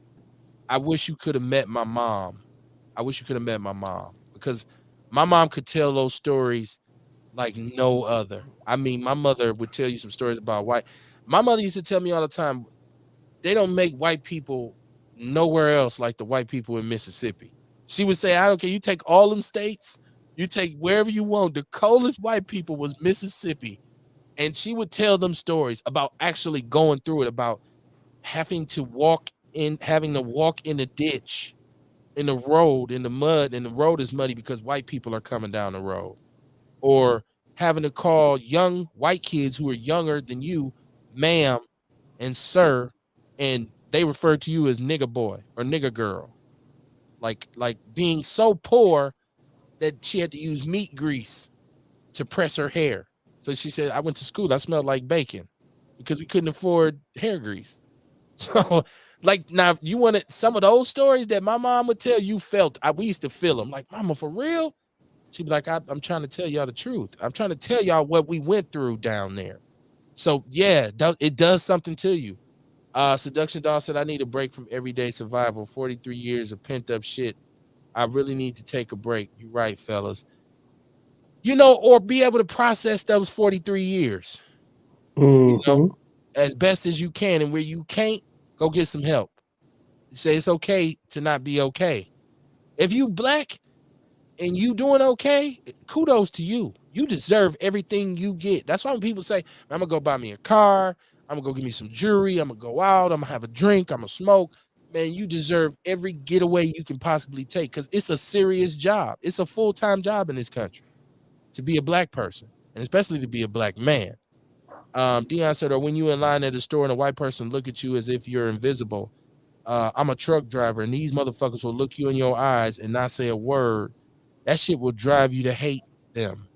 you could have met my mom. I wish you could have met my mom, because my mom could tell those stories like no other. I mean, my mother would tell you some stories about white. My mother used to tell me all the time, they don't make white people nowhere else like the white people in Mississippi. She would say, I don't care. You take all them states, you take wherever you want. The coldest white people was Mississippi. And she would tell them stories about actually going through it, about having to walk in the ditch, in the road, in the mud, and the road is muddy because white people are coming down the road. Or having to call young white kids who are younger than you, ma'am and sir, and they refer to you as nigger boy or nigger girl. Like being so poor that she had to use meat grease to press her hair. So she said, I went to school, I smelled like bacon because we couldn't afford hair grease. So, like, now you wanted some of those stories that my mom would tell you we used to feel them. Like, mama, for real? She'd be like, I'm trying to tell y'all the truth. I'm trying to tell y'all what we went through down there. So, yeah, it does something to you. Seduction Doll said, I need a break from everyday survival. 43 years of pent up shit. I really need to take a break. You're right, fellas. Or be able to process those 43 years, as best as you can. And where you can't, go get some help. Say it's okay to not be okay. If you black and you doing okay, kudos to you. You deserve everything you get. That's why when people say, I'm going to go buy me a car, I'm going to go get me some jewelry, I'm going to go out, I'm going to have a drink, I'm going to smoke. Man, you deserve every getaway you can possibly take, because it's a serious job. It's a full-time job in this country to be a black person, and especially to be a black man. Dion said, or when you in line at a store and a white person look at you as if you're invisible. I'm a truck driver, and these motherfuckers will look you in your eyes and not say a word. That shit will drive you to hate them.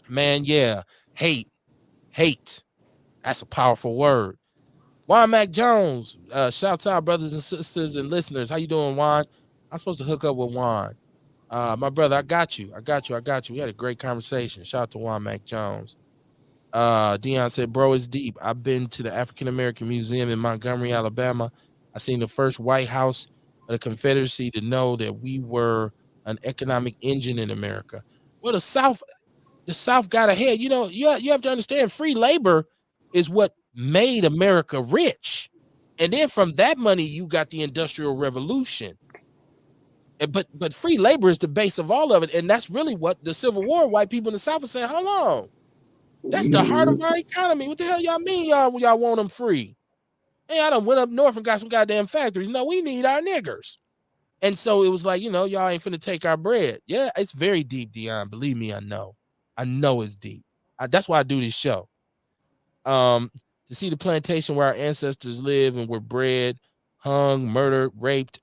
Man, yeah. Hate. That's a powerful word. Juan Mac Jones, shouts out brothers and sisters and listeners. How you doing, Juan? I'm supposed to hook up with Juan. My brother, I got you. We had a great conversation. Shout out to Juan Mac Jones. Dion said, bro, it's deep. I've been to the African American Museum in Montgomery, Alabama. I seen the first White House of the Confederacy to know that we were an economic engine in America. Well, the South got ahead. You have to understand, free labor is what made America rich. And then from that money, you got the Industrial Revolution. But free labor is the base of all of it. And that's really what the Civil War, white people in the South are saying, hold on. That's the heart of our economy. What the hell y'all mean y'all want them free? Hey, I done went up north and got some goddamn factories. No, we need our niggers. And so it was like, y'all ain't finna take our bread. Yeah, it's very deep, Dion. Believe me, I know. I know it's deep. That's why I do this show. To see the plantation where our ancestors live and were bred, hung, murdered, raped,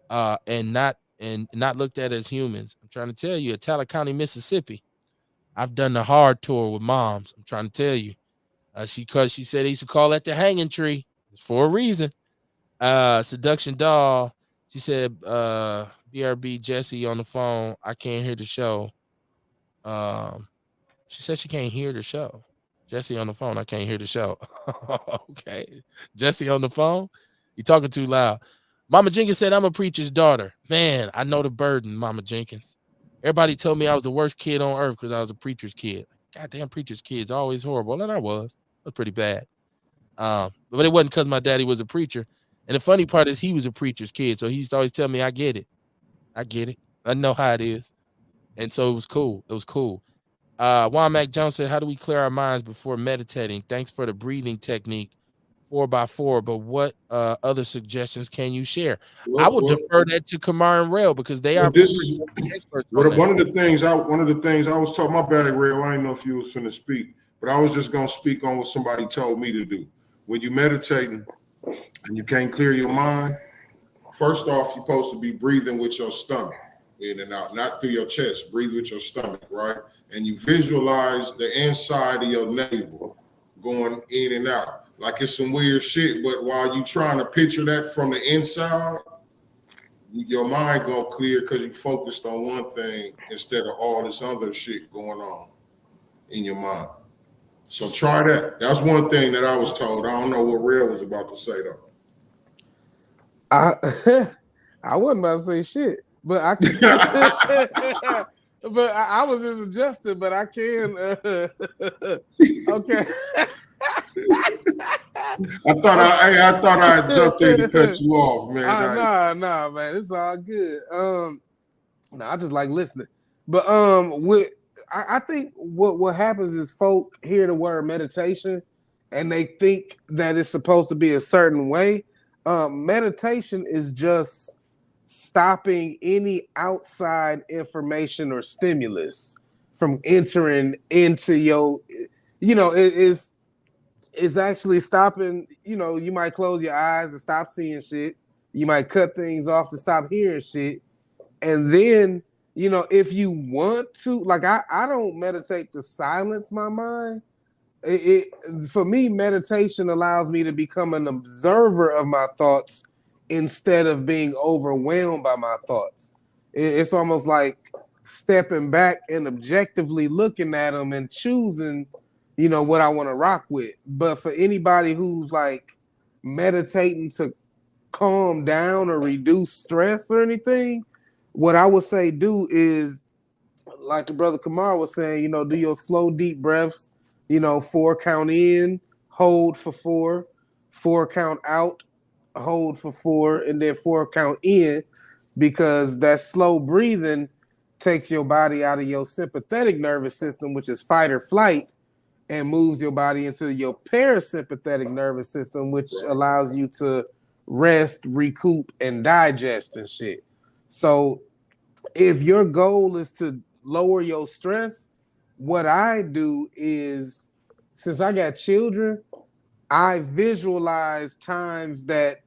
and not looked at as humans. I'm trying to tell you, at Talcott County, Mississippi, I've done the hard tour with moms. I'm trying to tell you. She said they used to call that the hanging tree. It's for a reason. Seduction doll. She said, BRB Jesse on the phone. I can't hear the show. She said she can't hear the show. Jesse on the phone. I can't hear the show. Okay. Jesse on the phone. You talking too loud. Mama Jenkins said, I'm a preacher's daughter. Man, I know the burden, Mama Jenkins. Everybody told me I was the worst kid on earth because I was a preacher's kid. Goddamn preacher's kids, always horrible. And I was. It was pretty bad. But it wasn't because my daddy was a preacher. And the funny part is he was a preacher's kid. So he used to always tell me, I get it. I get it. I know how it is. And so it was cool. It was cool. Juan Mac Jones said, how do we clear our minds before meditating? Thanks for the breathing technique, 4x4. But what other suggestions can you share? I will defer that to Kamar and Rail because they are experts. One of the things I was talking, my bad, Rail. I didn't know if you was finna speak, but I was just gonna speak on what somebody told me to do. When you meditating and you can't clear your mind, first off, you're supposed to be breathing with your stomach in and out, not through your chest. Breathe with your stomach, right? And you visualize the inside of your navel going in and out. Like it's some weird shit, but while you trying to picture that from the inside, your mind gonna clear because you focused on one thing instead of all this other shit going on in your mind. So try that. That's one thing that I was told. I don't know what Real was about to say though. I wasn't about to say shit, but I but I was just adjusting, but I can okay. I thought I jumped in to cut you off, man. Nah, man, it's all good. I just like listening, but I think what happens is folk hear the word meditation, and they think that it's supposed to be a certain way. Meditation is just stopping any outside information or stimulus from entering into your, it's actually stopping, you might close your eyes and stop seeing shit. You might cut things off to stop hearing shit. And then, if you want to, like I don't meditate to silence my mind. For me, meditation allows me to become an observer of my thoughts instead of being overwhelmed by my thoughts. It's almost like stepping back and objectively looking at them and choosing, what I want to rock with. But for anybody who's like meditating to calm down or reduce stress or anything, what I would say do is, like the brother Kamar was saying, do your slow, deep breaths, 4 count in, hold for 4, 4 count out, hold for 4, and then 4 count in, because that slow breathing takes your body out of your sympathetic nervous system, which is fight or flight, and moves your body into your parasympathetic nervous system, which allows you to rest, recoup, and digest and shit. So if your goal is to lower your stress, what I do is, since I got children, I visualize times that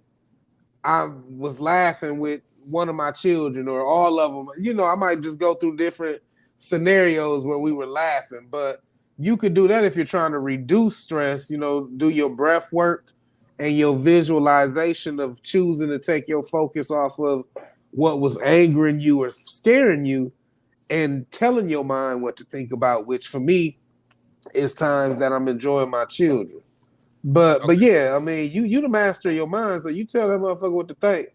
I was laughing with one of my children or all of them. I might just go through different scenarios where we were laughing, but you could do that if you're trying to reduce stress, do your breath work and your visualization of choosing to take your focus off of what was angering you or scaring you and telling your mind what to think about, which for me is times that I'm enjoying my children. But yeah, I mean, you the master of your mind, so you tell that motherfucker what to think.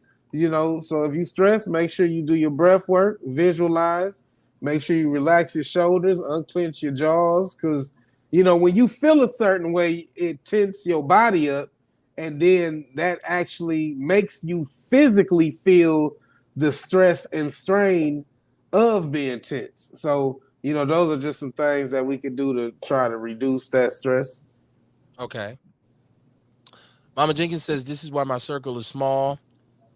So if you stress, make sure you do your breath work, visualize, make sure you relax your shoulders, unclench your jaws, because when you feel a certain way, it tenses your body up, and then that actually makes you physically feel the stress and strain of being tense. So You know, those are just some things that we could do to try to reduce that stress. Okay. Mama Jenkins says, this is why my circle is small.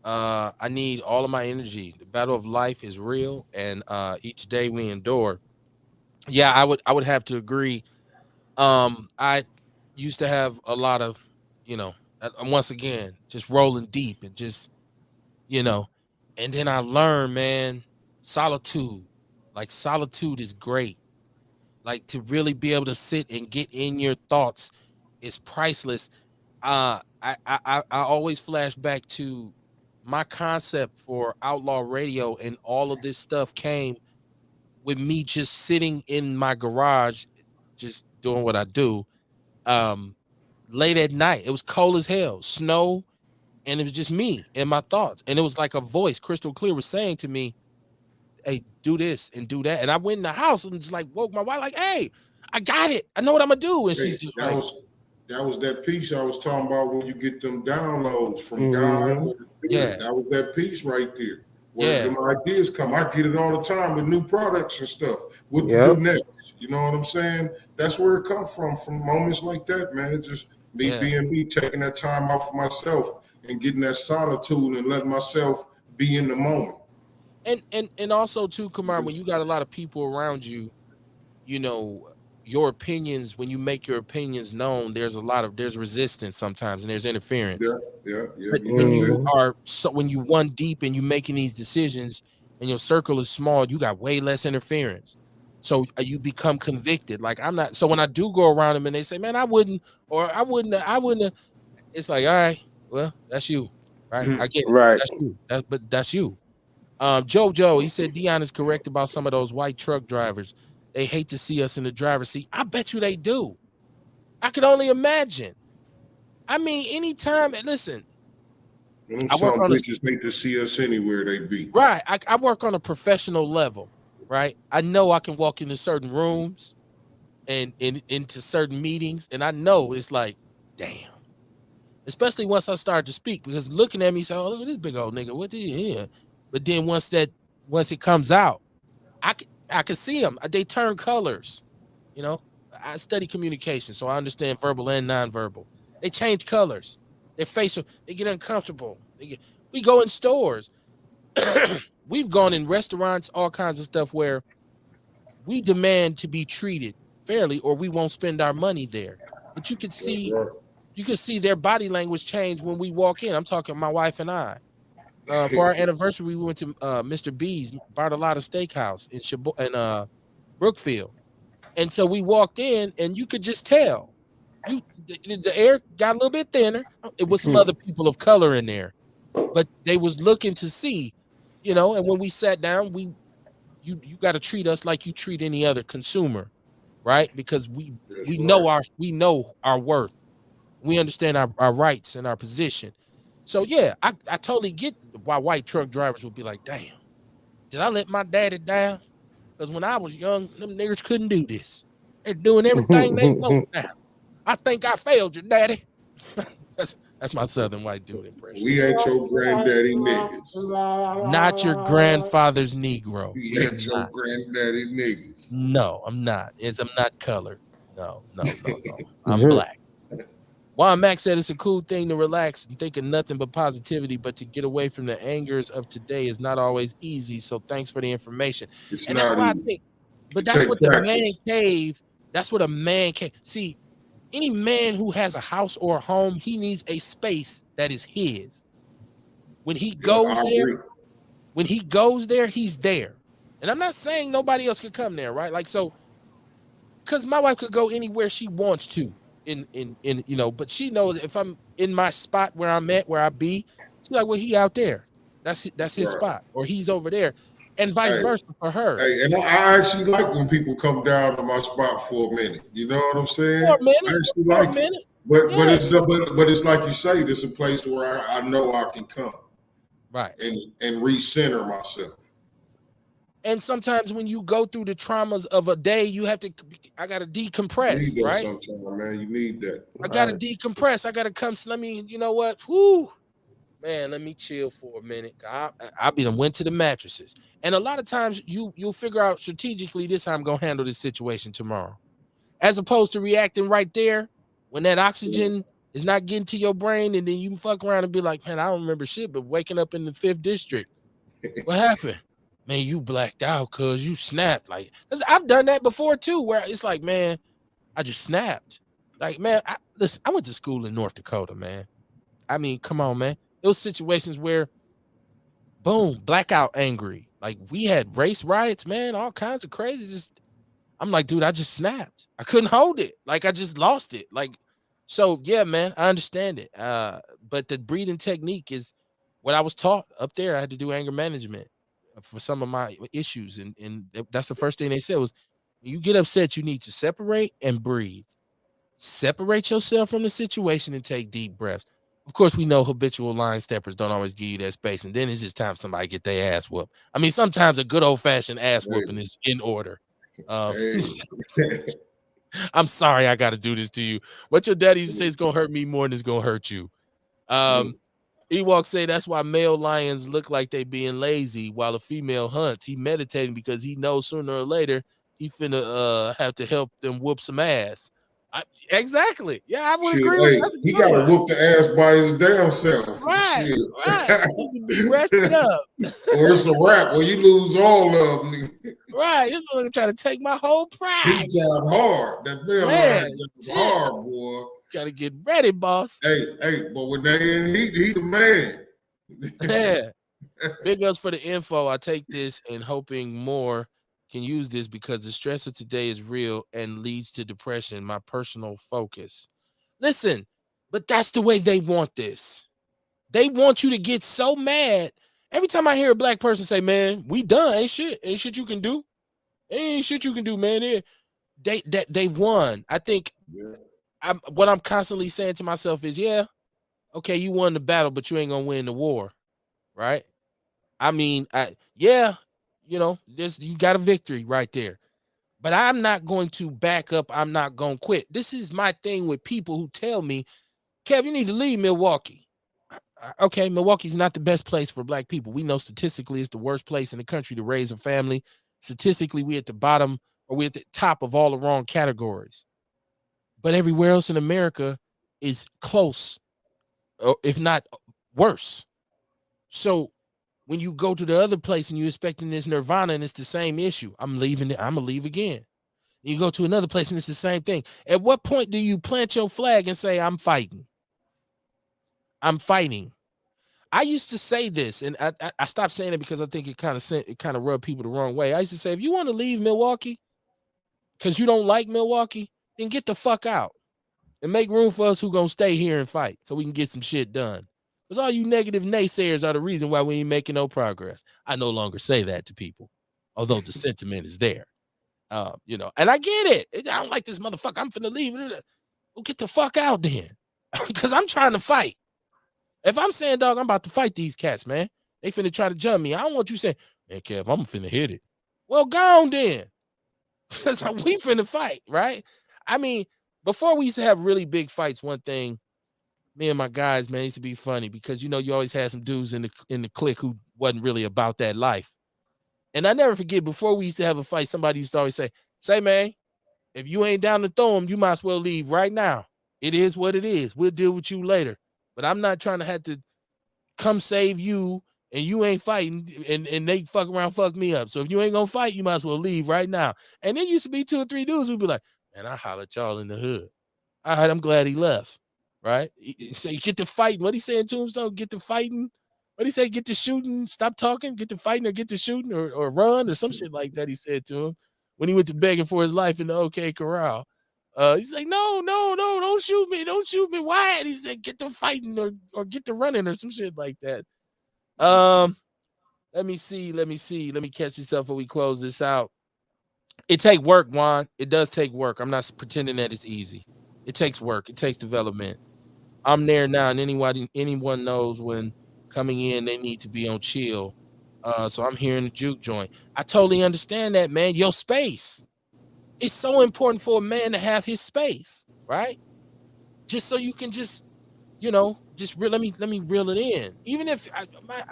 I need all of my energy. The battle of life is real, and each day we endure. Yeah, I would have to agree. I used to have a lot of, once again, just rolling deep and just, you know, and then I learned, man, solitude. Like solitude is great. Like to really be able to sit and get in your thoughts is priceless. I always flash back to my concept for Outlaw Radio, and all of this stuff came with me just sitting in my garage, just doing what I do. Late at night, it was cold as hell, snow, and it was just me and my thoughts, and it was like a voice, crystal clear, was saying to me, "Hey, do this and do that." And I went in the house and just like woke my wife, like, "Hey, I got it. I know what I'm gonna do." And she's just like, that was that piece I was talking about when you get them downloads from God or the Spirit. Yeah. That was that piece right there. Where them ideas come. I get it all the time with new products and stuff. What to do next? You know what I'm saying? That's where it comes from moments like that, man. It's just me being me, taking that time out for myself and getting that solitude and letting myself be in the moment. And also too, Kamar, when you got a lot of people around you, you know, your opinions, when you make your opinions known, there's resistance sometimes, and there's interference. Yeah. But when you one deep and you making these decisions and your circle is small, you got way less interference. So you become convicted. Like I'm not. So when I do go around them and they say, "Man, I wouldn't," it's like, all right, well, that's you, right? I get it. Right. That's you. But that's you. Joe, he said Dion is correct about some of those white truck drivers. They hate to see us in the driver's seat. I bet you they do. I could only imagine. I mean, anytime, listen. I work on bitches hate to see us anywhere they be. Right. I work on a professional level, right? I know I can walk into certain rooms and into certain meetings, and I know it's like, damn. Especially once I start to speak, because looking at me, say, "Oh, look at this big old nigga. What did he hear?" But then once it comes out, I can see them. They turn colors. You know, I study communication, so I understand verbal and nonverbal. They change colors. Their facial, they get uncomfortable. We go in stores. We've gone in restaurants, all kinds of stuff where we demand to be treated fairly, or we won't spend our money there. But you can see their body language change when we walk in. I'm talking my wife and I. For our anniversary, we went to Mr. B's Bartolotta Steakhouse in Brookfield, and so we walked in, and you could just tell, the air got a little bit thinner. It was some other people of color in there, but they was looking to see, And when we sat down, you got to treat us like you treat any other consumer, right? Because we know our worth, we understand our rights and our position. So yeah, I totally get why white truck drivers would be like, "Damn, did I let my daddy down? Because when I was young, them niggers couldn't do this. They're doing everything they want now. I think I failed your daddy." That's my southern white dude impression. We ain't your granddaddy niggas. Not your grandfather's Negro. We ain't your granddaddy niggas. No, I'm not. I'm not colored. No. I'm black. Juan Max said it's a cool thing to relax and think of nothing but positivity, but to get away from the angers of today is not always easy. So thanks for the information. And that's why I think, but that's what the man cave, that's what a man cave. See, any man who has a house or a home, he needs a space that is his. When he goes there, he's there. And I'm not saying nobody else could come there, right? Like, so, because my wife could go anywhere she wants to. But she knows if I'm in my spot where I'm at, where I be, she's like, well, he out there. That's his spot, or he's over there, and vice versa for her. Hey, and I actually like when people come down to my spot for a minute. You know what I'm saying? For a minute. I actually like it. But it's like you say, it's a place where I know I can come, right, and recenter myself. And sometimes when you go through the traumas of a day, I got to decompress, you need that right? sometimes, man. You need that. I got to decompress. I got to come. You know what? Whoo, man, let me chill for a minute. I be done went to the mattresses. And a lot of times you'll figure out strategically this how I'm gonna handle this situation tomorrow. As opposed to reacting right there when that oxygen is not getting to your brain, and then you can fuck around and be like, man, I don't remember shit, but waking up in the 5th district. What happened? Man, you blacked out cause you snapped. Like, cause I've done that before too, where it's like, man, I just snapped. Like, man, listen, I went to school in North Dakota, man. I mean, come on, man. Those situations where, boom, blackout angry. Like, we had race riots, man, all kinds of crazy. Just, I'm like, dude, I just snapped. I couldn't hold it. Like, I just lost it. Like, so yeah, man, I understand it. But the breathing technique is what I was taught up there. I had to do anger management for some of my issues, and that's the first thing they said was, when you get upset, you need to separate and breathe. Separate yourself from the situation and take deep breaths. Of course, we know habitual line steppers don't always give you that space, and then it's just time somebody get their ass whooped. I mean, sometimes a good old-fashioned ass whooping is in order. Hey. I'm sorry I got to do this to you. What your daddy used to say is going to hurt me more than it's going to hurt you. Ewok say that's why male lions look like they being lazy while a female hunts. He meditating because he knows sooner or later he finna have to help them whoop some ass. Exactly. Yeah, I would agree with that. He got to whoop the ass by his damn self. Right, right. He can be rested up. Or it's a wrap where you lose all of them. Right. He's going to try to take my whole pride. He tried hard. That man hard, boy. Got to get ready, boss. Hey, but when they in heat, he the man. Yeah. Big ups for the info. I take this and hoping more can use this because the stress of today is real and leads to depression. My personal focus. Listen, but that's the way they want this. They want you to get so mad. Every time I hear a black person say, man, we done. Ain't shit you can do. Ain't shit you can do, man. They won. I think what I'm constantly saying to myself is, yeah, okay, you won the battle, but you ain't gonna win the war. Right? I mean, you know, you got a victory right there. But I'm not going to back up. I'm not going to quit. This is my thing with people who tell me, Kev, you need to leave Milwaukee. Okay, Milwaukee's not the best place for black people. We know statistically it's the worst place in the country to raise a family. Statistically, we're at the bottom or we're at the top of all the wrong categories. But everywhere else in America is close, if not worse. So when you go to the other place and you're expecting this nirvana and it's the same issue, I'm leaving it. I'm going to leave again. You go to another place and it's the same thing. At what point do you plant your flag and say, I'm fighting? I'm fighting. I used to say this, and I stopped saying it because I think it kind of rubbed people the wrong way. I used to say, if you want to leave Milwaukee because you don't like Milwaukee, then get the fuck out and make room for us who going to stay here and fight so we can get some shit done. Because all you negative naysayers are the reason why we ain't making no progress. I no longer say that to people, although the sentiment is there. You know, and I get it. I don't like this motherfucker. I'm finna leave. Well, get the fuck out then. Because I'm trying to fight. If I'm saying, dog, I'm about to fight these cats, man. They finna try to jump me. I don't want you saying, man, Kev, I'm finna hit it. Well, go on then. Because we finna fight, right? I mean, before we used to have really big fights, one thing, me and my guys, man, used to be funny because, you know, you always had some dudes in the clique who wasn't really about that life. And I never forget, before we used to have a fight, somebody used to always say, man, if you ain't down to throw him, you might as well leave right now. It is what it is. We'll deal with you later. But I'm not trying to have to come save you and you ain't fighting and they fuck around, fuck me up. So if you ain't going to fight, you might as well leave right now. And there used to be 2 or 3 dudes who'd be like, man, I holler at y'all in the hood. All right, I'm glad he left. Right? So you get to fighting. What he say in Tombstone? Get to fighting. What he say? Get to shooting. Stop talking. Get to fighting or get to shooting or run or some shit like that. He said to him when he went to begging for his life in the OK Corral. He's like, no, don't shoot me. Don't shoot me. Why? And he said, get to fighting or get to running or some shit like that. Let me see. Let me catch this up before we close this out. It take work, Juan. It does take work. I'm not pretending that it's easy. It takes work. It takes development. I'm there now, and anyone knows when coming in, they need to be on chill. So I'm here in the juke joint. I totally understand that, man. Your space. It's so important for a man to have his space, right? Just so you can just let me reel it in. Even if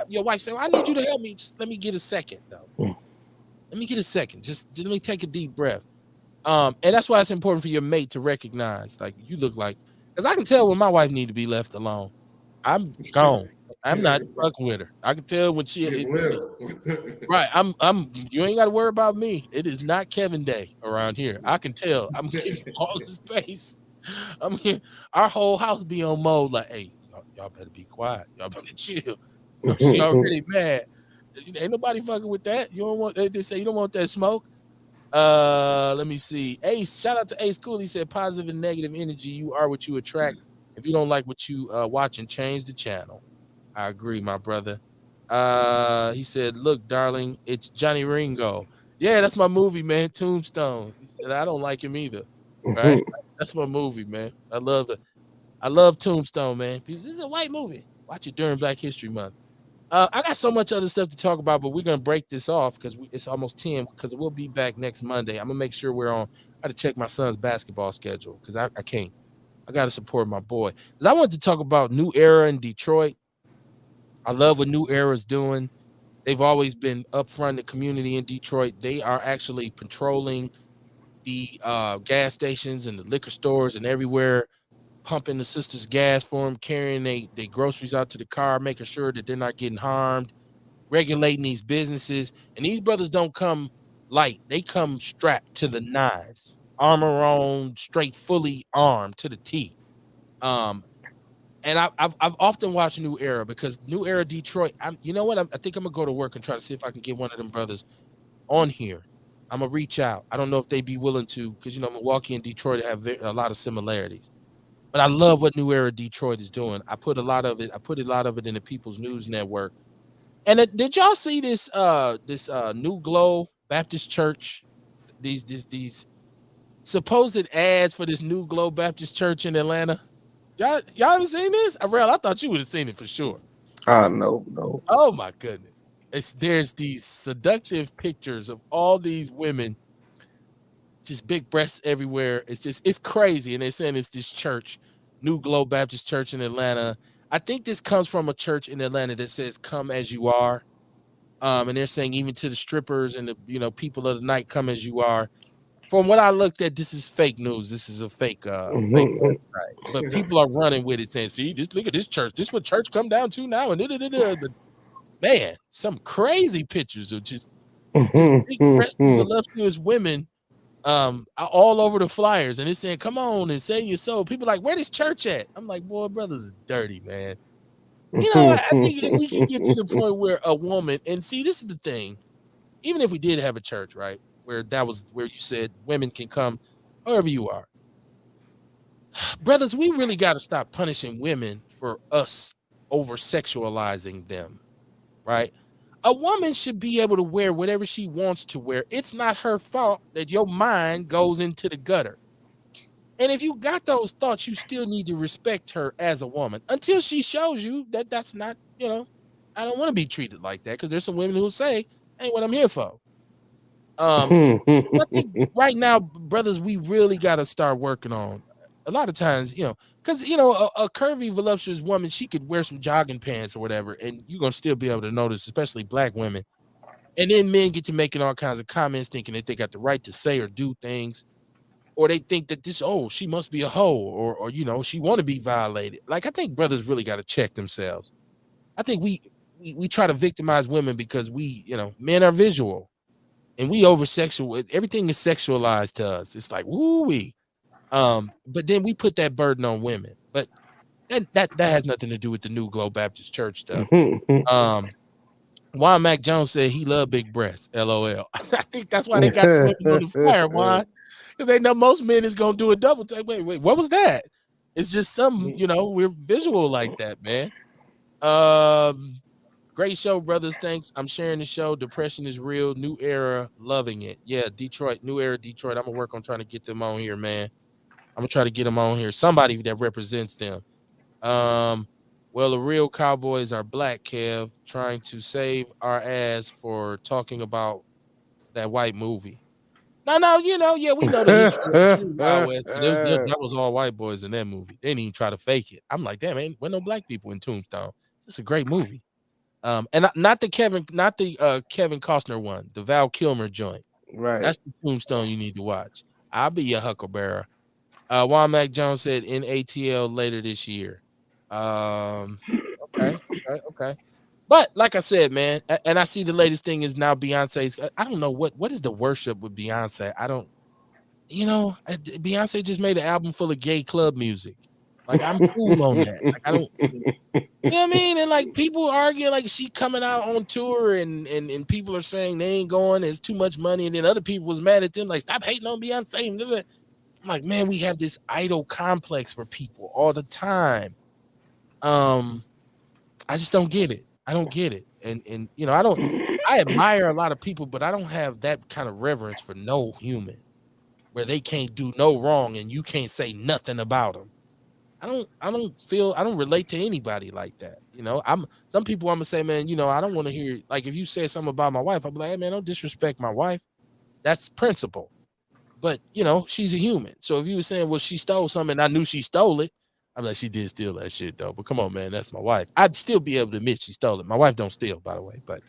your wife say, well, "I need you to help me," just let me get a second, though. Let me get a second. Just let me take a deep breath. And that's why it's important for your mate to recognize, like, you look like, because I can tell when my wife need to be left alone. I'm gone. I'm not fucking with her. I can tell when Get well. right. I'm. You ain't got to worry about me. It is not Kevin Day around here. I can tell. I'm giving you all the space. I mean, our whole house be on mode. Like, hey, y'all better be quiet. Y'all better chill. No, she already mad. Ain't nobody fucking with that. You don't want. They say you don't want that smoke. Let me see. Ace, shout out to Ace Cool. He said positive and negative energy. You are what you attract. If you don't like what you watching, change the channel. I agree, my brother. He said, "Look, darling, it's Johnny Ringo. Yeah, that's my movie, man. Tombstone." He said, "I don't like him either." Right? That's my movie, man. I love Tombstone, man. This is a white movie. Watch it during Black History Month. I got so much other stuff to talk about, but we're gonna break this off because it's almost 10. Because we'll be back next Monday. I'm gonna make sure we're on. I got to check my son's basketball schedule because I can't. I got to support my boy. Because I wanted to talk about New Era in Detroit. I love what New Era's doing. They've always been upfront in the community in Detroit. They are actually patrolling the gas stations and the liquor stores and everywhere, pumping the sisters gas for them, carrying they groceries out to the car, making sure that they're not getting harmed, regulating these businesses. And these brothers don't come light. They come strapped to the nines, armor on, straight, fully armed to the T. And I've often watched New Era because New Era Detroit. You know what? I think I'm gonna go to work and try to see if I can get one of them brothers on here. I'm gonna reach out. I don't know if they'd be willing to, because Milwaukee and Detroit have a lot of similarities. But I love what New Era Detroit is doing. I put a lot of it in the People's News Network. And did y'all see this New Glow Baptist Church? These supposed ads for this New Glow Baptist Church in Atlanta. Y'all haven't seen this? I thought you would have seen it for sure. No. Oh my goodness. There's these seductive pictures of all these women, just big breasts everywhere. It's crazy. And they're saying it's this church, New Glow Baptist Church in Atlanta. I think this comes from a church in Atlanta that says "Come as you are." And they're saying even to the strippers and the people of the night, come as you are. From what I looked at, this is fake news. This is a fake website. But people are running with it, saying, "See, just look at this church. This is what church come down to now." And man, some crazy pictures of just big breasted voluptuous women all over the flyers, and it's saying, "Come on and save your soul." People like, "Where this church at?" I'm like, "Boy, brothers is dirty, man." I think if we can get to the point where a woman, and see, this is the thing, even if we did have a church, right, where that was where you said women can come however you are, brothers, we really got to stop punishing women for us over sexualizing them, right? A woman should be able to wear whatever she wants to wear. It's not her fault that your mind goes into the gutter. And if you got those thoughts, you still need to respect her as a woman until she shows you that that's not, I don't want to be treated like that, because there's some women who say, "Ain't what I'm here for." I think right now, brothers, we really got to start working on. A lot of times, because a curvy, voluptuous woman, she could wear some jogging pants or whatever, and you're gonna still be able to notice, especially black women. And then men get to making all kinds of comments, thinking that they got the right to say or do things, or they think that she must be a hoe, or she want to be violated. Like, I think brothers really got to check themselves. I think we try to victimize women because men are visual, and we over sexual. Everything is sexualized to us. It's like woo wee. But then we put that burden on women. But that has nothing to do with the New Glow Baptist Church stuff. Juan Mac Jones said he loved big breasts. LOL. I think that's why they got the women on the flyer, Juan. Because they know most men is gonna do a double take. Wait, what was that? It's just we're visual like that, man. Great show, brothers. Thanks. I'm sharing the show. Depression is real. New Era, loving it. Yeah, Detroit, New Era, Detroit. I'm gonna work on trying to get them on here, man. I'm gonna try to get them on here. Somebody that represents them. Well, the real cowboys are black, Kev, trying to save our ass for talking about that white movie. No, we know the history of the true Wild West, but that was all white boys in that movie. They didn't even try to fake it. I'm like, damn, ain't no black people in Tombstone. It's a great movie. And not the Kevin Costner one, the Val Kilmer joint. Right. That's the Tombstone you need to watch. I'll be your Huckleberry. Womack Jones said in ATL later this year. Okay. But like I said, man, and I see the latest thing is now Beyonce's. I don't know what is the worship with Beyonce. I don't, Beyonce just made an album full of gay club music. Like I'm cool on that. Like I don't, you know what I mean? And like people arguing like she coming out on tour and people are saying they ain't going. There's too much money, and then other people was mad at them like stop hating on Beyonce. I'm like, man, we have this idol complex for people all the time. I just don't get it. I don't get it. And I admire a lot of people, but I don't have that kind of reverence for no human where they can't do no wrong and you can't say nothing about them. I don't relate to anybody like that. Some people I'm gonna say, man, I don't want to hear, like, if you say something about my wife, I'll be like, hey man, don't disrespect my wife. That's principle. But she's a human. So if you were saying, well, she stole something and I knew she stole it, I'm like, she did steal that shit though. But come on, man, that's my wife. I'd still be able to admit she stole it. My wife don't steal, by the way. But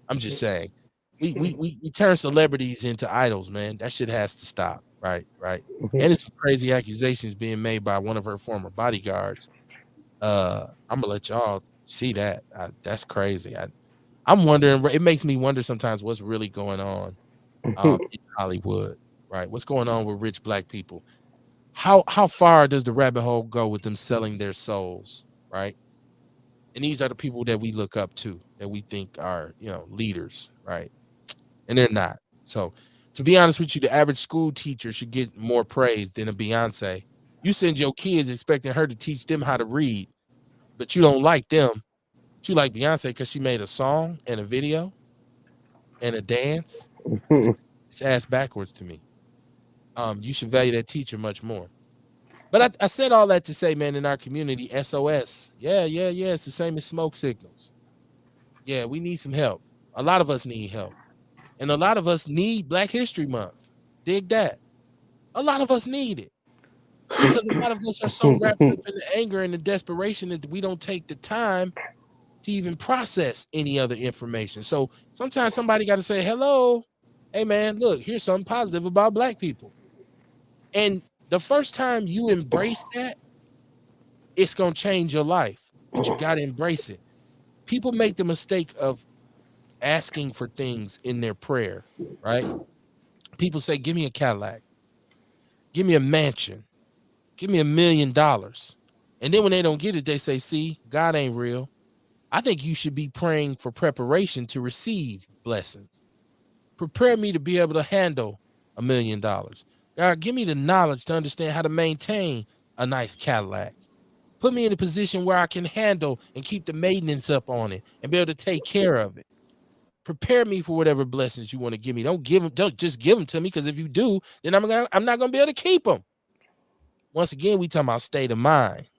I'm just saying, we turn celebrities into idols, man. That shit has to stop. Right. And it's some crazy accusations being made by one of her former bodyguards. I'm gonna let y'all see that. That's crazy. I'm wondering. It makes me wonder sometimes what's really going on in Hollywood. Right. What's going on with rich black people? How far does the rabbit hole go with them selling their souls? Right. And these are the people that we look up to, that we think are, leaders. Right. And they're not. So to be honest with you, the average school teacher should get more praise than a Beyonce. You send your kids expecting her to teach them how to read, but you don't like them. But you like Beyonce because she made a song and a video and a dance. It's ass backwards to me. You should value that teacher much more. But I said all that to say, man, in our community, SOS. Yeah. It's the same as smoke signals. Yeah, we need some help. A lot of us need help. And a lot of us need Black History Month. Dig that. A lot of us need it. Because a lot of us are so wrapped up in the anger and the desperation that we don't take the time to even process any other information. So sometimes somebody got to say, hello, hey, man, look, here's something positive about Black people. And the first time you embrace that, it's going to change your life. But you got to embrace it. People make the mistake of asking for things in their prayer, right? People say, give me a Cadillac, give me a mansion, give me $1 million. And then when they don't get it, they say, see, God ain't real. I think you should be praying for preparation to receive blessings. Prepare me to be able to handle $1 million. God, give me the knowledge to understand how to maintain a nice Cadillac. Put me in a position where I can handle and keep the maintenance up on it and be able to take care of it. Prepare me for whatever blessings you want to give me. Don't just give them to me, because if you do, then I'm not going to be able to keep them. Once again, we talking about state of mind,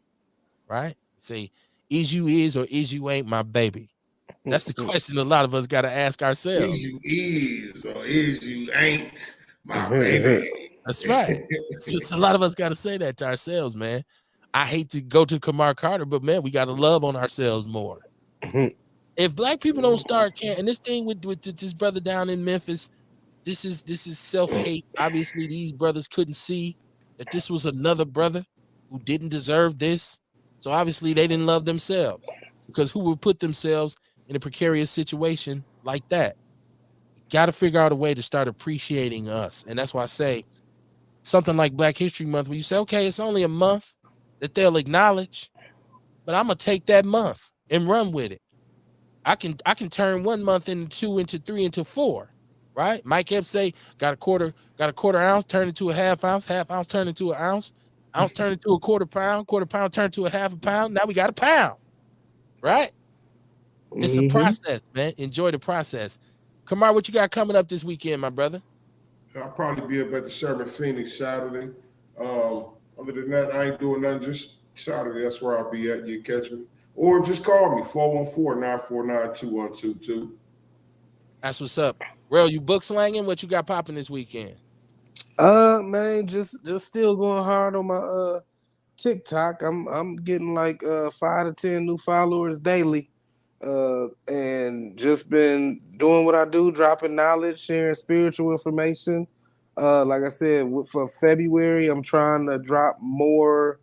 right? Say, is you is or is you ain't my baby? That's the question a lot of us got to ask ourselves. Is you is or is you ain't my baby? That's right. A lot of us got to say that to ourselves, man. I hate to go to Kamar Carter, but man, we got to love on ourselves more. If Black people don't start caring, and this thing with this brother down in Memphis, this is self-hate. Obviously, these brothers couldn't see that this was another brother who didn't deserve this. So obviously they didn't love themselves, because who would put themselves in a precarious situation like that? Got to figure out a way to start appreciating us. And that's why I say something like Black History Month, where you say, okay, it's only a month that they'll acknowledge, but I'm going to take that month and run with it. I can turn 1 month into 2, into 3, into 4, right? Mike Epps say, got a quarter ounce, turn into a half ounce turn into an ounce turn into a quarter pound turn to a half a pound. Now we got a pound, right? It's a process, man. Enjoy the process. Kamar, what you got coming up this weekend, my brother? I'll probably be up at the Sherman Phoenix Saturday. Other than that, I ain't doing nothing. Just Saturday, that's where I'll be at. You catch me. Or just call me, 414-949-2122. That's what's up. Real, you book slanging? What you got popping this weekend? Man, just still going hard on my TikTok. I'm getting like 5 to 10 new followers daily. And just been doing what I do, dropping knowledge, sharing spiritual information. Like I said, for February, I'm trying to drop more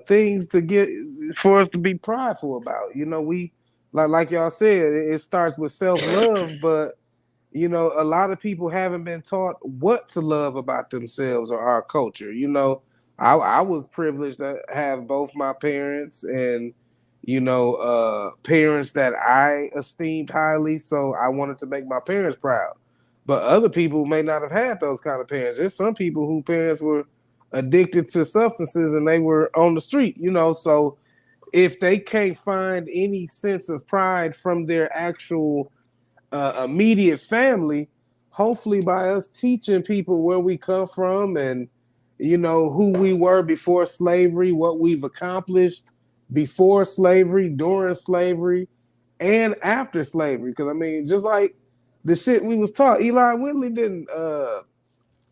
things to get for us to be prideful about. You know, we like y'all said, it starts with self-love, but you know, a lot of people haven't been taught what to love about themselves or our culture. You know, I was privileged to have both my parents and, you know, parents that I esteemed highly. So I wanted to make my parents proud. But other people may not have had those kind of parents. There's some people whose parents were addicted to substances and they were on the street, you know. So if they can't find any sense of pride from their actual immediate family, hopefully by us teaching people where we come from and you know who we were before slavery, what we've accomplished before slavery, during slavery, and after slavery. Because I mean, just like the shit we was taught, Eli Whitley didn't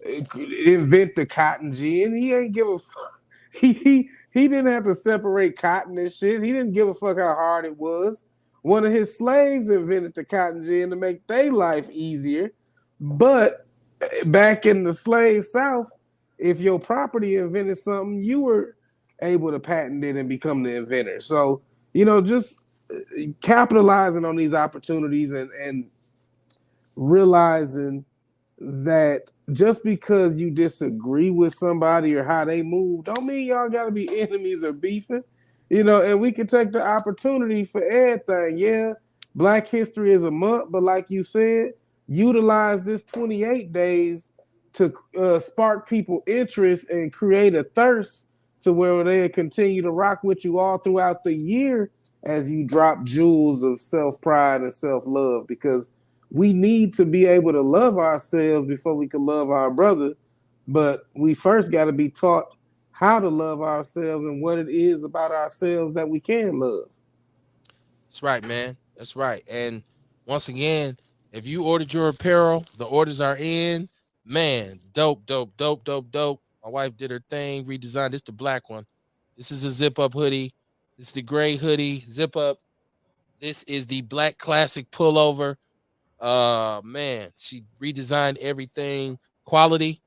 invent the cotton gin. He ain't give a fuck. He didn't have to separate cotton and shit. He didn't give a fuck how hard it was. One of his slaves invented the cotton gin to make their life easier. But back in the slave South, if your property invented something, you were able to patent it and become the inventor. So, you know, just capitalizing on these opportunities and realizing that just because you disagree with somebody or how they move, don't mean y'all gotta be enemies or beefing. You know, and we can take the opportunity for everything. Yeah, Black History is a month, but like you said, utilize this 28 days to spark people interest and create a thirst to where they'll continue to rock with you all throughout the year as you drop jewels of self-pride and self-love, because we need to be able to love ourselves before we can love our brother. But we first got to be taught how to love ourselves and what it is about ourselves that we can love. That's right, man. That's right. And once again, if you ordered your apparel, the orders are in. Man, dope, dope, dope, dope, dope. My wife did her thing, redesigned. This the black one. This is a zip up hoodie. This is the gray hoodie, zip up. This is the black classic pullover. Man, she redesigned everything. Quality.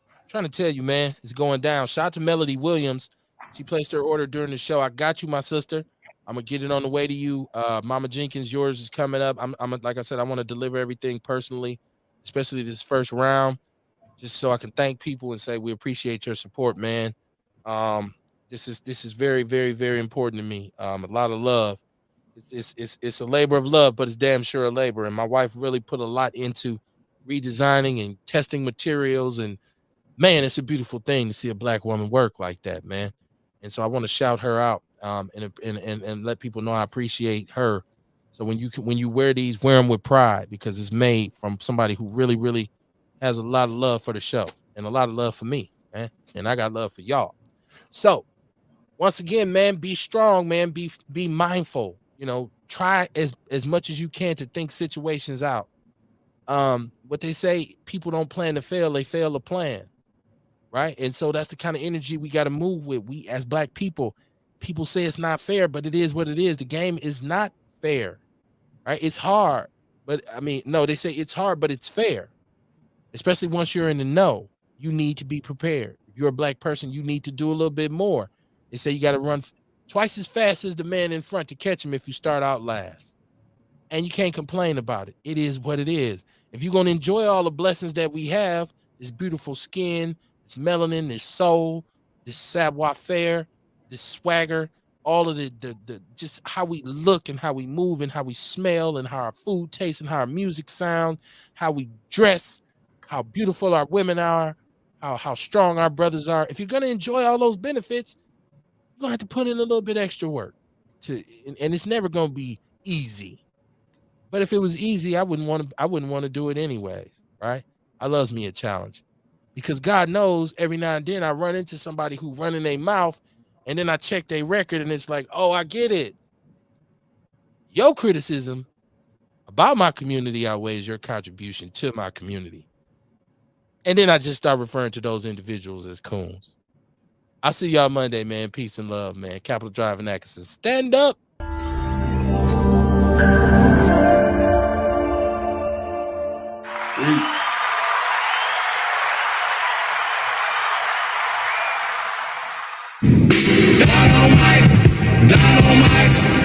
I'm trying to tell you, man, it's going down. Shout out to Melody Williams. She placed her order during the show. I got you, my sister. I'm gonna get it on the way to you. Mama Jenkins, yours is coming up. I'm like I said, I want to deliver everything personally, especially this first round, just so I can thank people and say we appreciate your support, man. Um, this is very, very, very important to me. A lot of love. It's a labor of love, but it's damn sure a labor. And my wife really put a lot into redesigning and testing materials. And man, it's a beautiful thing to see a black woman work like that, man. And so I want to shout her out, and let people know I appreciate her. So when you wear these, wear them with pride, because it's made from somebody who really, really has a lot of love for the show and a lot of love for me, man. And I got love for y'all. So once again, man, be strong, man. Be mindful. You know, try as much as you can to think situations out. What they say, people don't plan to fail, they fail to plan. Right. And so that's the kind of energy we got to move with. We as black people say it's not fair, but it is what it is. The game is not fair. Right. It's hard. But I mean, no, they say it's hard, but it's fair. Especially once you're in the know, you need to be prepared. If you're a black person, you need to do a little bit more. They say you got to run twice as fast as the man in front to catch him if you start out last. And you can't complain about it. It is what it is. If you're going to enjoy all the blessings that we have, this beautiful skin, this melanin, this soul, this savoir faire, this swagger, all of the just how we look and how we move and how we smell and how our food tastes and how our music sounds, how we dress, how beautiful our women are, how strong our brothers are. If you're going to enjoy all those benefits, you're going to have to put in a little bit extra work. And it's never going to be easy. But if it was easy, I wouldn't want to do it anyways, right? I love me a challenge. Because God knows every now and then I run into somebody who running their mouth, and then I check their record and it's like, oh, I get it. Your criticism about my community outweighs your contribution to my community. And then I just start referring to those individuals as coons. I'll see y'all Monday, man. Peace and love, man. Capitol Drive and Atkinson. Stand up. Dynamite, dynamite.